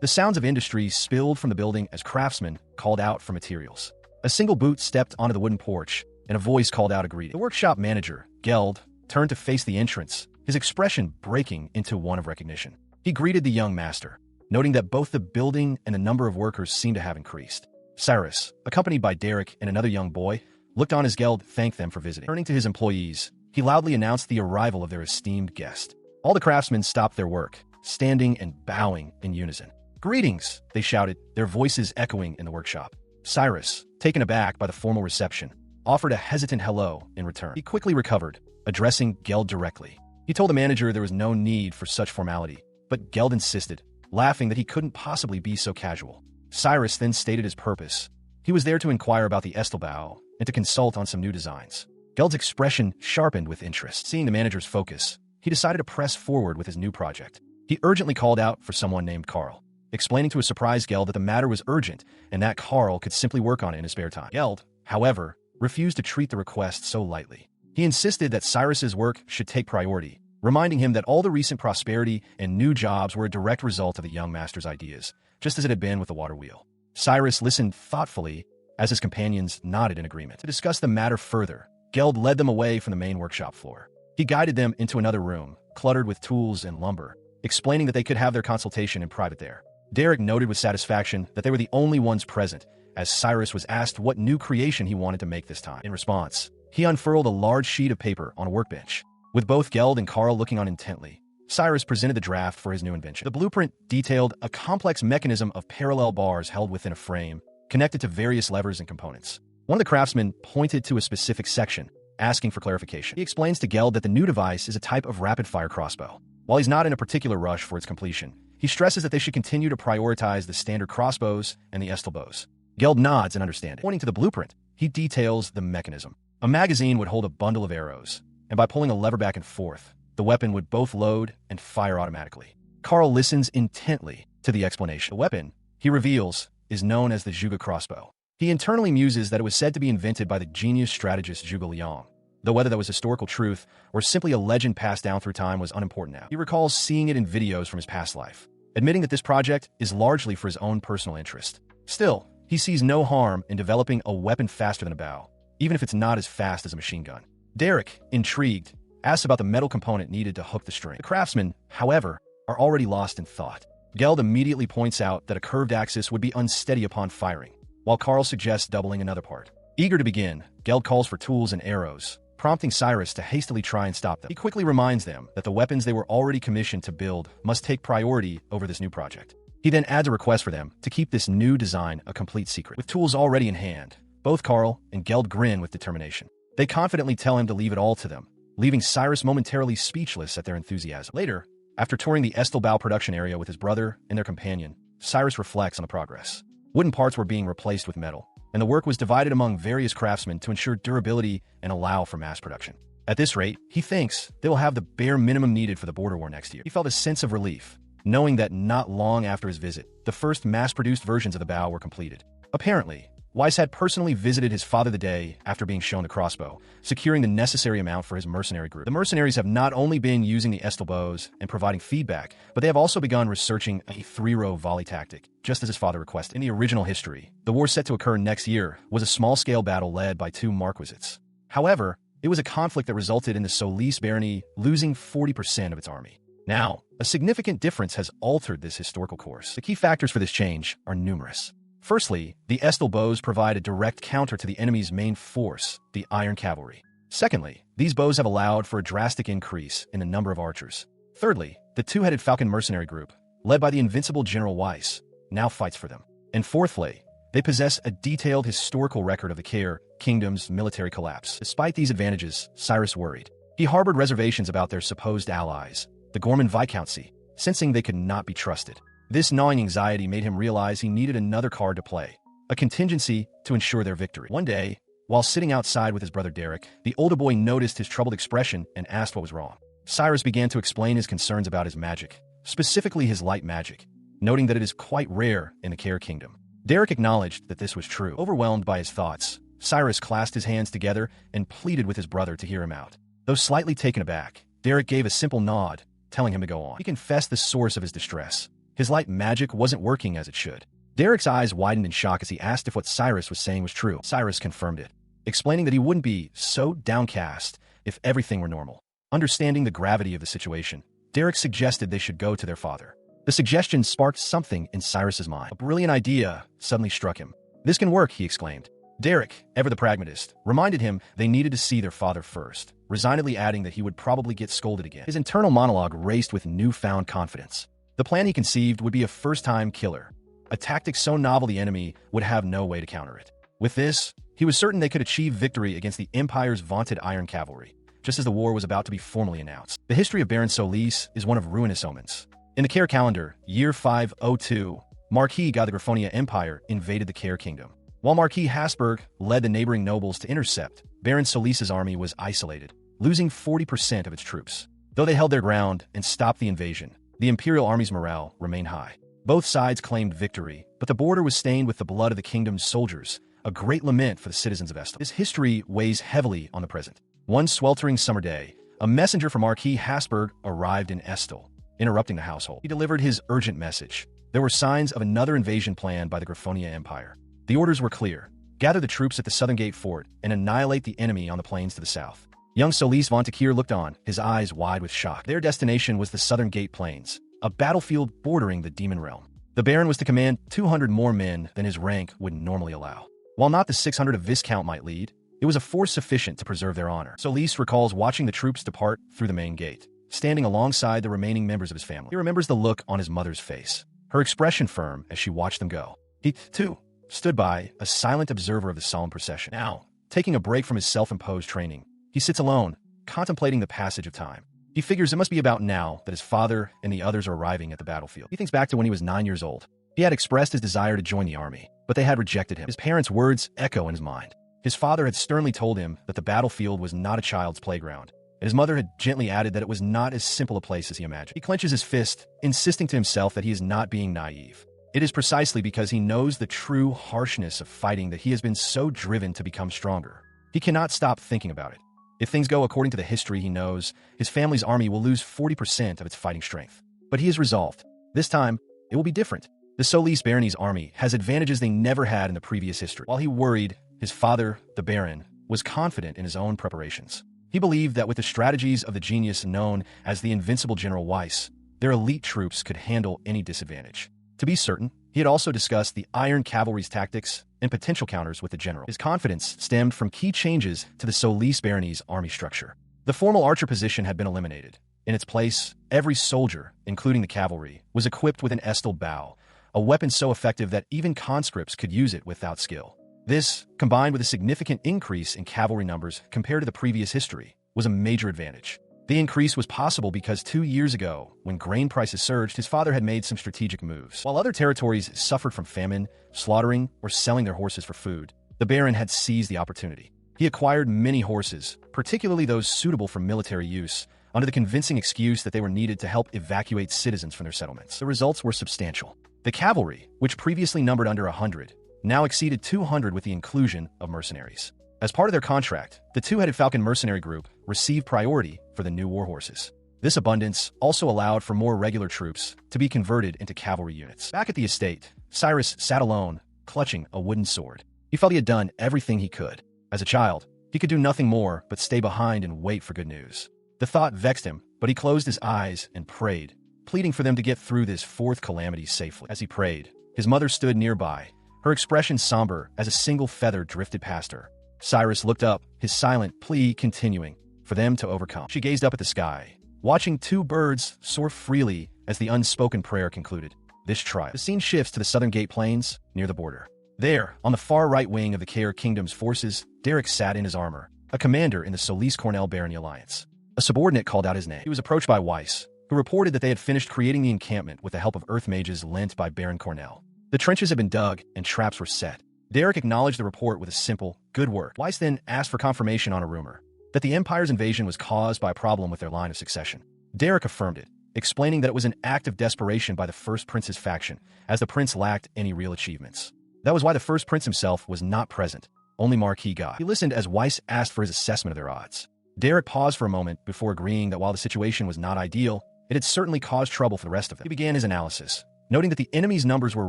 The sounds of industry spilled from the building as craftsmen called out for materials. A single boot stepped onto the wooden porch, and a voice called out a greeting. The workshop manager, Geld, turned to face the entrance, his expression breaking into one of recognition. He greeted the young master, noting that both the building and the number of workers seemed to have increased. Cyrus, accompanied by Derek and another young boy, looked on as Geld thanked them for visiting. Turning to his employees, he loudly announced the arrival of their esteemed guest. All the craftsmen stopped their work, standing and bowing in unison. "Greetings," they shouted, their voices echoing in the workshop. Cyrus, taken aback by the formal reception, offered a hesitant hello in return. He quickly recovered, addressing Geld directly. He told the manager there was no need for such formality, but Geld insisted, laughing that he couldn't possibly be so casual. Cyrus then stated his purpose. He was there to inquire about the Estbow and to consult on some new designs. Geld's expression sharpened with interest. Seeing the manager's focus, he decided to press forward with his new project. He urgently called out for someone named Carl, explaining to a surprised Geld that the matter was urgent and that Carl could simply work on it in his spare time. Geld, however, refused to treat the request so lightly. He insisted that Cyrus's work should take priority, reminding him that all the recent prosperity and new jobs were a direct result of the young master's ideas, just as it had been with the water wheel. Cyrus listened thoughtfully as his companions nodded in agreement. To discuss the matter further, Geld led them away from the main workshop floor. He guided them into another room, cluttered with tools and lumber, explaining that they could have their consultation in private there. Derek noted with satisfaction that they were the only ones present, as Cyrus was asked what new creation he wanted to make this time. In response, he unfurled a large sheet of paper on a workbench. With both Geld and Carl looking on intently, Cyrus presented the draft for his new invention. The blueprint detailed a complex mechanism of parallel bars held within a frame, connected to various levers and components. One of the craftsmen pointed to a specific section, asking for clarification. He explains to Geld that the new device is a type of rapid-fire crossbow. While he's not in a particular rush for its completion, he stresses that they should continue to prioritize the standard crossbows and the Estbows. Geld nods in understanding. Pointing to the blueprint, he details the mechanism. A magazine would hold a bundle of arrows, and by pulling a lever back and forth, the weapon would both load and fire automatically. Carl listens intently to the explanation. The weapon, he reveals, is known as the Zhuge crossbow. He internally muses that it was said to be invented by the genius strategist Zhuge Liang, though whether that was historical truth or simply a legend passed down through time was unimportant now. He recalls seeing it in videos from his past life, admitting that this project is largely for his own personal interest. Still, he sees no harm in developing a weapon faster than a bow, even if it's not as fast as a machine gun. Derek, intrigued, asks about the metal component needed to hook the string. The craftsmen, however, are already lost in thought. Geld immediately points out that a curved axis would be unsteady upon firing, while Carl suggests doubling another part. Eager to begin, Geld calls for tools and arrows, prompting Cyrus to hastily try and stop them. He quickly reminds them that the weapons they were already commissioned to build must take priority over this new project. He then adds a request for them to keep this new design a complete secret. With tools already in hand, both Carl and Geld grin with determination. They confidently tell him to leave it all to them, leaving Cyrus momentarily speechless at their enthusiasm. Later, after touring the Estbow production area with his brother and their companion, Cyrus reflects on the progress. Wooden parts were being replaced with metal, and the work was divided among various craftsmen to ensure durability and allow for mass production. At this rate, he thinks they will have the bare minimum needed for the border war next year. He felt a sense of relief, knowing that not long after his visit, the first mass-produced versions of the bow were completed. Apparently, Weiss had personally visited his father the day after being shown the crossbow, securing the necessary amount for his mercenary group. The mercenaries have not only been using the Estbows and providing feedback, but they have also begun researching a 3-row volley tactic, just as his father requested. In the original history, the war set to occur next year was a small-scale battle led by 2 marquisates. However, it was a conflict that resulted in the Solis barony losing 40% of its army. Now, a significant difference has altered this historical course. The key factors for this change are numerous. Firstly, the Estbows provide a direct counter to the enemy's main force, the Iron Cavalry. Secondly, these bows have allowed for a drastic increase in the number of archers. Thirdly, the 2-headed Falcon mercenary group, led by the invincible General Weiss, now fights for them. And fourthly, they possess a detailed historical record of the Care Kingdom's military collapse. Despite these advantages, Cyrus worried. He harbored reservations about their supposed allies, the Gorman Viscountcy, sensing they could not be trusted. This gnawing anxiety made him realize he needed another card to play, a contingency to ensure their victory. One day, while sitting outside with his brother Derek, the older boy noticed his troubled expression and asked what was wrong. Cyrus began to explain his concerns about his magic, specifically his light magic, noting that it is quite rare in the Care Kingdom. Derek acknowledged that this was true. Overwhelmed by his thoughts, Cyrus clasped his hands together and pleaded with his brother to hear him out. Though slightly taken aback, Derek gave a simple nod, telling him to go on. He confessed the source of his distress. His light magic wasn't working as it should. Derek's eyes widened in shock as he asked if what Cyrus was saying was true. Cyrus confirmed it, explaining that he wouldn't be so downcast if everything were normal. Understanding the gravity of the situation, Derek suggested they should go to their father. The suggestion sparked something in Cyrus's mind. A brilliant idea suddenly struck him. "This can work," he exclaimed. Derek, ever the pragmatist, reminded him they needed to see their father first, resignedly adding that he would probably get scolded again. His internal monologue raced with newfound confidence. The plan he conceived would be a first-time killer, a tactic so novel the enemy would have no way to counter it. With this, he was certain they could achieve victory against the Empire's vaunted Iron Cavalry, just as the war was about to be formally announced. The history of Baron Solis is one of ruinous omens. In the Care calendar, year 502, Marquis God the Griffonia Empire invaded the Care Kingdom. While Marquis Habsburg led the neighboring nobles to intercept, Baron Solis's army was isolated, losing 40% of its troops. Though they held their ground and stopped the invasion, the Imperial Army's morale remained high. Both sides claimed victory, but the border was stained with the blood of the kingdom's soldiers, a great lament for the citizens of Estbow. This history weighs heavily on the present. One sweltering summer day, a messenger from Marquis Habsburg arrived in Estbow, interrupting the household. He delivered his urgent message. There were signs of another invasion planned by the Griffonia Empire. The orders were clear: gather the troops at the Southern Gate Fort and annihilate the enemy on the plains to the south. Young Solis Vontakir looked on, his eyes wide with shock. Their destination was the Southern Gate Plains, a battlefield bordering the Demon Realm. The Baron was to command 200 more men than his rank would normally allow. While not the 600 a Viscount might lead, it was a force sufficient to preserve their honor. Solis recalls watching the troops depart through the main gate, standing alongside the remaining members of his family. He remembers the look on his mother's face, her expression firm as she watched them go. He, too, stood by, a silent observer of the solemn procession. Now, taking a break from his self-imposed training, he sits alone, contemplating the passage of time. He figures it must be about now that his father and the others are arriving at the battlefield. He thinks back to when he was 9 years old. He had expressed his desire to join the army, but they had rejected him. His parents' words echo in his mind. His father had sternly told him that the battlefield was not a child's playground, and his mother had gently added that it was not as simple a place as he imagined. He clenches his fist, insisting to himself that he is not being naive. It is precisely because he knows the true harshness of fighting that he has been so driven to become stronger. He cannot stop thinking about it. If things go according to the history he knows, his family's army will lose 40% of its fighting strength. But he is resolved. This time, it will be different. The Solis Barony's army has advantages they never had in the previous history. While he worried, his father, the Baron, was confident in his own preparations. He believed that with the strategies of the genius known as the invincible General Weiss, their elite troops could handle any disadvantage. To be certain, he had also discussed the Iron Cavalry's tactics and potential counters with the general. His confidence stemmed from key changes to the Solis Barony's army structure. The formal archer position had been eliminated. In its place, every soldier, including the cavalry, was equipped with an Estbow, a weapon so effective that even conscripts could use it without skill. This, combined with a significant increase in cavalry numbers compared to the previous history, was a major advantage. The increase was possible because 2 years ago, when grain prices surged, his father had made some strategic moves. While other territories suffered from famine, slaughtering, or selling their horses for food, the Baron had seized the opportunity. He acquired many horses, particularly those suitable for military use, under the convincing excuse that they were needed to help evacuate citizens from their settlements. The results were substantial. The cavalry, which previously numbered under 100, now exceeded 200 with the inclusion of mercenaries. As part of their contract, the two-headed Falcon mercenary group received priority for the new war horses. This abundance also allowed for more regular troops to be converted into cavalry units. Back at the estate, Cyrus sat alone, clutching a wooden sword. He felt he had done everything he could. As a child, he could do nothing more but stay behind and wait for good news. The thought vexed him, but he closed his eyes and prayed, pleading for them to get through this fourth calamity safely. As he prayed, his mother stood nearby, her expression somber as a single feather drifted past her. Cyrus looked up, his silent plea continuing, for them to overcome. She gazed up at the sky, watching 2 birds soar freely as the unspoken prayer concluded. This tribe. The scene shifts to the Southern Gate Plains, near the border. There, on the far right wing of the Kair Kingdom's forces, Derek sat in his armor, a commander in the Solis-Cornell Barony alliance. A subordinate called out his name. He was approached by Weiss, who reported that they had finished creating the encampment with the help of earth mages lent by Baron Cornell. The trenches had been dug and traps were set. Derek acknowledged the report with a simple, "Good work." Weiss then asked for confirmation on a rumor that the Empire's invasion was caused by a problem with their line of succession. Derek affirmed it, explaining that it was an act of desperation by the First Prince's faction, as the prince lacked any real achievements. That was why the First Prince himself was not present, only Marquis Guy. He listened as Weiss asked for his assessment of their odds. Derek paused for a moment before agreeing that while the situation was not ideal, it had certainly caused trouble for the rest of them. He began his analysis, noting that the enemy's numbers were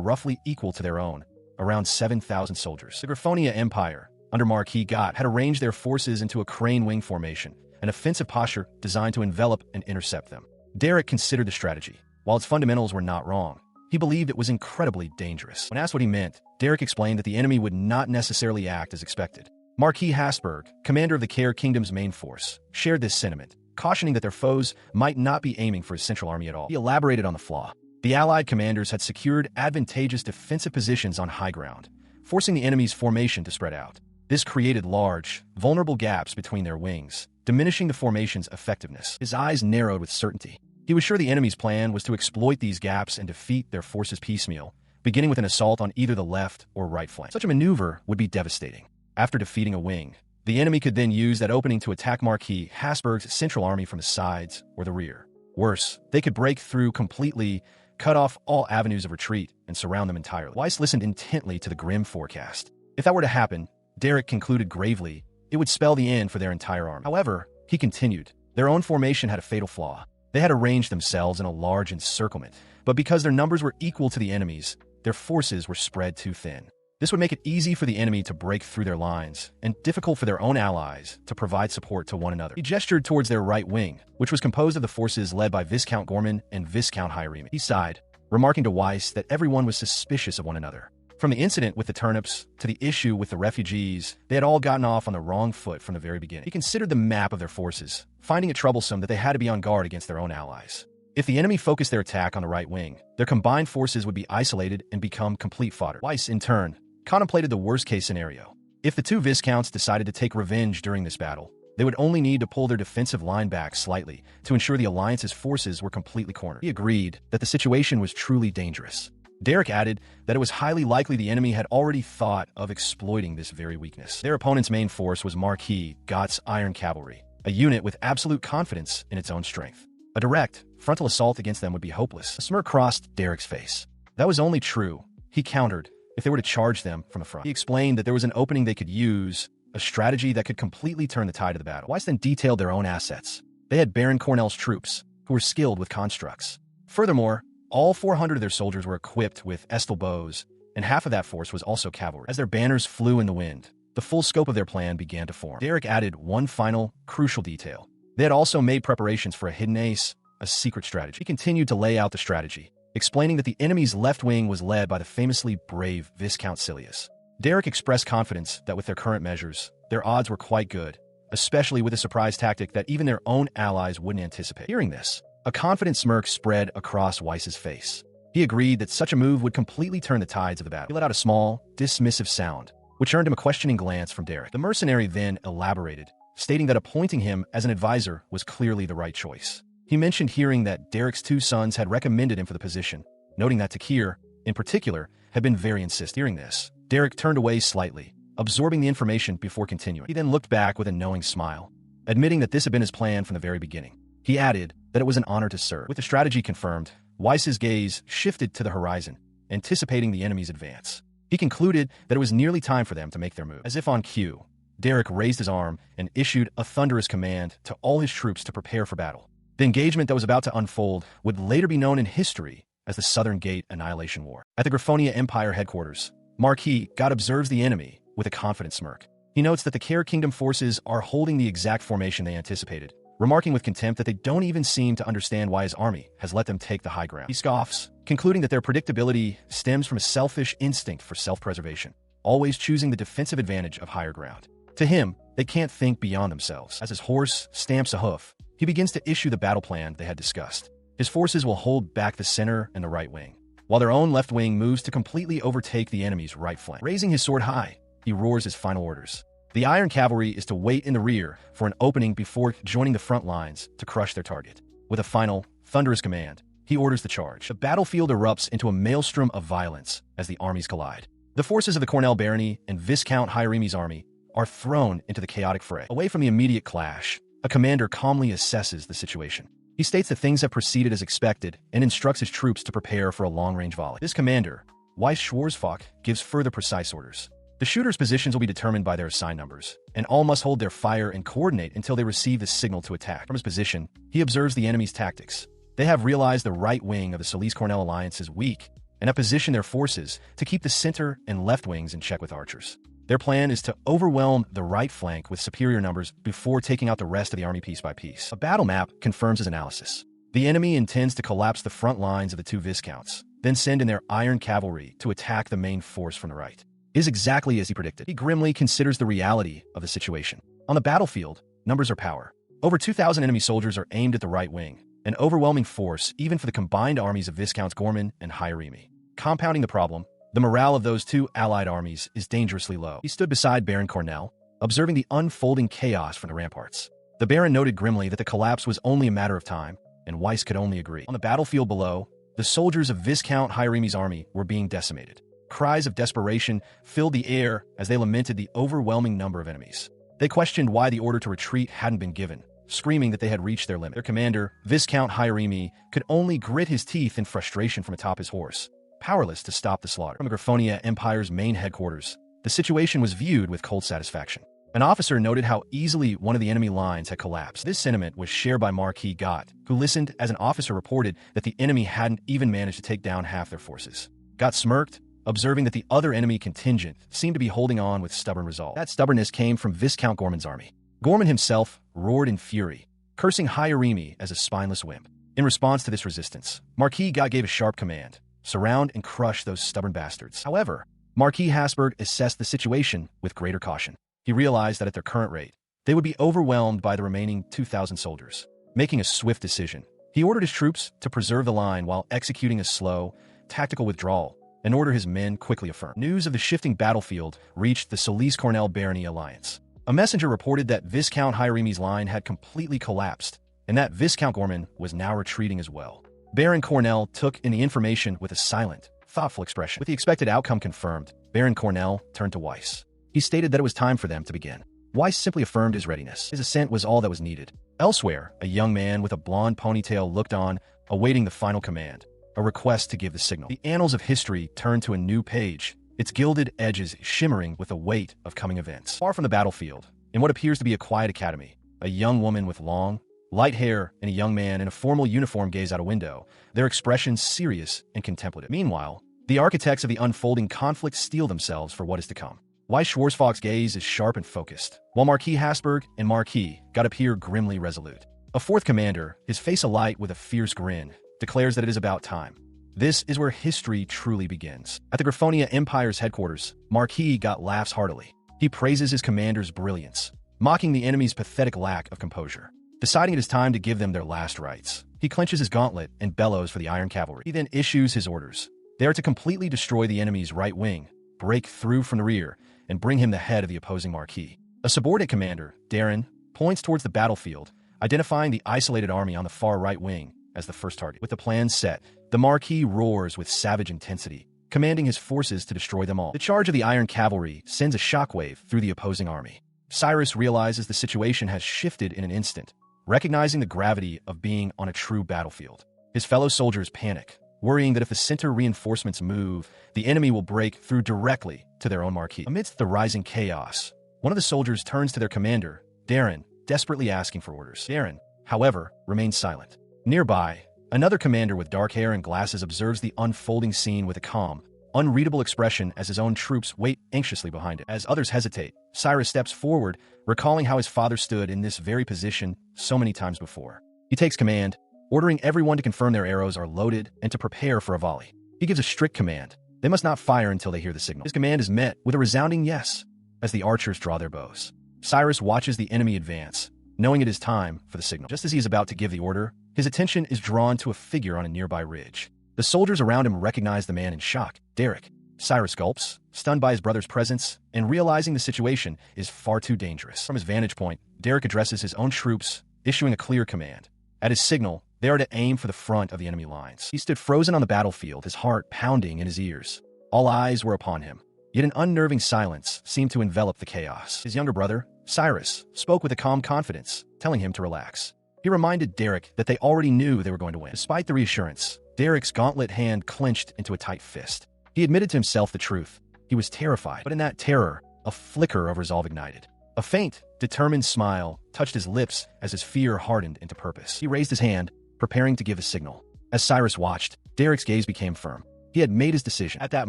roughly equal to their own, around 7,000 soldiers. The Griffonia Empire, under Marquis Gott, had arranged their forces into a crane wing formation, an offensive posture designed to envelop and intercept them. Derek considered the strategy. While its fundamentals were not wrong, he believed it was incredibly dangerous. When asked what he meant, Derek explained that the enemy would not necessarily act as expected. Marquis Hasberg, commander of the Kair Kingdom's main force, shared this sentiment, cautioning that their foes might not be aiming for his central army at all. He elaborated on the flaw. The Allied commanders had secured advantageous defensive positions on high ground, forcing the enemy's formation to spread out. This created large, vulnerable gaps between their wings, diminishing the formation's effectiveness. His eyes narrowed with certainty. He was sure the enemy's plan was to exploit these gaps and defeat their forces piecemeal, beginning with an assault on either the left or right flank. Such a maneuver would be devastating. After defeating a wing, the enemy could then use that opening to attack Marquis Hasberg's central army from the sides or the rear. Worse, they could break through completely, cut off all avenues of retreat, and surround them entirely. Weiss listened intently to the grim forecast. If that were to happen, Derek concluded gravely, it would spell the end for their entire army. However, he continued, their own formation had a fatal flaw. They had arranged themselves in a large encirclement, but because their numbers were equal to the enemy's, their forces were spread too thin. This would make it easy for the enemy to break through their lines, and difficult for their own allies to provide support to one another. He gestured towards their right wing, which was composed of the forces led by Viscount Gorman and Viscount Hieremi. He sighed, remarking to Weiss that everyone was suspicious of one another. From the incident with the turnips to the issue with the refugees, they had all gotten off on the wrong foot from the very beginning. He considered the map of their forces, finding it troublesome that they had to be on guard against their own allies. If the enemy focused their attack on the right wing, their combined forces would be isolated and become complete fodder. Weiss, in turn, contemplated the worst-case scenario. If the two Viscounts decided to take revenge during this battle, they would only need to pull their defensive line back slightly to ensure the Alliance's forces were completely cornered. He agreed that the situation was truly dangerous. Derek added that it was highly likely the enemy had already thought of exploiting this very weakness. Their opponent's main force was Marquis Gott's Iron Cavalry, a unit with absolute confidence in its own strength. A direct, frontal assault against them would be hopeless. A smirk crossed Derek's face. That was only true, he countered, if they were to charge them from the front. He explained that there was an opening they could use, a strategy that could completely turn the tide of the battle. Weiss then detailed their own assets. They had Baron Cornell's troops, who were skilled with constructs. Furthermore, all 400 of their soldiers were equipped with Estbows, and half of that force was also cavalry. As their banners flew in the wind, the full scope of their plan began to form. Derek added one final, crucial detail. They had also made preparations for a hidden ace, a secret strategy. He continued to lay out the strategy, explaining that the enemy's left wing was led by the famously brave Viscount Silius. Derek expressed confidence that with their current measures, their odds were quite good, especially with a surprise tactic that even their own allies wouldn't anticipate. Hearing this, a confident smirk spread across Weiss's face. He agreed that such a move would completely turn the tides of the battle. He let out a small, dismissive sound, which earned him a questioning glance from Derek. The mercenary then elaborated, stating that appointing him as an advisor was clearly the right choice. He mentioned hearing that Derek's two sons had recommended him for the position, noting that Takir, in particular, had been very insistent. Hearing this, Derek turned away slightly, absorbing the information before continuing. He then looked back with a knowing smile, admitting that this had been his plan from the very beginning. He added that it was an honor to serve. With the strategy confirmed, Weiss's gaze shifted to the horizon, anticipating the enemy's advance. He concluded that it was nearly time for them to make their move. As if on cue, Derek raised his arm and issued a thunderous command to all his troops to prepare for battle. The engagement that was about to unfold would later be known in history as the Southern Gate Annihilation War. At the Griffonia Empire headquarters, Marquis God observes the enemy with a confident smirk. He notes that the Care Kingdom forces are holding the exact formation they anticipated, remarking with contempt that they don't even seem to understand why his army has let them take the high ground. He scoffs, concluding that their predictability stems from a selfish instinct for self-preservation, always choosing the defensive advantage of higher ground. To him, they can't think beyond themselves. As his horse stamps a hoof, he begins to issue the battle plan they had discussed. His forces will hold back the center and the right wing, while their own left wing moves to completely overtake the enemy's right flank. Raising his sword high, he roars his final orders. The Iron Cavalry is to wait in the rear for an opening before joining the front lines to crush their target. With a final, thunderous command, he orders the charge. The battlefield erupts into a maelstrom of violence as the armies collide. The forces of the Cornell Barony and Viscount Hieronymus' army are thrown into the chaotic fray. Away from the immediate clash, a commander calmly assesses the situation. He states that things have proceeded as expected and instructs his troops to prepare for a long-range volley. This commander, Weiss Schwarzfach, gives further precise orders. The shooters' positions will be determined by their assigned numbers, and all must hold their fire and coordinate until they receive the signal to attack. From his position, he observes the enemy's tactics. They have realized the right wing of the Solis-Cornell alliance is weak, and have positioned their forces to keep the center and left wings in check with archers. Their plan is to overwhelm the right flank with superior numbers before taking out the rest of the army piece by piece. A battle map confirms his analysis. The enemy intends to collapse the front lines of the two Viscounts, then send in their Iron Cavalry to attack the main force from the right. It is exactly as he predicted. He grimly considers the reality of the situation. On the battlefield, numbers are power. Over 2,000 enemy soldiers are aimed at the right wing, an overwhelming force even for the combined armies of Viscounts Gorman and Hieronymus. Compounding the problem, the morale of those two allied armies is dangerously low. He stood beside Baron Cornell, observing the unfolding chaos from the ramparts. The Baron noted grimly that the collapse was only a matter of time, and Weiss could only agree. On the battlefield below, the soldiers of Viscount Hieronymus' army were being decimated. Cries of desperation filled the air as they lamented the overwhelming number of enemies. They questioned why the order to retreat hadn't been given, screaming that they had reached their limit. Their commander, Viscount Hieronymus, could only grit his teeth in frustration from atop his horse, powerless to stop the slaughter. From the Griffonia Empire's main headquarters, the situation was viewed with cold satisfaction. An officer noted how easily one of the enemy lines had collapsed. This sentiment was shared by Marquis Gott, who listened as an officer reported that the enemy hadn't even managed to take down half their forces. Gott smirked, observing that the other enemy contingent seemed to be holding on with stubborn resolve. That stubbornness came from Viscount Gorman's army. Gorman himself roared in fury, cursing Hieronymus as a spineless wimp. In response to this resistance, Marquis Gott gave a sharp command: surround and crush those stubborn bastards. However, Marquis Hasberg assessed the situation with greater caution. He realized that at their current rate, they would be overwhelmed by the remaining 2,000 soldiers. Making a swift decision, he ordered his troops to preserve the line while executing a slow, tactical withdrawal, an order his men quickly affirmed. News of the shifting battlefield reached the Solis-Cornell Barony alliance. A messenger reported that Viscount Hieronymus' line had completely collapsed, and that Viscount Gorman was now retreating as well. Baron Cornell took in the information with a silent, thoughtful expression. With the expected outcome confirmed, Baron Cornell turned to Weiss. He stated that it was time for them to begin. Weiss simply affirmed his readiness. His assent was all that was needed. Elsewhere, a young man with a blonde ponytail looked on, awaiting the final command. a request to give the signal. The annals of history turn to a new page, its gilded edges shimmering with the weight of coming events. Far from the battlefield, in what appears to be a quiet academy, a young woman with long, light hair and a young man in a formal uniform gaze out a window, their expressions serious and contemplative. Meanwhile, the architects of the unfolding conflict steel themselves for what is to come. Weiss Schwarzfox's gaze is sharp and focused, while Marquis Hasberg and Marquis God appear grimly resolute. A fourth commander, his face alight with a fierce grin, declares that it is about time. This is where history truly begins. At the Griffonia Empire's headquarters, Marquis God laughs heartily. He praises his commander's brilliance, mocking the enemy's pathetic lack of composure. Deciding it is time to give them their last rites, he clenches his gauntlet and bellows for the Iron Cavalry. He then issues his orders. They are to completely destroy the enemy's right wing, break through from the rear, and bring him the head of the opposing Marquis. A subordinate commander, Darren, points towards the battlefield, identifying the isolated army on the far right wing as the first target. With the plan set, the Marquis roars with savage intensity, commanding his forces to destroy them all. The charge of the Iron Cavalry sends a shockwave through the opposing army. Cyrus realizes the situation has shifted in an instant, recognizing the gravity of being on a true battlefield. His fellow soldiers panic, worrying that if the center reinforcements move, the enemy will break through directly to their own Marquis. Amidst the rising chaos, one of the soldiers turns to their commander, Darren, desperately asking for orders. Darren, however, remains silent. Nearby, another commander with dark hair and glasses observes the unfolding scene with a calm, unreadable expression as his own troops wait anxiously behind it. As others hesitate, Cyrus steps forward, recalling how his father stood in this very position so many times before. He takes command, ordering everyone to confirm their arrows are loaded and to prepare for a volley. He gives a strict command. They must not fire until they hear the signal. His command is met with a resounding yes as the archers draw their bows. Cyrus watches the enemy advance, knowing it is time for the signal. Just as he is about to give the order, his attention is drawn to a figure on a nearby ridge. The soldiers around him recognize the man in shock, Derek. Cyrus gulps, stunned by his brother's presence, and realizing the situation is far too dangerous. From his vantage point, Derek addresses his own troops, issuing a clear command. At his signal, they are to aim for the front of the enemy lines. He stood frozen on the battlefield, his heart pounding in his ears. All eyes were upon him, yet an unnerving silence seemed to envelop the chaos. His younger brother, Cyrus, spoke with a calm confidence, telling him to relax. He reminded Derek that they already knew they were going to win. Despite the reassurance, Derek's gauntlet hand clenched into a tight fist. He admitted to himself the truth. He was terrified, but in that terror, a flicker of resolve ignited. A faint, determined smile touched his lips as his fear hardened into purpose. He raised his hand, preparing to give a signal. As Cyrus watched, Derek's gaze became firm. He had made his decision. At that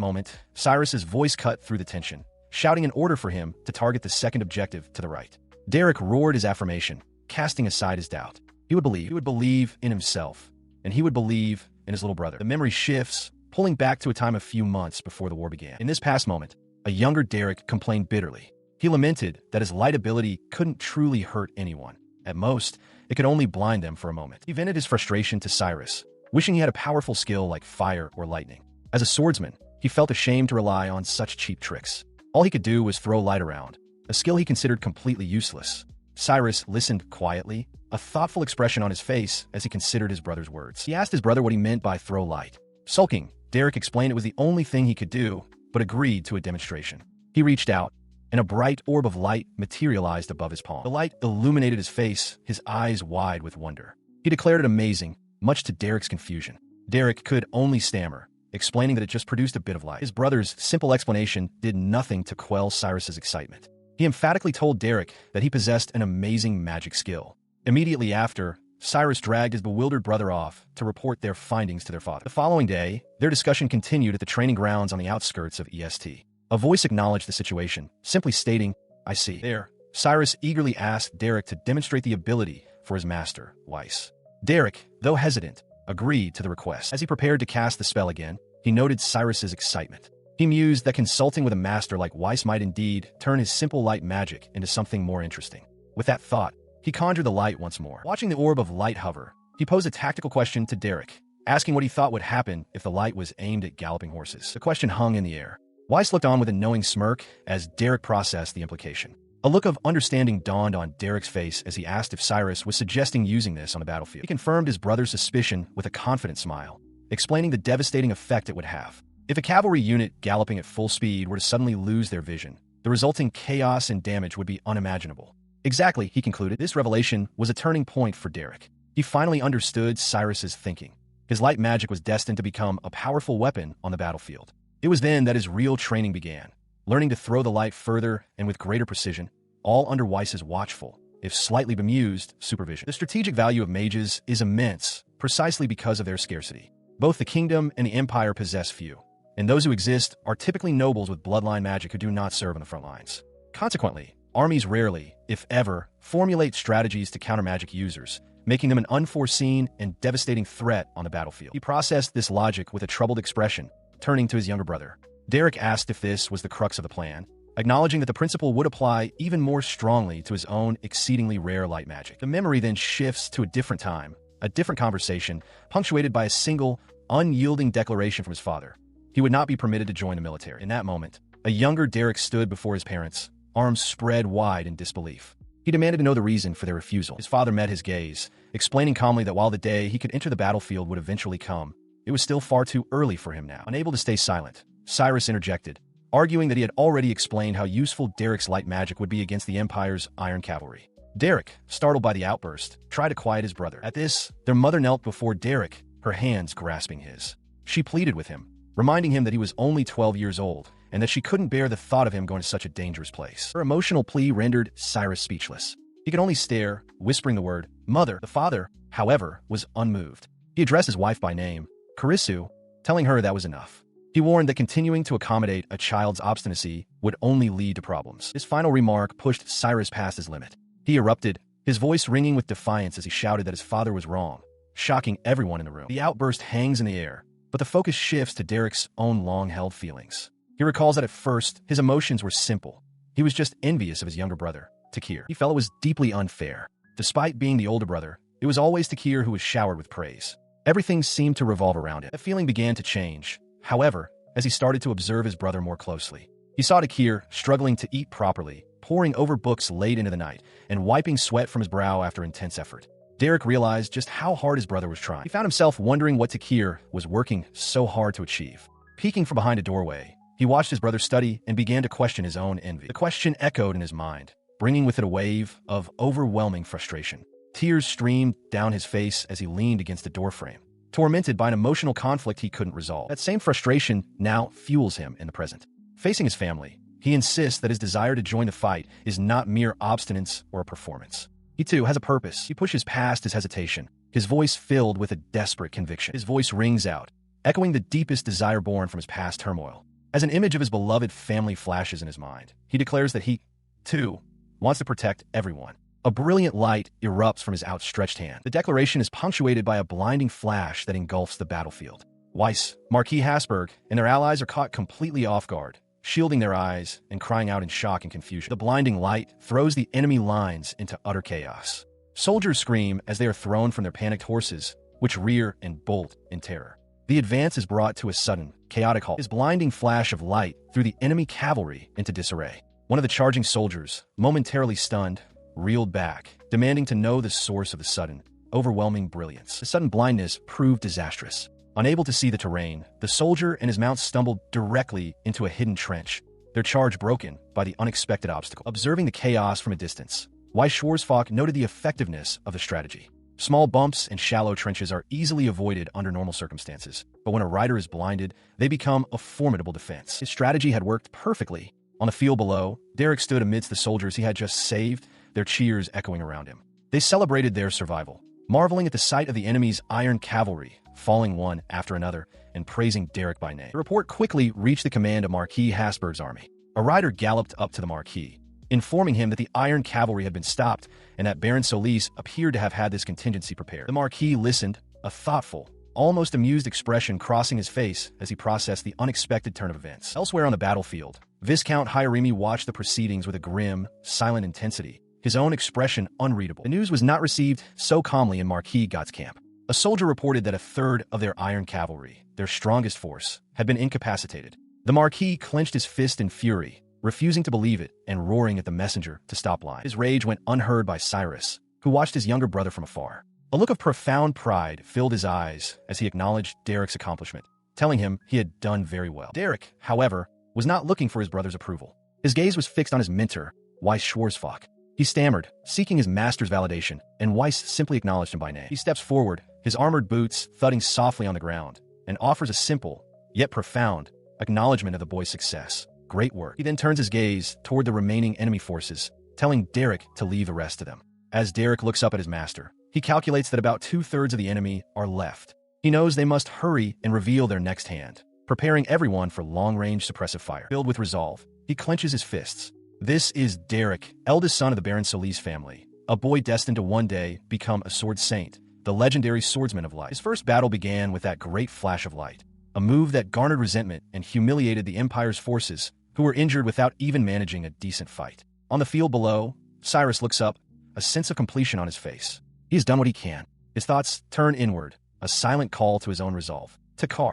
moment, Cyrus's voice cut through the tension, shouting an order for him to target the second objective to the right. Derek roared his affirmation, casting aside his doubt. He would believe in himself, and he would believe in his little brother. The memory shifts, pulling back to a time a few months before the war began. In this past moment, a younger Derek complained bitterly. He lamented that his light ability couldn't truly hurt anyone. At most, it could only blind them for a moment. He vented his frustration to Cyrus, wishing he had a powerful skill like fire or lightning. As a swordsman, he felt ashamed to rely on such cheap tricks. All he could do was throw light around, a skill he considered completely useless. Cyrus listened quietly, a thoughtful expression on his face as he considered his brother's words. He asked his brother what he meant by throw light. Sulking, Derek explained it was the only thing he could do, but agreed to a demonstration. He reached out, and a bright orb of light materialized above his palm. The light illuminated his face, his eyes wide with wonder. He declared it amazing, much to Derek's confusion. Derek could only stammer, explaining that it just produced a bit of light. His brother's simple explanation did nothing to quell Cyrus's excitement. He emphatically told Derek that he possessed an amazing magic skill. Immediately after, Cyrus dragged his bewildered brother off to report their findings to their father. The following day, their discussion continued at the training grounds on the outskirts of EST. A voice acknowledged the situation, simply stating, "I see." There, Cyrus eagerly asked Derek to demonstrate the ability for his master, Weiss. Derek, though hesitant, agreed to the request. As he prepared to cast the spell again, he noted Cyrus's excitement. He mused that consulting with a master like Weiss might indeed turn his simple light magic into something more interesting. With that thought, he conjured the light once more. Watching the orb of light hover, he posed a tactical question to Derek, asking what he thought would happen if the light was aimed at galloping horses. The question hung in the air. Weiss looked on with a knowing smirk as Derek processed the implication. A look of understanding dawned on Derek's face as he asked if Cyrus was suggesting using this on the battlefield. He confirmed his brother's suspicion with a confident smile, explaining the devastating effect it would have. If a cavalry unit galloping at full speed were to suddenly lose their vision, the resulting chaos and damage would be unimaginable. Exactly, he concluded. This revelation was a turning point for Derek. He finally understood Cyrus's thinking. His light magic was destined to become a powerful weapon on the battlefield. It was then that his real training began, learning to throw the light further and with greater precision, all under Weiss's watchful, if slightly bemused, supervision. The strategic value of mages is immense, precisely because of their scarcity. Both the kingdom and the empire possess few, and those who exist are typically nobles with bloodline magic who do not serve on the front lines. Consequently, armies rarely, if ever, formulate strategies to counter magic users, making them an unforeseen and devastating threat on the battlefield. He processed this logic with a troubled expression, turning to his younger brother. Derek asked if this was the crux of the plan, acknowledging that the principle would apply even more strongly to his own exceedingly rare light magic. The memory then shifts to a different time, a different conversation, punctuated by a single, unyielding declaration from his father. He would not be permitted to join the military. In that moment, a younger Derek stood before his parents, arms spread wide in disbelief. He demanded to know the reason for their refusal. His father met his gaze, explaining calmly that while the day he could enter the battlefield would eventually come, it was still far too early for him now. Unable to stay silent, Cyrus interjected, arguing that he had already explained how useful Derek's light magic would be against the Empire's iron cavalry. Derek, startled by the outburst, tried to quiet his brother. At this, their mother knelt before Derek, her hands grasping his. She pleaded with him, reminding him that he was only 12 years old and that she couldn't bear the thought of him going to such a dangerous place. Her emotional plea rendered Cyrus speechless. He could only stare, whispering the word, "Mother." The father, however, was unmoved. He addressed his wife by name, Karisu, telling her that was enough. He warned that continuing to accommodate a child's obstinacy would only lead to problems. His final remark pushed Cyrus past his limit. He erupted, his voice ringing with defiance as he shouted that his father was wrong, shocking everyone in the room. The outburst hangs in the air, but the focus shifts to Derek's own long-held feelings. He recalls that at first, his emotions were simple. He was just envious of his younger brother, Takir. He felt it was deeply unfair. Despite being the older brother, it was always Takir who was showered with praise. Everything seemed to revolve around him. The feeling began to change, however, as he started to observe his brother more closely. He saw Takir struggling to eat properly, poring over books late into the night, and wiping sweat from his brow after intense effort. Derek realized just how hard his brother was trying. He found himself wondering what Takir was working so hard to achieve. Peeking from behind a doorway, he watched his brother study and began to question his own envy. The question echoed in his mind, bringing with it a wave of overwhelming frustration. Tears streamed down his face as he leaned against the doorframe, tormented by an emotional conflict he couldn't resolve. That same frustration now fuels him in the present. Facing his family, he insists that his desire to join the fight is not mere obstinance or a performance. He too has a purpose. He pushes past his hesitation, his voice filled with a desperate conviction. His voice rings out, echoing the deepest desire born from his past turmoil. As an image of his beloved family flashes in his mind, he declares that he, too, wants to protect everyone. A brilliant light erupts from his outstretched hand. The declaration is punctuated by a blinding flash that engulfs the battlefield. Weiss, Marquis Hasberg, and their allies are caught completely off guard, shielding their eyes and crying out in shock and confusion. The blinding light throws the enemy lines into utter chaos. Soldiers scream as they are thrown from their panicked horses, which rear and bolt in terror. The advance is brought to a sudden, chaotic halt. His blinding flash of light threw the enemy cavalry into disarray. One of the charging soldiers, momentarily stunned, reeled back, demanding to know the source of the sudden, overwhelming brilliance. The sudden blindness proved disastrous. Unable to see the terrain, the soldier and his mount stumbled directly into a hidden trench, their charge broken by the unexpected obstacle. Observing the chaos from a distance, Weiss Schwarzfalk noted the effectiveness of the strategy. Small bumps and shallow trenches are easily avoided under normal circumstances, but when a rider is blinded, they become a formidable defense. His strategy had worked perfectly. On the field below, Derek stood amidst the soldiers he had just saved, their cheers echoing around him. They celebrated their survival, marveling at the sight of the enemy's iron cavalry, falling one after another, and praising Derek by name. The report quickly reached the command of Marquis Hasberg's army. A rider galloped up to the Marquis, informing him that the iron cavalry had been stopped and that Baron Solis appeared to have had this contingency prepared. The Marquis listened, a thoughtful, almost amused expression crossing his face as he processed the unexpected turn of events. Elsewhere on the battlefield, Viscount Hieremi watched the proceedings with a grim, silent intensity, his own expression unreadable. The news was not received so calmly in Marquis Gott's camp. A soldier reported that a third of their iron cavalry, their strongest force, had been incapacitated. The Marquis clenched his fist in fury, refusing to believe it and roaring at the messenger to stop lying. His rage went unheard by Cyrus, who watched his younger brother from afar. A look of profound pride filled his eyes as he acknowledged Derek's accomplishment, telling him he had done very well. Derek, however, was not looking for his brother's approval. His gaze was fixed on his mentor, Weiss Schwarzfalk. He stammered, seeking his master's validation, and Weiss simply acknowledged him by name. He steps forward, his armored boots thudding softly on the ground, and offers a simple, yet profound, acknowledgement of the boy's success. Great work. He then turns his gaze toward the remaining enemy forces, telling Derek to leave the rest of them. As Derek looks up at his master, he calculates that about 2/3 of the enemy are left. He knows they must hurry and reveal their next hand, preparing everyone for long-range suppressive fire. Filled with resolve, he clenches his fists. This is Derek, eldest son of the Baron Solis family, a boy destined to one day become a sword saint, the legendary swordsman of light. His first battle began with that great flash of light, a move that garnered resentment and humiliated the Empire's forces, who were injured without even managing a decent fight. On the field below, Cyrus looks up, a sense of completion on his face. He has done what he can. His thoughts turn inward, a silent call to his own resolve. Takar.